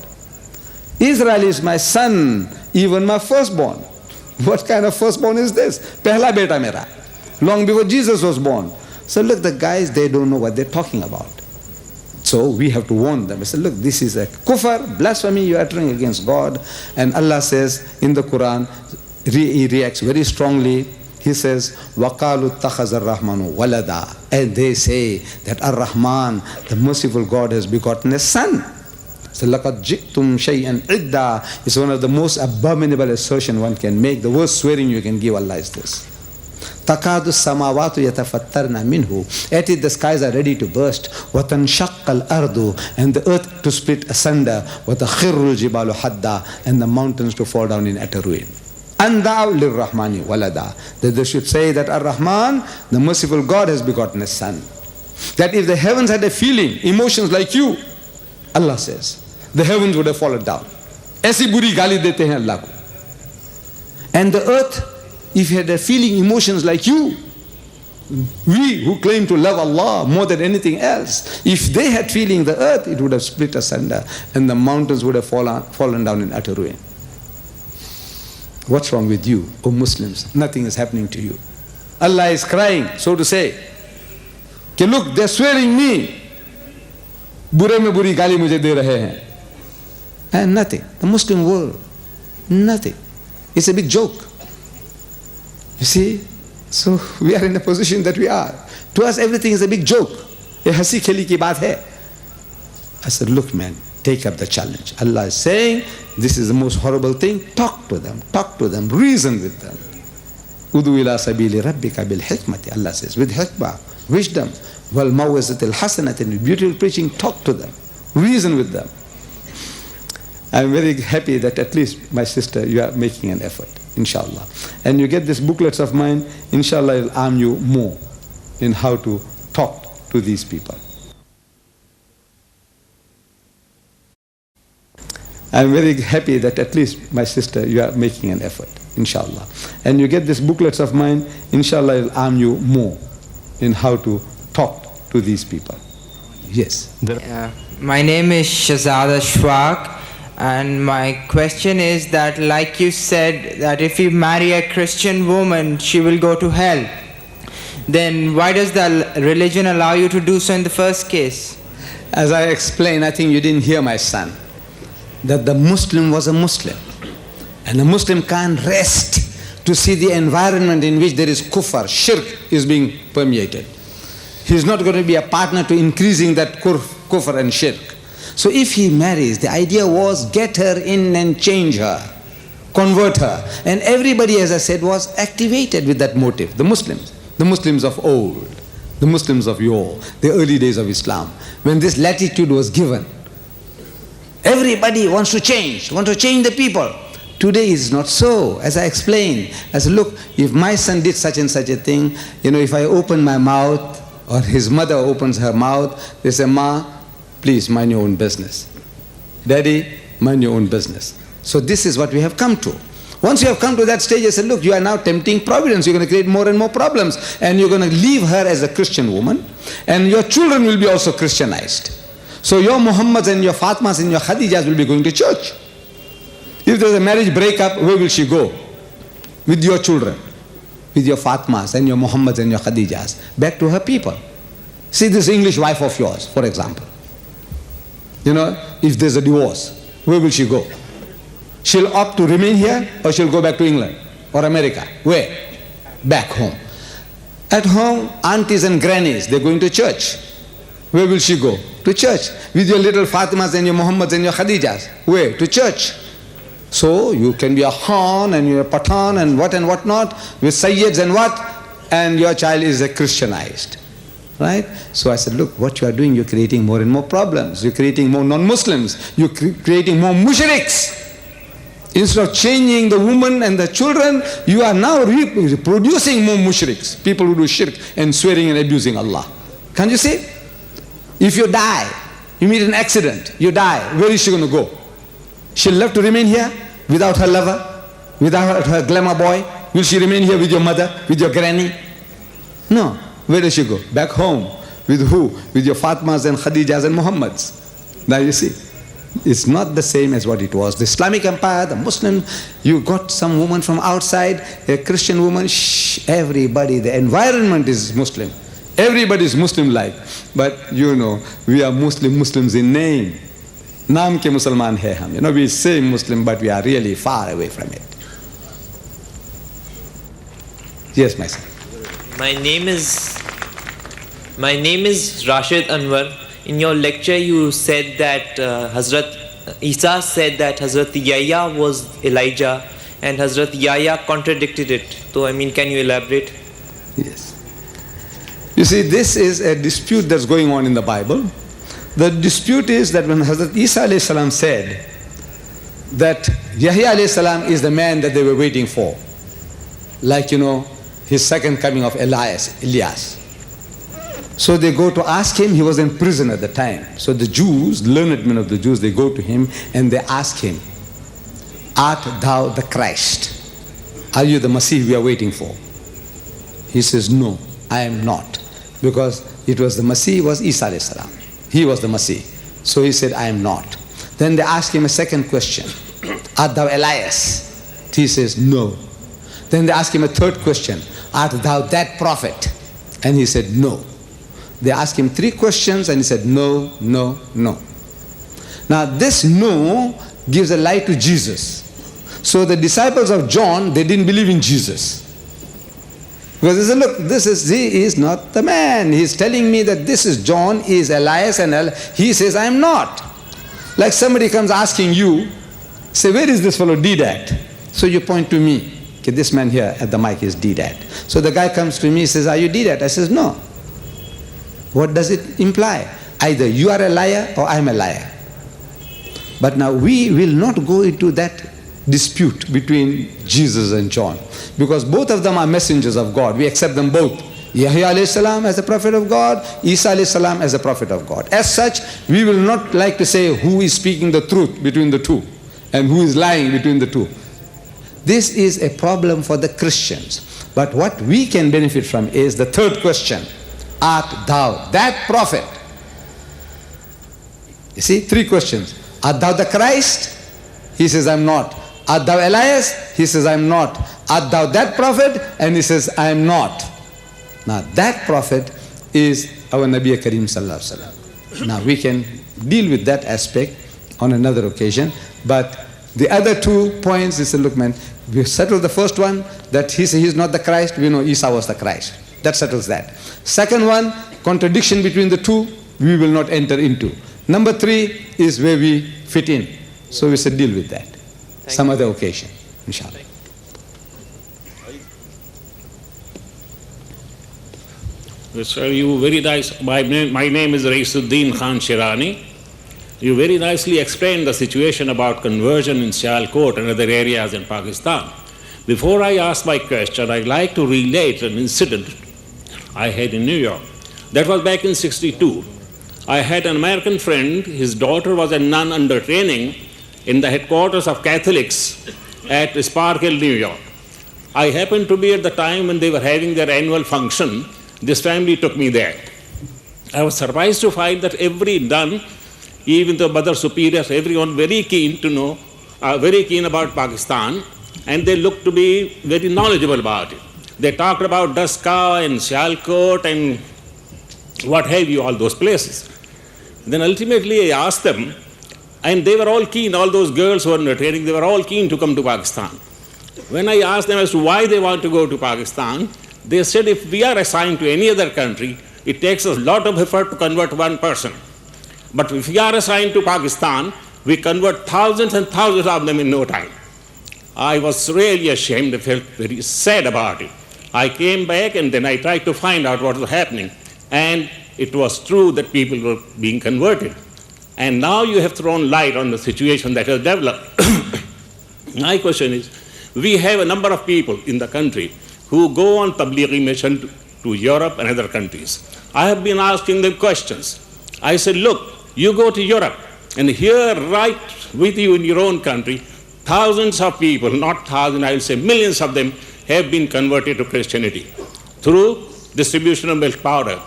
Israel is my son, even my firstborn. What kind of firstborn is this? Pehla beta mera. Long before Jesus was born. So look, the guys, they don't know what they're talking about. So we have to warn them. I said, look, this is a kufr, blasphemy you are uttering against God. And Allah says in the Quran, He reacts very strongly. He says, وَقَالُوا اتَّخَذَ الرَّحْمَنُ وَلَدًا. And they say that Ar-Rahman, the merciful God, has begotten a son. So لَقَدْ جِئْتُمْ شَيْئًا عِدًّا. It's one of the most abominable assertion one can make. The worst swearing you can give Allah is this. تَكَادُ السَّمَاوَاتُ يَتَفَطَّرْنَ مِنْهُ. At it the skies are ready to burst. وَتَنْشَقَّ الْأَرْضُ. And the earth to split asunder. وَتَخِرُّ الْجِبَالُ حَدًّا. And the mountains to fall down in utter ruin. Andaw lirrahmani walada. That they should say that Ar-Rahman, the merciful God, has begotten a son. That if the heavens had a feeling, emotions like you, Allah says, the heavens would have fallen down. Aisi buri gali dete hain Allah ko. And the earth, if it had a feeling, emotions like you, we who claim to love Allah more than anything else, if they had feeling, the earth, it would have split asunder and the mountains would have fallen down in utter ruin. What's wrong with you, O Muslims? Nothing is happening to you. Allah is crying, so to say, कि look, they're swearing me, बुरे में बुरी गाली मुझे दे रहे हैं. And nothing. The Muslim world, nothing. It's a big joke. You see? So we are in the position that we are. To us everything is a big joke. ये हंसी खेली की बात है. I said, look man, take up the challenge. Allah is saying, this is the most horrible thing. Talk to them, reason with them. Udu ila sabili rabbika bil hikmati. Allah says, with hikmah, wisdom, wal mawizatil hasanat, and beautiful preaching, talk to them, reason with them. I am very happy that at least, my sister, you are making an effort, inshallah. And you get these booklets of mine, inshallah, it will arm you more in how to talk to these people. I am very happy that at least, my sister, you are making an effort, inshallah. And you get these booklets of mine, inshallah, it will arm you more in how to talk to these people. Yes. My name is Shahzada Shwak. And my question is that, like you said, that if you marry a Christian woman, she will go to hell. Then why does the religion allow you to do so in the first case? As I explained, I think you didn't hear my son, that the Muslim was a Muslim. And a Muslim can't rest to see the environment in which there is kufr, shirk is being permeated. He's not going to be a partner to increasing that kufr and shirk. So if he marries, the idea was get her in and change her, convert her. And everybody, as I said, was activated with that motive. The Muslims of old, the Muslims of yore, the early days of Islam, when this latitude was given. Everybody wants to change the people. Today is not so. As I explained, I said, look, if my son did such and such a thing, if I open my mouth, or his mother opens her mouth, they say, Ma, please mind your own business. Daddy, mind your own business. So this is what we have come to. Once you have come to that stage, I said, look, you are now tempting providence. You're going to create more and more problems. And you're going to leave her as a Christian woman. And your children will be also Christianized. So your Muhammads and your Fatmas and your Khadijas will be going to church. If there's a marriage breakup, where will she go? With your children, with your Fatmas and your Muhammads and your Khadijas. Back to her people. See this English wife of yours, for example. If there's a divorce, where will she go? She'll opt to remain here or she'll go back to England or America. Where? Back home. At home, aunties and grannies, they're going to church. Where will she go? To church. With your little Fatimas and your Muhammads and your Khadijas. Where? To church. So you can be a Khan and you're a Pathan and what not, with Sayyids and what, and your child is a Christianized. Right? So I said, look, what you are doing, you're creating more and more problems. You're creating more non-Muslims. You're creating more mushriks. Instead of changing the woman and the children, you are now reproducing more mushriks. People who do shirk and swearing and abusing Allah. Can't you see? If you die, you meet an accident, you die, where is she going to go? She'll love to remain here without her lover, without her glamour boy? Will she remain here with your mother, with your granny? No. Where does she go? Back home. With who? With your Fatmas and Khadijas and Muhammads. Now you see, it's not the same as what it was. The Islamic Empire, the Muslim, you got some woman from outside, a Christian woman, everybody, the environment is Muslim. Everybody is Muslim-like. But we are Muslims in name. Naam ke Musliman hai hum. We say Muslim, but we are really far away from it. Yes, my son. My name is Rashid Anwar. In your lecture, you said that Hazrat Isa said that Hazrat Yahya was Elijah, and Hazrat Yahya contradicted it. So, can you elaborate? Yes. You see, this is a dispute that's going on in the Bible. The dispute is that when Hazrat Isa alayhi salam said that Yahya alayhi salam is the man that they were waiting for. Like, his second coming of Elias. So they go to ask him. He was in prison at the time. So the Jews, learned men of the Jews, they go to him and they ask him, art thou the Christ? Are you the Messiah we are waiting for? He says, no, I am not. Because it was the Messiah was Isa alayhi salam. He was the Messiah. So he said, I am not. Then they ask him a second question. Art thou Elias? He says, no. Then they ask him a third question. Art thou that prophet? And he said, no. They asked him 3 questions and he said, no, no, no. Now this no gives a lie to Jesus. So the disciples of John, they didn't believe in Jesus. Because they said, look, he is not the man. He's telling me that this is John, he is Elias, and he says, I am not. Like somebody comes asking you, say, where is this fellow DEEDAT? So you point to me. Okay, this man here at the mic is DEEDAT. So the guy comes to me, says, are you DEEDAT? I says, no. What does it imply? Either you are a liar or I am a liar. But now we will not go into that dispute between Jesus and John, because both of them are messengers of God. We accept them both. Yahya alayhi salam as a prophet of God, Isa alayhi salam as a prophet of God. As such, we will not like to say who is speaking the truth between the two and who is lying between the two. This is a problem for the Christians. But what we can benefit from is the third question. Art thou that prophet? You see, 3 questions. Art thou the Christ? He says, I'm not. Art thou Elias? He says, I'm not. Art thou that prophet? And he says, I am not. Now that prophet is our Nabi Kareem Sallallahu Alaihi Wasallam. Now we can deal with that aspect on another occasion. But the other 2 points, he said, look man, we settled the first one, that he says he's not the Christ. We know Isa was the Christ. That settles that. Second one, contradiction between the 2, we will not enter into. Number 3 is where we fit in. So we said deal with that. Some other occasion, inshallah. Sir, you very nice. My name is Raisuddin Khan Shirani. You very nicely explained the situation about conversion in Sialkot and other areas in Pakistan. Before I ask my question, I'd like to relate an incident I had in New York. That was back in '62. I had an American friend. His daughter was a nun under training in the headquarters of Catholics at Sparkhill, New York. I happened to be at the time when they were having their annual function. This family took me there. I was surprised to find that every nun, even the mother superiors, everyone very keen to know, very keen about Pakistan, and they looked to be very knowledgeable about it. They talked about Daska and Sialkot and what have you, all those places. Then ultimately I asked them, and they were all keen, all those girls who were in the training, they were all keen to come to Pakistan. When I asked them as to why they want to go to Pakistan, they said if we are assigned to any other country, it takes us a lot of effort to convert one person. But if we are assigned to Pakistan, we convert thousands and thousands of them in no time. I was really ashamed, I felt very sad about it. I came back and then I tried to find out what was happening. And it was true that people were being converted. And now you have thrown light on the situation that has developed. My question is, we have a number of people in the country who go on Tablighi mission to Europe and other countries. I have been asking them questions. I said, look, you go to Europe and here right with you in your own country, thousands of people, not thousands, I will say millions of them have been converted to Christianity through distribution of milk powder,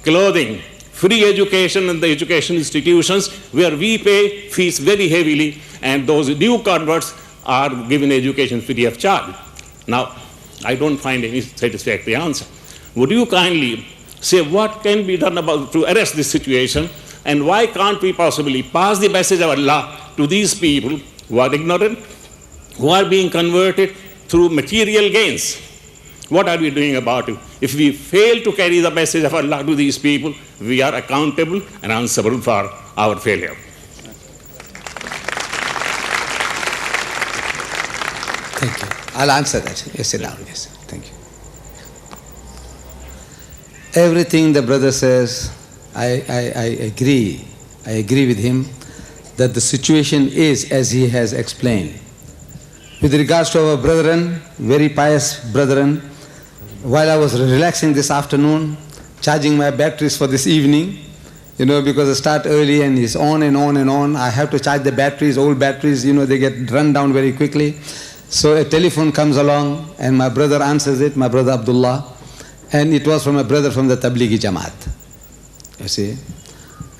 clothing, free education in the education institutions where we pay fees very heavily and those new converts are given education free of charge. Now, I don't find any satisfactory answer. Would you kindly say what can be done to arrest this situation, and why can't we possibly pass the message of Allah to these people who are ignorant, who are being converted through material gains? What are we doing about it? If we fail to carry the message of Allah to these people, we are accountable and answerable for our failure. Thank you. I'll answer that. Yes, sit down. Yes, thank you. Everything the brother says, I agree. I agree with him. that the situation is as he has explained. With regards to our brethren, very pious brethren, while I was relaxing this afternoon, charging my batteries for this evening, because I start early and it's on and on and on, I have to charge the batteries, old batteries, they get run down very quickly. So a telephone comes along and my brother answers it, my brother Abdullah, and it was from a brother from the Tablighi Jamaat, you see.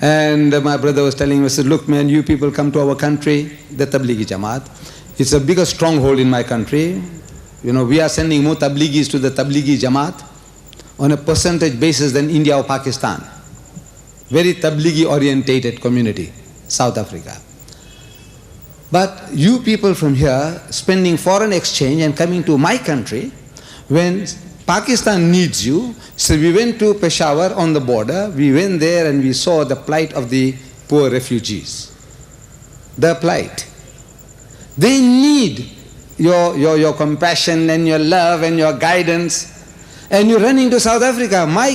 And my brother was telling me, I said, look man, you people come to our country, the Tablighi Jamaat. It's a bigger stronghold in my country. We are sending more Tablighis to the Tablighi Jamaat on a percentage basis than India or Pakistan. Very Tablighi orientated community, South Africa. But you people from here spending foreign exchange and coming to my country when Pakistan needs you. So we went to Peshawar on the border, we went there and we saw the plight of the poor refugees. The plight. They need your compassion and your love and your guidance. And you're running to South Africa. My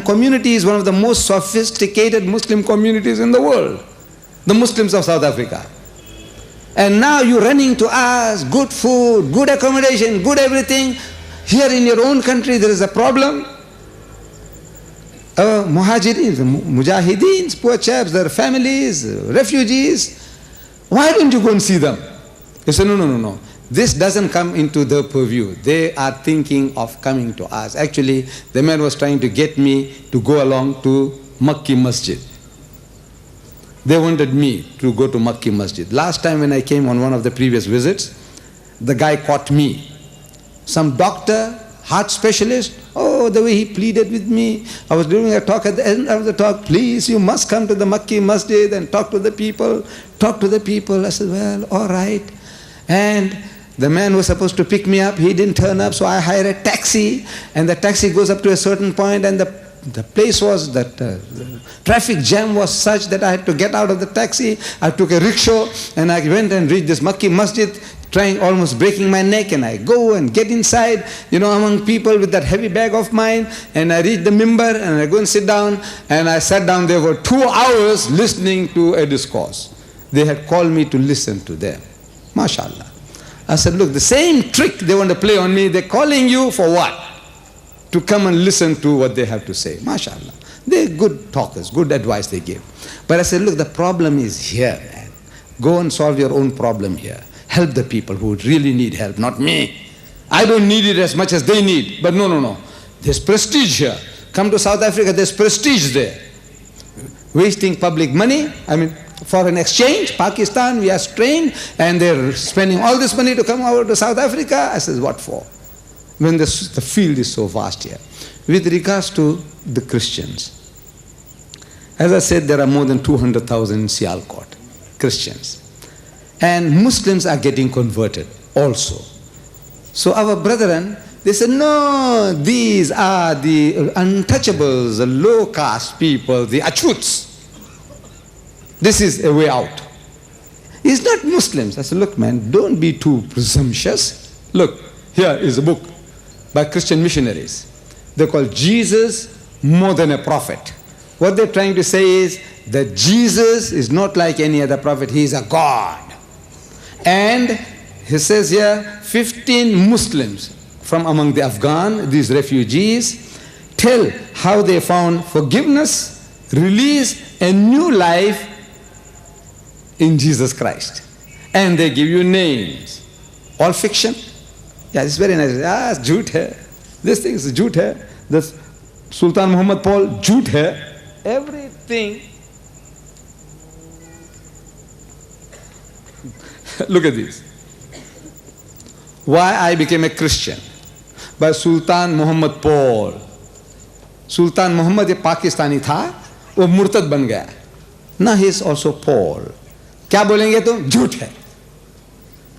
community is one of the most sophisticated Muslim communities in the world. The Muslims of South Africa. And now you're running to us, good food, good accommodation, good everything. Here in your own country there is a problem. Muhajirin, Mujahideen, poor chaps, their families, refugees. Why don't you go and see them? You say, no. This doesn't come into their purview. They are thinking of coming to us. Actually, the man was trying to get me to go along to Makki Masjid. They wanted me to go to Makki Masjid. Last time when I came on one of the previous visits, the guy caught me. Some doctor, heart specialist, the way he pleaded with me. I was doing a talk, at the end of the talk, please, you must come to the Makki Masjid and talk to the people. I said, well, all right. And the man was supposed to pick me up, he didn't turn up, so I hired a taxi, and the taxi goes up to a certain point, and the place was that the traffic jam was such that I had to get out of the taxi. I took a rickshaw and I went and reached this Makki Masjid, trying, almost breaking my neck, and I go and get inside, among people with that heavy bag of mine, and I reach the mimbar and I go and sit down, and I sat down there for 2 hours listening to a discourse. They had called me to listen to them. MashaAllah. I said, look, the same trick they want to play on me, they're calling you for what? To come and listen to what they have to say. MashaAllah. They're good talkers, good advice they give. But I said, look, the problem is here, man. Go and solve your own problem here. Help the people who really need help, not me. I don't need it as much as they need. But no. There's prestige here. Come to South Africa, there's prestige there. Wasting public money, foreign exchange, Pakistan, we are strained, and they're spending all this money to come over to South Africa. I said, what for? When the field is so vast here. With regards to the Christians, as I said, there are more than 200,000 in Sialkot, Christians. And Muslims are getting converted also. So our brethren, they said, no, these are the untouchables, the low caste people, the achuts. This is a way out. It's not Muslims. I said, look man, don't be too presumptuous. Look, here is a book by Christian missionaries. They call Jesus More Than a Prophet. What they're trying to say is that Jesus is not like any other prophet, he is a God. And he says here, 15 Muslims from among the Afghan, these refugees, tell how they found forgiveness, release, and new life in Jesus Christ. And they give you names. All fiction. Yeah, it's very nice. Jhoot hai. This thing is jhoot hai. This Sultan Muhammad Paul, jhoot hai. Everything. Look at this. Why I became a Christian? By Sultan Muhammad Paul. Sultan Muhammad एक पाकिस्तानी था, वो मुर्तद बन गया. Now he is also Paul. क्या बोलेंगे तो झूठ है.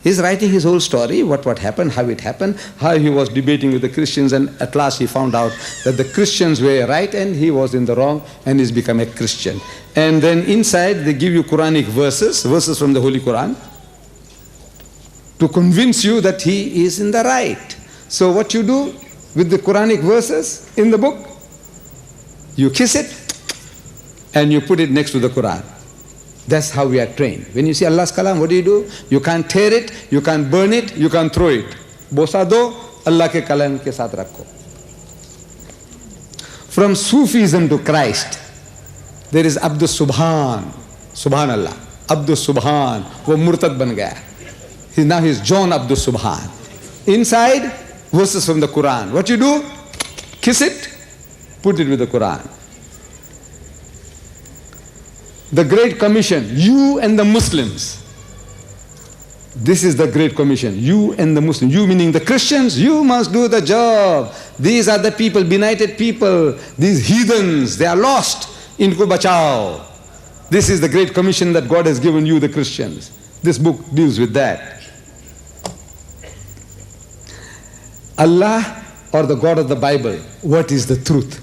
He's writing his whole story, what happened, how it happened, how he was debating with the Christians, and at last he found out that the Christians were right and he was in the wrong, and he's become a Christian. And then inside they give you Quranic verses from the Holy Quran, to convince you that he is in the right. So what you do with the Quranic verses in the book, you kiss it and you put it next to the Quran. That's how we are trained. When you see Allah's kalam, what do? You can't tear it, you can't burn it, you can't throw it. Bosa do, Allah ke kalam ke saath rakho. From Sufism to Christ, there is Abdul Subhan, Subhanallah, Abdul Subhan, wo murtad ban gaya. Now he is John Abdul Subhan. Inside, verses from the Quran. What you do? Kiss it, put it with the Quran. The Great Commission, you and the Muslims. This is the Great Commission, you and the Muslims. You meaning the Christians, you must do the job. These are the people, benighted people, these heathens, they are lost. Inko bachao. This is the Great Commission that God has given you, the Christians. This book deals with that. Allah or the God of the Bible, what is the truth?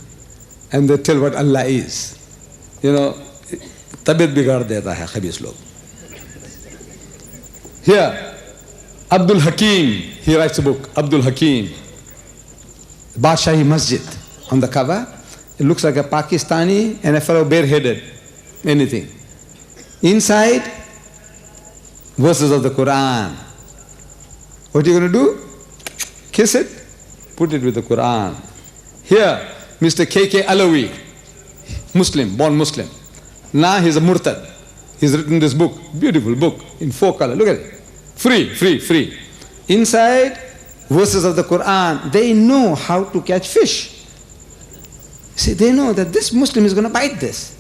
And they tell what Allah is. You know, tabiyat bigaad deta hai khabis log. Here, Abdul Hakim, he writes a book, Abdul Hakim. Badshahi Masjid on the cover. It looks like a Pakistani and a fellow bareheaded, anything. Inside, verses of the Quran. What are you going to do? Kiss it, put it with the Quran. Here, Mr. K.K. Alawi, Muslim, born Muslim. Now he's a murtad. He's written this book, beautiful book, in 4 colors. Look at it. Free. Inside, verses of the Quran. They know how to catch fish. See, they know that this Muslim is going to bite this.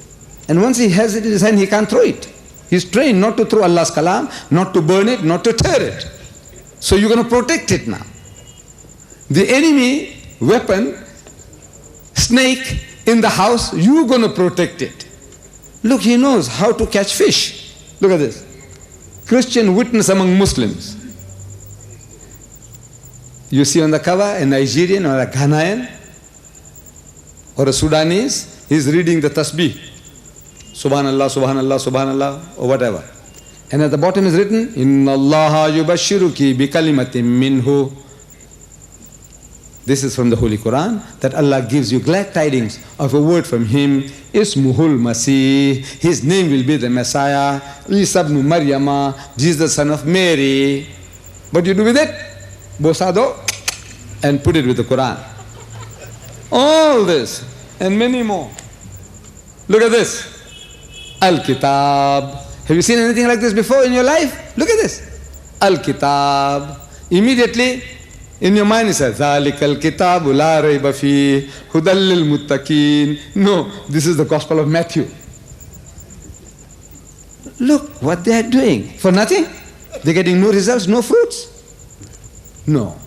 And once he has it in his hand, he can't throw it. He's trained not to throw Allah's kalam, not to burn it, not to tear it. So you're going to protect it now. The enemy weapon, snake in the house, you're going to protect it. Look, he knows how to catch fish. Look at this. Christian witness among Muslims. You see on the cover a Nigerian or a Ghanaian or a Sudanese, he's reading the tasbih. Subhanallah, Subhanallah, Subhanallah, or whatever. And at the bottom is written, Inna Allaha yubashiruki bi kalimatin minhu. This is from the Holy Quran, that Allah gives you glad tidings of a word from Him. Ismuhul Masih, His name will be the Messiah. Isa ibn Maryama, Jesus son of Mary. What do you do with it? Bosado, and put it with the Quran. All this, and many more. Look at this. Al-Kitab. Have you seen anything like this before in your life? Look at this. Al-Kitab. Immediately, in your mind it says, Zalikal kitabu la rayba fi hudal lil muttaqin. No, this is the Gospel of Matthew. Look what they are doing. For nothing? They're getting no results, no fruits? No.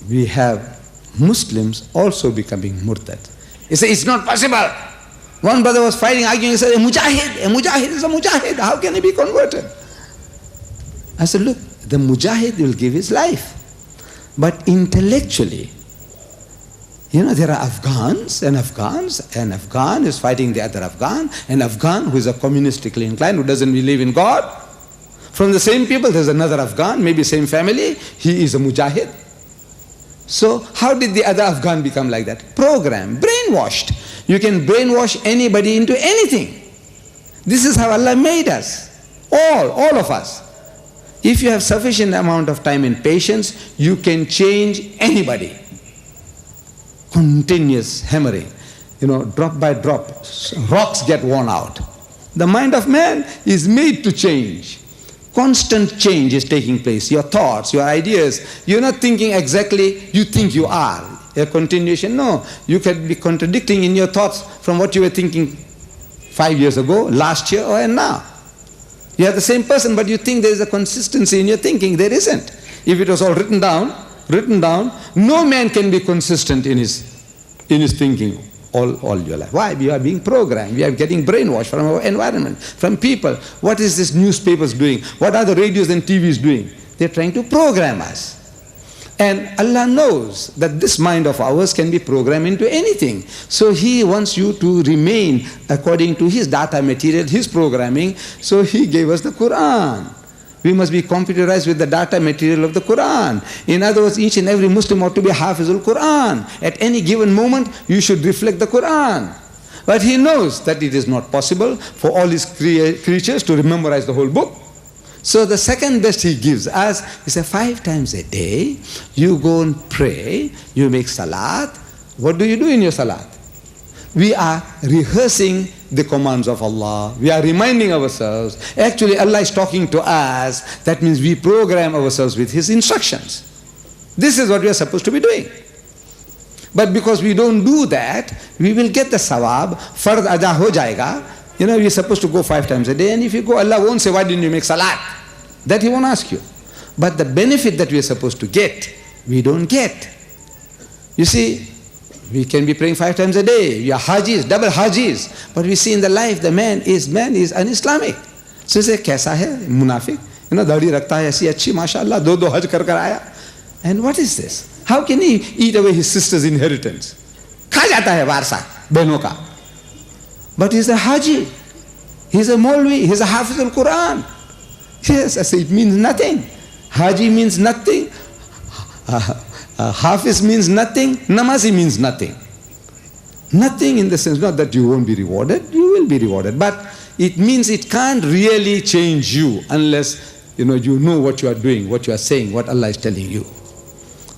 We have Muslims also becoming murtad. He said, it's not possible. One brother was fighting, arguing, he said, a mujahid is a mujahid. How can he be converted? I said, look, the mujahid will give his life. But intellectually, you know, there are Afghans, an Afghan is fighting the other Afghan, an Afghan who is a communistically inclined, who doesn't believe in God. From the same people, there's another Afghan, maybe same family, he is a mujahid. So how did the other Afghan become like that? Programmed, brainwashed. You can brainwash anybody into anything. This is how Allah made us, all of us. If you have sufficient amount of time and patience, you can change anybody. Continuous hammering, you know, drop by drop, rocks get worn out. The mind of man is made to change. Constant change is taking place. Your thoughts, your ideas, you're not thinking exactly you think you are. A continuation, no. You can be contradicting in your thoughts from what you were thinking 5 years ago, last year, or now. You are the same person, but you think there is a consistency in your thinking. There isn't. If it was all written down, no man can be consistent in his thinking all your life. Why? We are being programmed. We are getting brainwashed from our environment, from people. What is this newspapers doing? What are the radios and TVs doing? They are trying to program us. And Allah knows that this mind of ours can be programmed into anything. So He wants you to remain according to His data material, His programming. So He gave us the Quran. We must be computerized with the data material of the Quran. In other words, each and every Muslim ought to be Hafizul Quran. At any given moment, you should reflect the Quran. But he knows that it is not possible for all his creatures to memorize the whole book. So the second best he gives us is 5 times a day, you go and pray, you make salat. What do you do in your salat? We are rehearsing the commands of Allah. We are reminding ourselves. Actually, Allah is talking to us. That means we program ourselves with His instructions. This is what we are supposed to be doing. But because we don't do that, we will get the sawab. Fard ada ho jayega. You know, you're supposed to go 5 times a day, and if you go, Allah won't say, why didn't you make salat? That He won't ask you. But the benefit that we are supposed to get, we don't get. You see, we can be praying 5 times a day. We are hajis, double hajis. But we see in the life, the man is un-Islamic. So you say, kaisa hai? Munafiq? You know, dadi rakhta hai, aisi achhi, mashallah, do haj kar aaya. And what is this? How can he eat away his sister's inheritance? Kha jata hai warsa, behno ka. But he's a haji. He's a Maulvi. He's a Hafiz al-Quran. Yes, I say it means nothing. Haji means nothing. Hafiz means nothing. Namazi means nothing. Nothing in the sense, not that you won't be rewarded. You will be rewarded. But it means it can't really change you unless you know what you are doing, what you are saying, what Allah is telling you.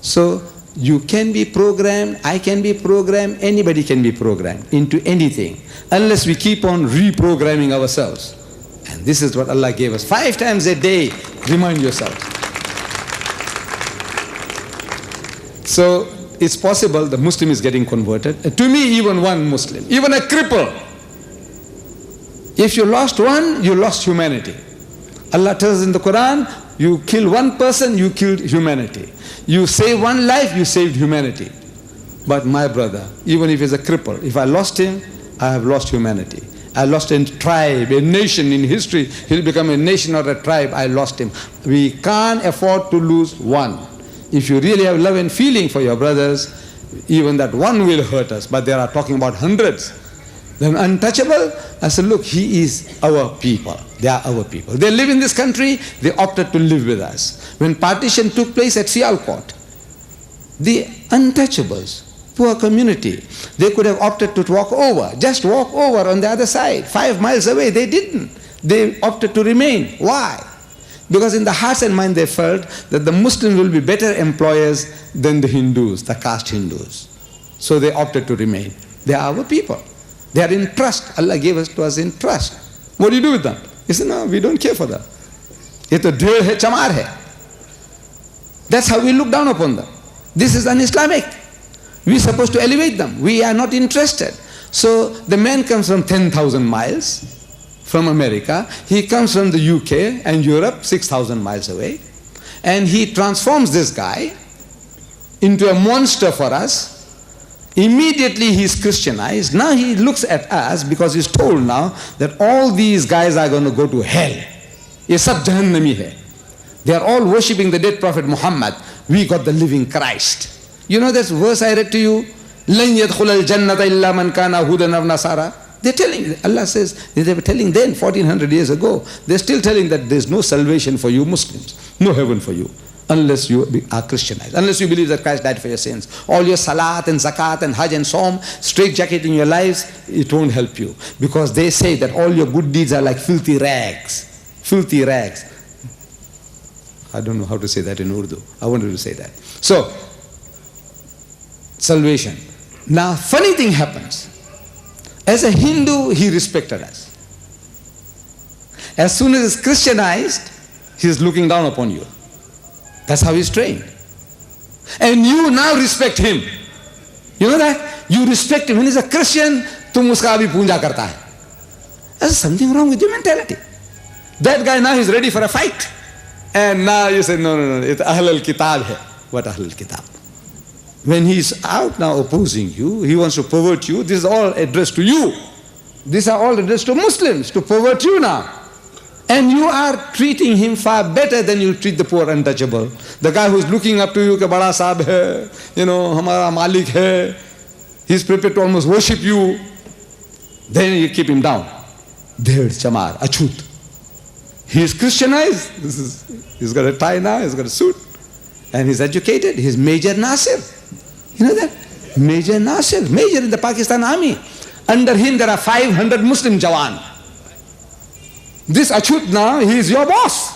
So you can be programmed, I can be programmed, anybody can be programmed into anything, unless we keep on reprogramming ourselves. And this is what Allah gave us. 5 times a day, remind yourself. So it's possible the Muslim is getting converted. To me, even one Muslim, even a cripple. If you lost one, you lost humanity. Allah tells in the Quran, you kill one person, you killed humanity. You save one life, you saved humanity. But my brother, even if he's a cripple, if I lost him, I have lost humanity. I lost a tribe, a nation in history. He'll become a nation or a tribe. I lost him. We can't afford to lose one. If you really have love and feeling for your brothers, even that one will hurt us. But they are talking about hundreds. Then untouchable, I said, look, he is our people. They are our people. They live in this country, they opted to live with us. When partition took place at Sialkot, the untouchables, poor community, they could have opted to walk over, just walk over on the other side, 5 miles away. They didn't. They opted to remain. Why? Because in the hearts and mind they felt that the Muslims will be better employers than the Hindus, the caste Hindus. So they opted to remain. They are our people. They are in trust. Allah gave us to us in trust. What do you do with them? He said, no, we don't care for them. Ye to dhed hai, chamar hai. That's how we look down upon them. This is un-Islamic. We are supposed to elevate them. We are not interested. So the man comes from 10,000 miles from America. He comes from the UK and Europe, 6,000 miles away. And he transforms this guy into a monster for us. Immediately he is Christianized. Now he looks at us because he's told now that all these guys are going to go to hell. Ye sab jahannami hai. They are all worshipping the dead Prophet Muhammad. We got the living Christ. You know that verse I read to you? لَن يَدْخُلَ الْجَنَّةَ إِلَّا مَنْ كَانَ هُودًا أَوْ نَصَارَى. They're telling, Allah says, they were telling then, 1400 years ago, they're still telling that there's no salvation for you Muslims, no heaven for you, unless you are Christianized, unless you believe that Christ died for your sins. All your salat and zakat and hajj and som, straight jacket in your lives, it won't help you. Because they say that all your good deeds are like filthy rags. Filthy rags. I don't know how to say that in Urdu. I wanted to say that. So, salvation. Now, funny thing happens. As a Hindu, he respected us. As soon as he's Christianized, he is looking down upon you. That's how he's trained. And you now respect him. You know that? You respect him. When he's a Christian, tum uska abhi puja karta hai. There's something wrong with your mentality. That guy now is ready for a fight. And now you say, no, it's Ahl al-Kitab hai. What Ahl al-Kitab? When he's out now opposing you, he wants to pervert you, this is all addressed to you. These are all addressed to Muslims, to pervert you now. And you are treating him far better than you treat the poor untouchable. The guy who's looking up to you, ke bada saab hai, hamara malik hai, he's prepared to almost worship you. Then you keep him down. Dhed, chamar, achut. He's Christianized. He's got a tie now, he's got a suit. And he's educated, he's Major Nasir. You know that? Major Nasir, major in the Pakistan army. Under him there are 500 Muslim Jawan. This Achut now, he is your boss.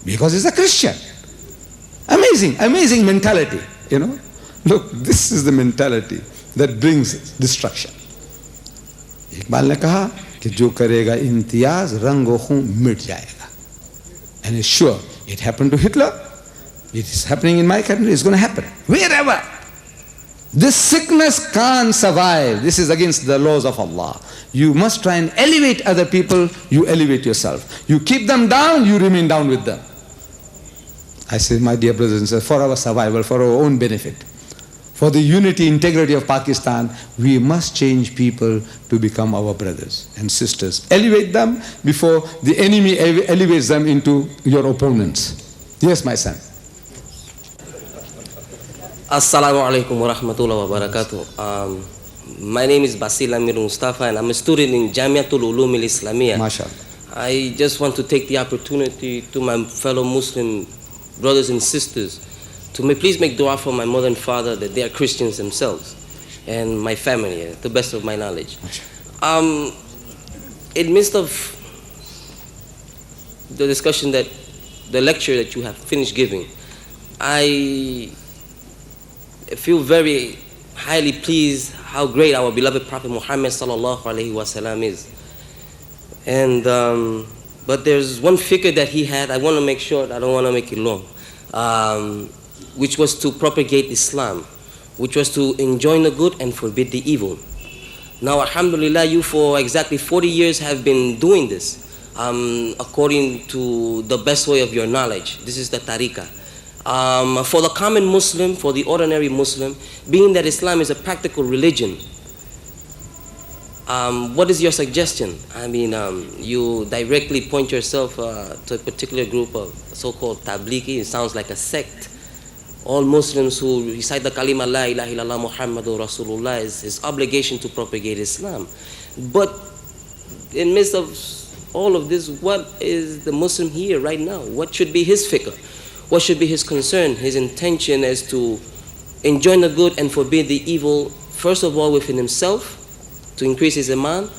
Because he's a Christian. Amazing, amazing mentality, you know. Look, this is the mentality that brings destruction. Iqbal ने कहा कि जो करेगा इम्तियाज रंगो खून मिट जाएगा. And it's sure, it happened to Hitler. It is happening in my country. It's going to happen wherever. This sickness can't survive. This is against the laws of Allah. You must try and elevate other people. You elevate yourself. You keep them down, you remain down with them. I say, my dear brothers and sisters, for our survival, for our own benefit, for the unity, integrity of Pakistan, we must change people to become our brothers and sisters. Elevate them before the enemy elevates them into your opponents. Yes, my son. Assalamu alaikum wa rahmatullahi wa barakatuh. My name is Basil Amir Mustafa and I'm a student in Jamiatul Ulum al-Islamiyah. MashaAllah. I just want to take the opportunity to my fellow Muslim brothers and sisters to please make dua for my mother and father that they are Christians themselves and my family, to the best of my knowledge. In midst of the discussion that, the lecture that you have finished giving, I feel very highly pleased how great our beloved Prophet Muhammad sallallahu alaihi wasallam is. And but there's one figure that he had. I want to make sure. I don't want to make it long. Which was to propagate Islam, which was to enjoin the good and forbid the evil. Now, alhamdulillah, you for exactly 40 years have been doing this according to the best way of your knowledge. This is the tariqah. For the common Muslim, for the ordinary Muslim, being that Islam is a practical religion, what is your suggestion? I mean, you directly point yourself to a particular group of so-called tablighi. It sounds like a sect. All Muslims who recite the kalima la ilaha illallah Muhammadur Rasulullah is his obligation to propagate Islam. But in midst of all of this, what is the Muslim here right now? What should be his fikr? What should be his concern, his intention as to enjoin the good and forbid the evil, first of all within himself, to increase his iman,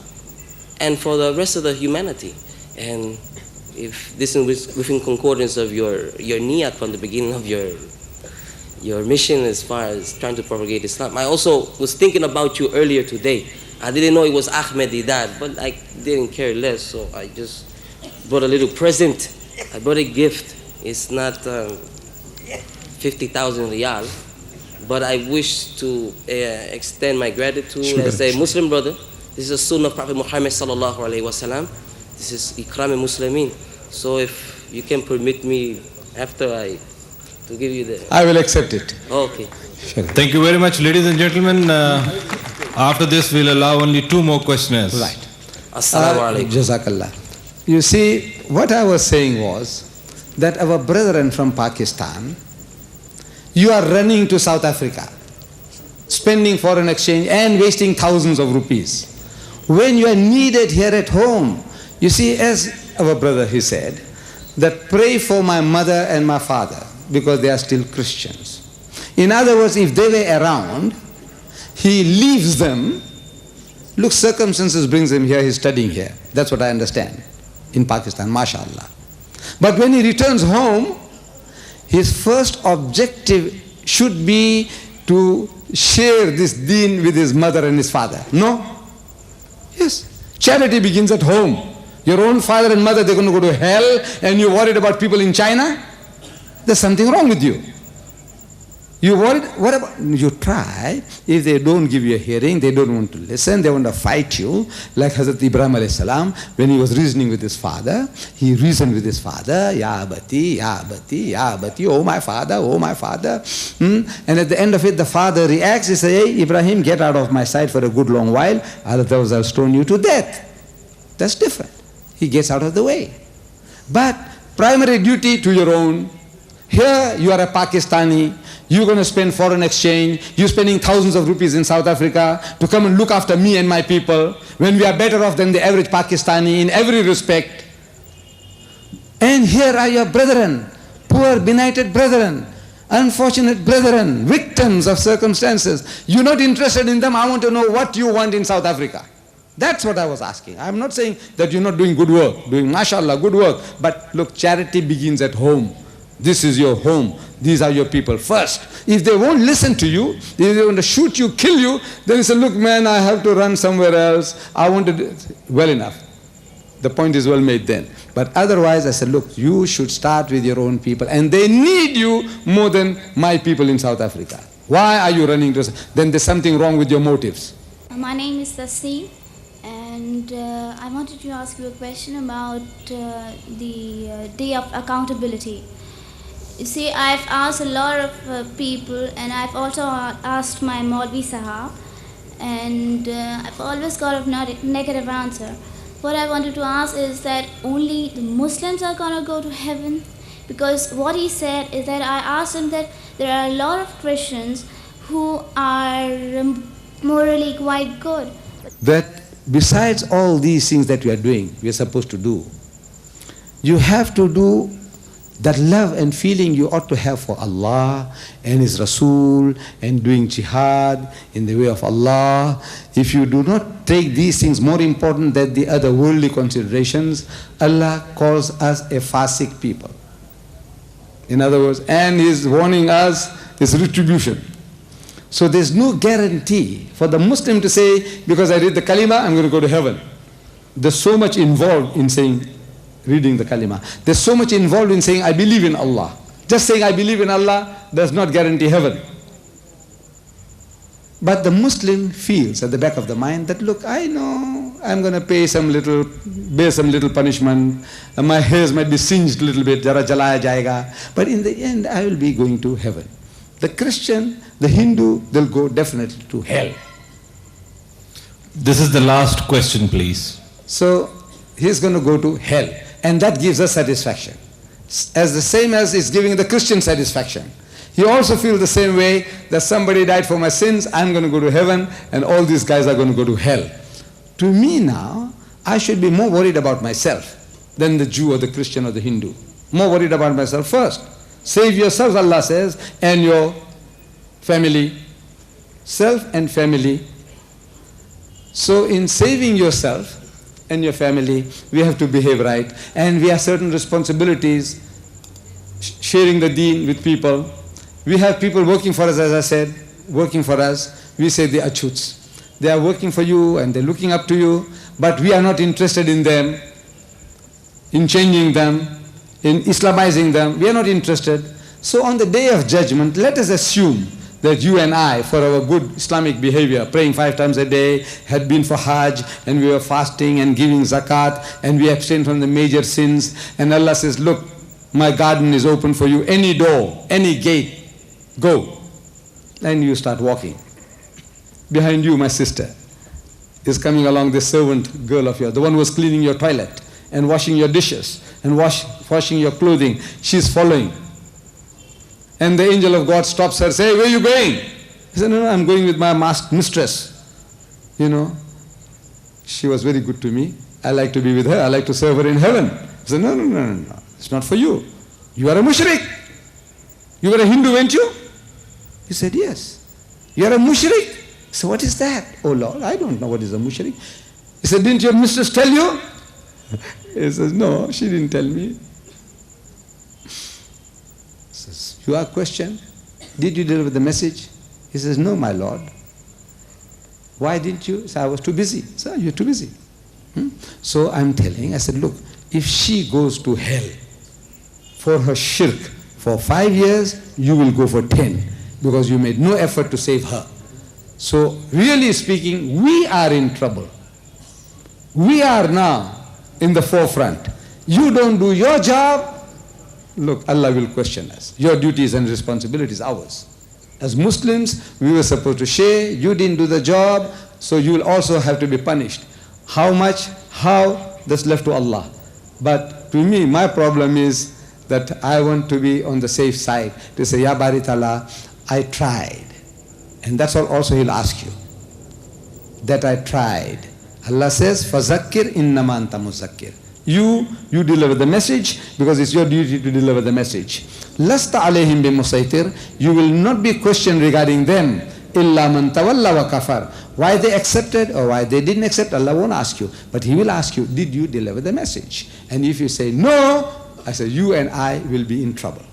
and for the rest of the humanity. And if this is within concordance of your niyat from the beginning of your mission as far as trying to propagate Islam. I also was thinking about you earlier today. I didn't know it was AHMED DEEDAT, but I didn't care less, so I just brought a little present. I brought a gift. It's not 50,000 riyal, but I wish to extend my gratitude as a Muslim brother. This is a sunnah of Prophet Muhammad sallallahu alaihi wasallam. This is ikram muslimin. So if you can permit me after to give you the... I will accept it. Okay. Thank you very much, ladies and gentlemen. After this, we'll allow only 2 more questioners. Right. Assalamu alaikum. Jazakallah. You see, what I was saying was that our brethren from Pakistan, you are running to South Africa, spending foreign exchange and wasting thousands of rupees. When you are needed here at home, you see, as our brother, he said, that pray for my mother and my father, because they are still Christians. In other words, if they were around, he leaves them. Look, circumstances brings him here, he's studying here. That's what I understand in Pakistan, mashallah. But when he returns home, his first objective should be to share this deen with his mother and his father. No? Yes. Charity begins at home. Your own father and mother, they're going to go to hell, and you're worried about people in China? There's something wrong with you. You worried? What about? You try. If they don't give you a hearing, they don't want to listen, they want to fight you. Like Hazrat Ibrahim alayhi salam, when he was reasoning with his father, he reasoned with his father, Ya Abati, Ya Abati, Ya Abati, oh my father, oh my father. And at the end of it, the father reacts, he says, hey Ibrahim, get out of my sight for a good long while, otherwise I'll stone you to death. That's different. He gets out of the way. But primary duty to your own. Here you are a Pakistani, you're going to spend foreign exchange, you're spending thousands of rupees in South Africa to come and look after me and my people, when we are better off than the average Pakistani in every respect. And here are your brethren, poor benighted brethren. Unfortunate brethren, victims of circumstances. You're not interested in them. I want to know what you want in South Africa. That's what I was asking. I'm not saying that you're not doing good work, doing mashallah, good work. But look, charity begins at home. This is your home. These are your people first. If they won't listen to you, if they want to shoot you, kill you, then you say, look man, I have to run somewhere else. I want to do... Well enough. The point is well made then. But otherwise I said, look, you should start with your own people. And they need you more than my people in South Africa. Why are you running to... Then there's something wrong with your motives. My name is Tasneem. And I wanted to ask you a question about the day of accountability. You see, I've asked a lot of people, and I've also asked my Maulvi Sahab, and I've always got a negative answer. What I wanted to ask is that only the Muslims are going to go to heaven? Because what he said is that I asked him that there are a lot of Christians who are morally quite good. That besides all these things that we are doing, we are supposed to do, you have to do that love and feeling you ought to have for Allah and His Rasul and doing jihad in the way of Allah. If you do not take these things more important than the other worldly considerations, Allah calls us a fasik people. In other words, and He is warning us, is retribution. So there's no guarantee for the Muslim to say, because I read the kalima, I'm going to go to heaven. There's so much involved in saying, reading the kalima. There's so much involved in saying, I believe in Allah. Just saying, I believe in Allah does not guarantee heaven. But the Muslim feels at the back of the mind that, look, I know I'm going to bear some little punishment. My hairs might be singed a little bit, jara jalaya jayega. But in the end, I will be going to heaven. The Christian, the Hindu, they'll go definitely to hell. This is the last question, please. So, he's going to go to hell. And that gives us satisfaction. As the same as it's giving the Christian satisfaction. He also feels the same way that somebody died for my sins, I'm going to go to heaven, and all these guys are going to go to hell. To me now, I should be more worried about myself than the Jew or the Christian or the Hindu. More worried about myself first. Save yourself, Allah says, and your family. Self and family. So in saving yourself and your family, we have to behave right. And we have certain responsibilities, sharing the deen with people. We have people working for us, as I said, working for us. We say they are achuts. They are working for you and they're looking up to you, but we are not interested in them, in changing them, in Islamizing them. We are not interested. So on the day of judgment, let us assume that you and I, for our good Islamic behavior, praying 5 times a day, had been for Hajj, and we were fasting and giving zakat, and we abstain from the major sins, and Allah says, look, my garden is open for you, any door, any gate, go. And you start walking. Behind you, my sister is coming along, the servant girl of yours, the one who was cleaning your toilet and washing your dishes and washing your clothing. She's following. And the angel of God stops her, say, where are you going? He said, no, I'm going with my mistress. You know, she was very good to me. I like to be with her. I like to serve her in heaven. He said, no. It's not for you. You are a mushrik. You were a Hindu, weren't you? He said, yes. You are a mushrik. So what is that? Oh Lord, I don't know what is a mushrik. He said, didn't your mistress tell you? He says, no, she didn't tell me. You are questioned, did you deliver the message? He says, no, my Lord. Why didn't you? He said, I was too busy. Sir, you're too busy. So I'm telling, I said, look, if she goes to hell for her shirk for 5 years, you will go for 10 because you made no effort to save her. So really speaking, we are in trouble. We are now in the forefront. You don't do your job, look, Allah will question us. Your duties and responsibilities are ours. As Muslims, we were supposed to share. You didn't do the job, so you will also have to be punished. How much? How? That's left to Allah. But to me, my problem is that I want to be on the safe side. To say, Ya Bari Ta'ala, I tried. And that's all also He'll ask you. That I tried. Allah says, فَذَكِّرْ إِنَّمَا أَنْتَ مُذَكِّرْ. You deliver the message because it's your duty to deliver the message. Lasta alayhim bimusaytir. You will not be questioned regarding them. Illa man tawalla wa kafar. Why they accepted or why they didn't accept, Allah won't ask you. But He will ask you, did you deliver the message? And if you say no, I say you and I will be in trouble.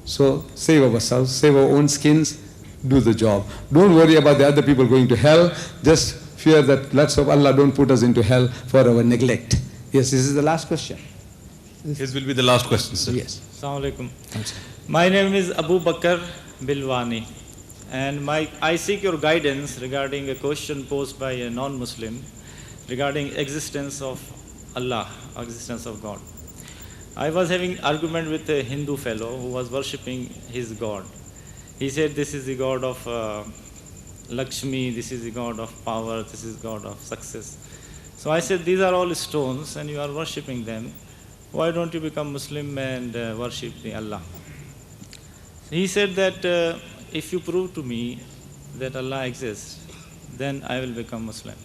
So save ourselves, save our own skins, do the job. Don't worry about the other people going to hell. Just fear that, let's hope Allah don't put us into hell for our neglect. Yes, this is the last question. This will be the last question, sir. Yes. Assalamu alaikum. My name is Abu Bakr Bilwani, and I seek your guidance regarding a question posed by a non-Muslim regarding existence of Allah, existence of God. I was having argument with a Hindu fellow who was worshipping his God. He said this is the God of Lakshmi, this is the God of power, this is God of success. So I said, these are all stones and you are worshipping them. Why don't you become Muslim and worship the Allah? He said that if you prove to me that Allah exists, then I will become Muslim.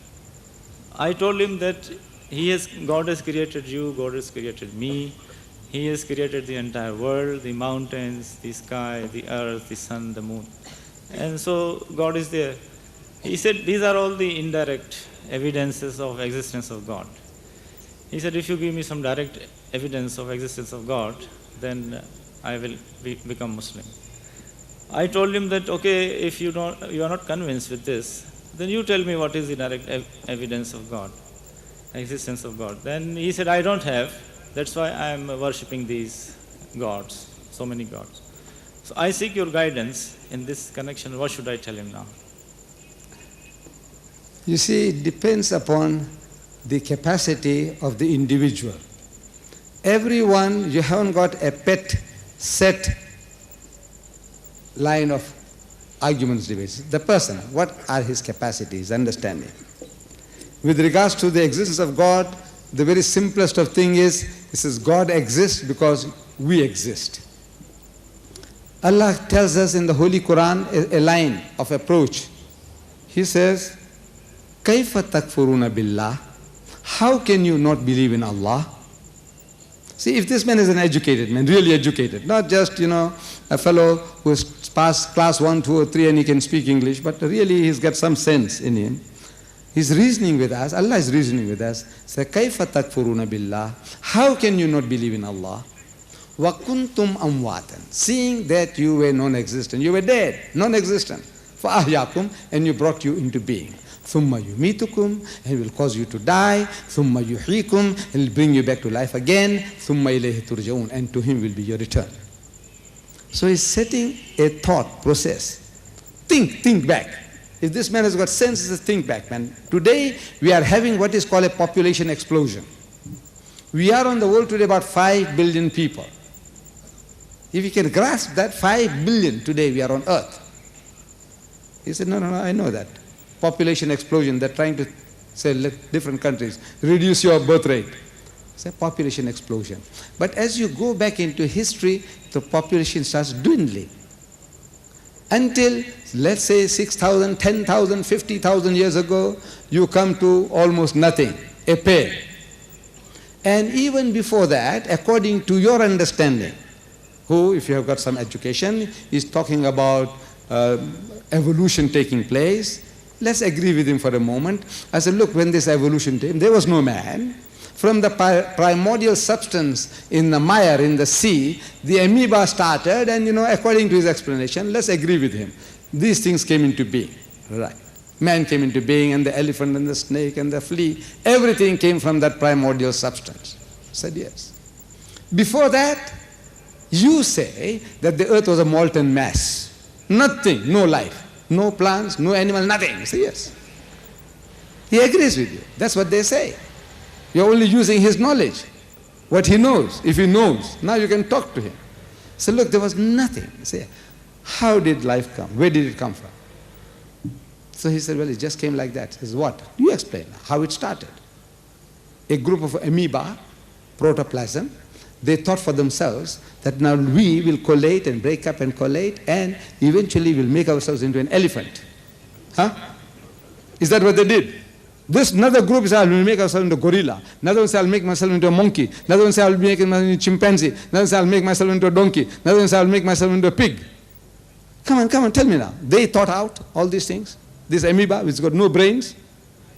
I told him that God has created you, God has created me. He has created the entire world, the mountains, the sky, the earth, the sun, the moon. And so God is there. He said these are all the indirect evidences of existence of God. He said if you give me some direct evidence of existence of God, then I will become Muslim. I told him that okay, if you are not convinced with this, then you tell me what is the direct evidence of God, existence of God. Then he said I don't have. That's why I am worshipping these gods, so many gods. So I seek your guidance in this connection. What should I tell him now? You see, it depends upon the capacity of the individual. Everyone, you haven't got a set line of arguments, debates. The person, what are his capacities, understanding? With regards to the existence of God, the very simplest of thing is, it says God exists because we exist. Allah tells us in the Holy Quran a line of approach. He says, كَيْفَ تَكْفُرُونَ بِاللَّهِ. How can you not believe in Allah? See, if this man is an educated man, really educated, not just, a fellow who has passed class 1, 2 or 3 and he can speak English, but really he's got some sense in him. He's reasoning with us, Allah is reasoning with us. Say, كَيْفَ تَكْفُرُونَ بِاللَّهِ. How can you not believe in Allah? وَكُنْتُمْ أَمْوَاتًا. Seeing that you were non-existent, you were dead, non-existent. فَأَحْيَاكُمْ, and you brought you into being. ثُمَّ يُمِيتُكُمْ, and will cause you to die. ثُمَّ يُحْيِيكُمْ, and will bring you back to life again. ثُمَّ إِلَيْهِ تُرْجَعُونَ, and to Him will be your return. So he's setting a thought process. Think back. If this man has got sense, he says, think back, man. Today, we are having what is called a population explosion. We are on the world today about 5 billion people. If you can grasp that 5 billion today we are on earth. He said, no, I know that. Population explosion, they're trying to say, let different countries reduce your birth rate. It's a population explosion. But as you go back into history, the population starts dwindling. Until, let's say, 6,000, 10,000, 50,000 years ago, you come to almost nothing, a pair. And even before that, according to your understanding, who, if you have got some education, is talking about evolution taking place. Let's agree with him for a moment. I said, look, when this evolution came, there was no man. From the primordial substance in the mire, in the sea, the amoeba started, and according to his explanation, let's agree with him. These things came into being. Right. Man came into being, and the elephant and the snake and the flea, everything came from that primordial substance. I said, yes. Before that, you say that the earth was a molten mass. Nothing, no life, no plants, no animal, nothing. I say, yes. He agrees with you. That's what they say. You're only using his knowledge, what he knows. If he knows, now you can talk to him. So look, there was nothing. Say, how did life come? Where did it come from? So he said, well, it just came like that. He says, what? You explain how it started. A group of amoeba, protoplasm, they thought for themselves that now we will collate and break up and collate and eventually we'll make ourselves into an elephant. Huh? Is that what they did? This another group says, I will make myself into gorilla. Another one says, I will make myself into a monkey. Another one says, I will make myself into a chimpanzee. Another one says, I will make myself into a donkey. Another one says, I will make myself into a pig. Come on, tell me now. They thought out all these things. This amoeba, which got no brains,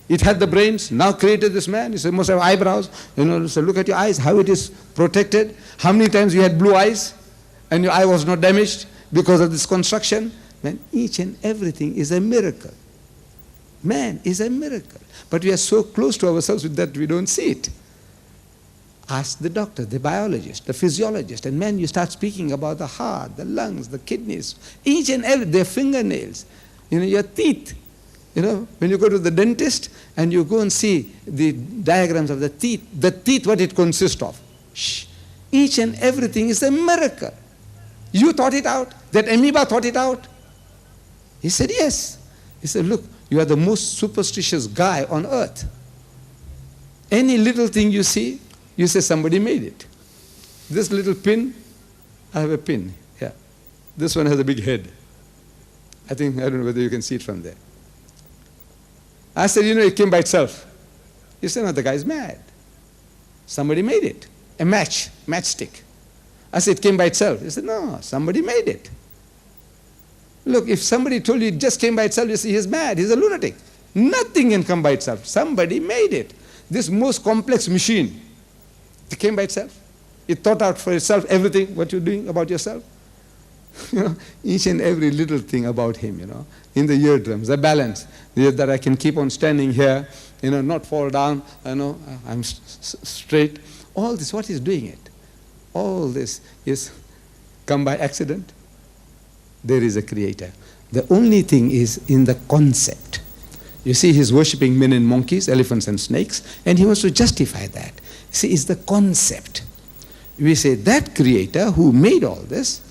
it had the brains, now created this man. It must have eyebrows. So look at your eyes, how it is protected. How many times you had blue eyes and your eye was not damaged because of this construction? Man, each and everything is a miracle. Man is a miracle. But we are so close to ourselves that we don't see it. Ask the doctor, the biologist, the physiologist, and man, you start speaking about the heart, the lungs, the kidneys, each and every, their fingernails, your teeth. When you go to the dentist and you go and see the diagrams of the teeth, what it consists of. Each and everything is a miracle. You thought it out? That amoeba thought it out? He said, yes. He said, look, you are the most superstitious guy on earth. Any little thing you see, you say somebody made it. This little pin, I have a pin. Yeah. This one has a big head. I don't know whether you can see it from there. I said, it came by itself. He said, no, the guy's mad. Somebody made it. A matchstick. I said, it came by itself. He said, no, somebody made it. Look, if somebody told you it just came by itself, you say, he's mad, he's a lunatic. Nothing can come by itself. Somebody made it. This most complex machine, it came by itself. It thought out for itself everything, what you're doing about yourself. Each and every little thing about him, in the eardrums, the balance, that I can keep on standing here, not fall down, I'm straight. All this, what is doing it? All this is come by accident. There is a creator. The only thing is in the concept. You see, he's worshipping men and monkeys, elephants and snakes, and he wants to justify that. See, it's the concept. We say that creator who made all this,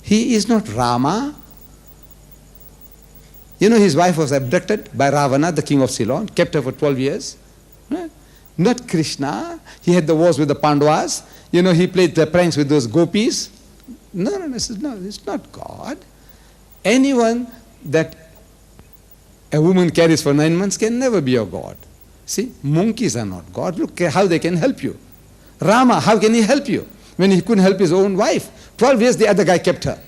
he is not Rama. His wife was abducted by Ravana, the king of Ceylon, kept her for 12 years. Not Krishna. He had the wars with the Pandavas. He played the pranks with those gopis. No, it's not God. Anyone that a woman carries for 9 months can never be a God. See, monkeys are not God. Look how they can help you. Rama, how can he help you when he couldn't help his own wife? 12 years the other guy kept her.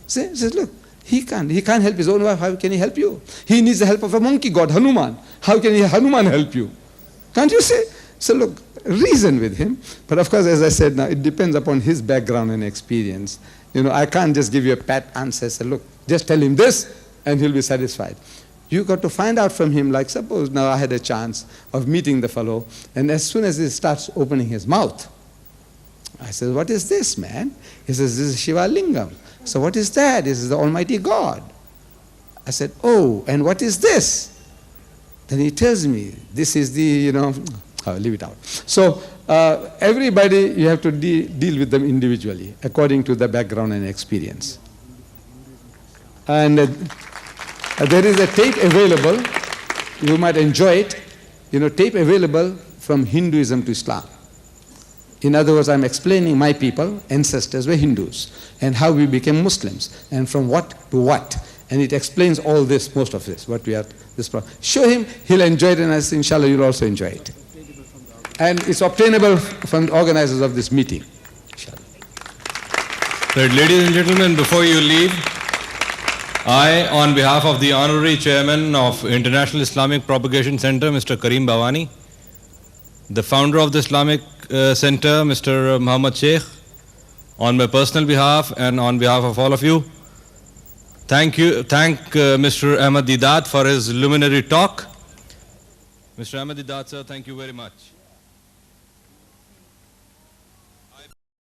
See, he says, look, he can't help his own wife. How can he help you? He needs the help of a monkey god, Hanuman. How can Hanuman help you? Can't you say? So look, reason with him. But of course, as I said now, it depends upon his background and experience. I can't just give you a pat answer. Say, look, just tell him this and he'll be satisfied. You got to find out from him, like suppose now I had a chance of meeting the fellow, and as soon as he starts opening his mouth, I said, what is this, man? He says, this is Shiva Lingam. So what is that? This is the Almighty God. I said, oh, and what is this? Then he tells me, this is the, I'll leave it out. So everybody, you have to deal with them individually, according to the background and experience. And there is a tape available, you might enjoy it, tape available from Hinduism to Islam. In other words, I'm explaining my people, ancestors were Hindus, and how we became Muslims, and from what to what. And it explains all this, most of this, what we are, this problem. Show him, he'll enjoy it, and I say, inshallah, you'll also enjoy it. And it's obtainable from the organizers of this meeting. Inshallah. Right, ladies and gentlemen, before you leave, I, on behalf of the Honorary Chairman of International Islamic Propagation Center, Mr. Karim Bawani, the founder of the Islamic Center, Mr. Muhammad Sheikh, on my personal behalf and on behalf of all of you, thank Mr. AHMED DEEDAT for his luminary talk. Mr. AHMED DEEDAT, sir, thank you very much.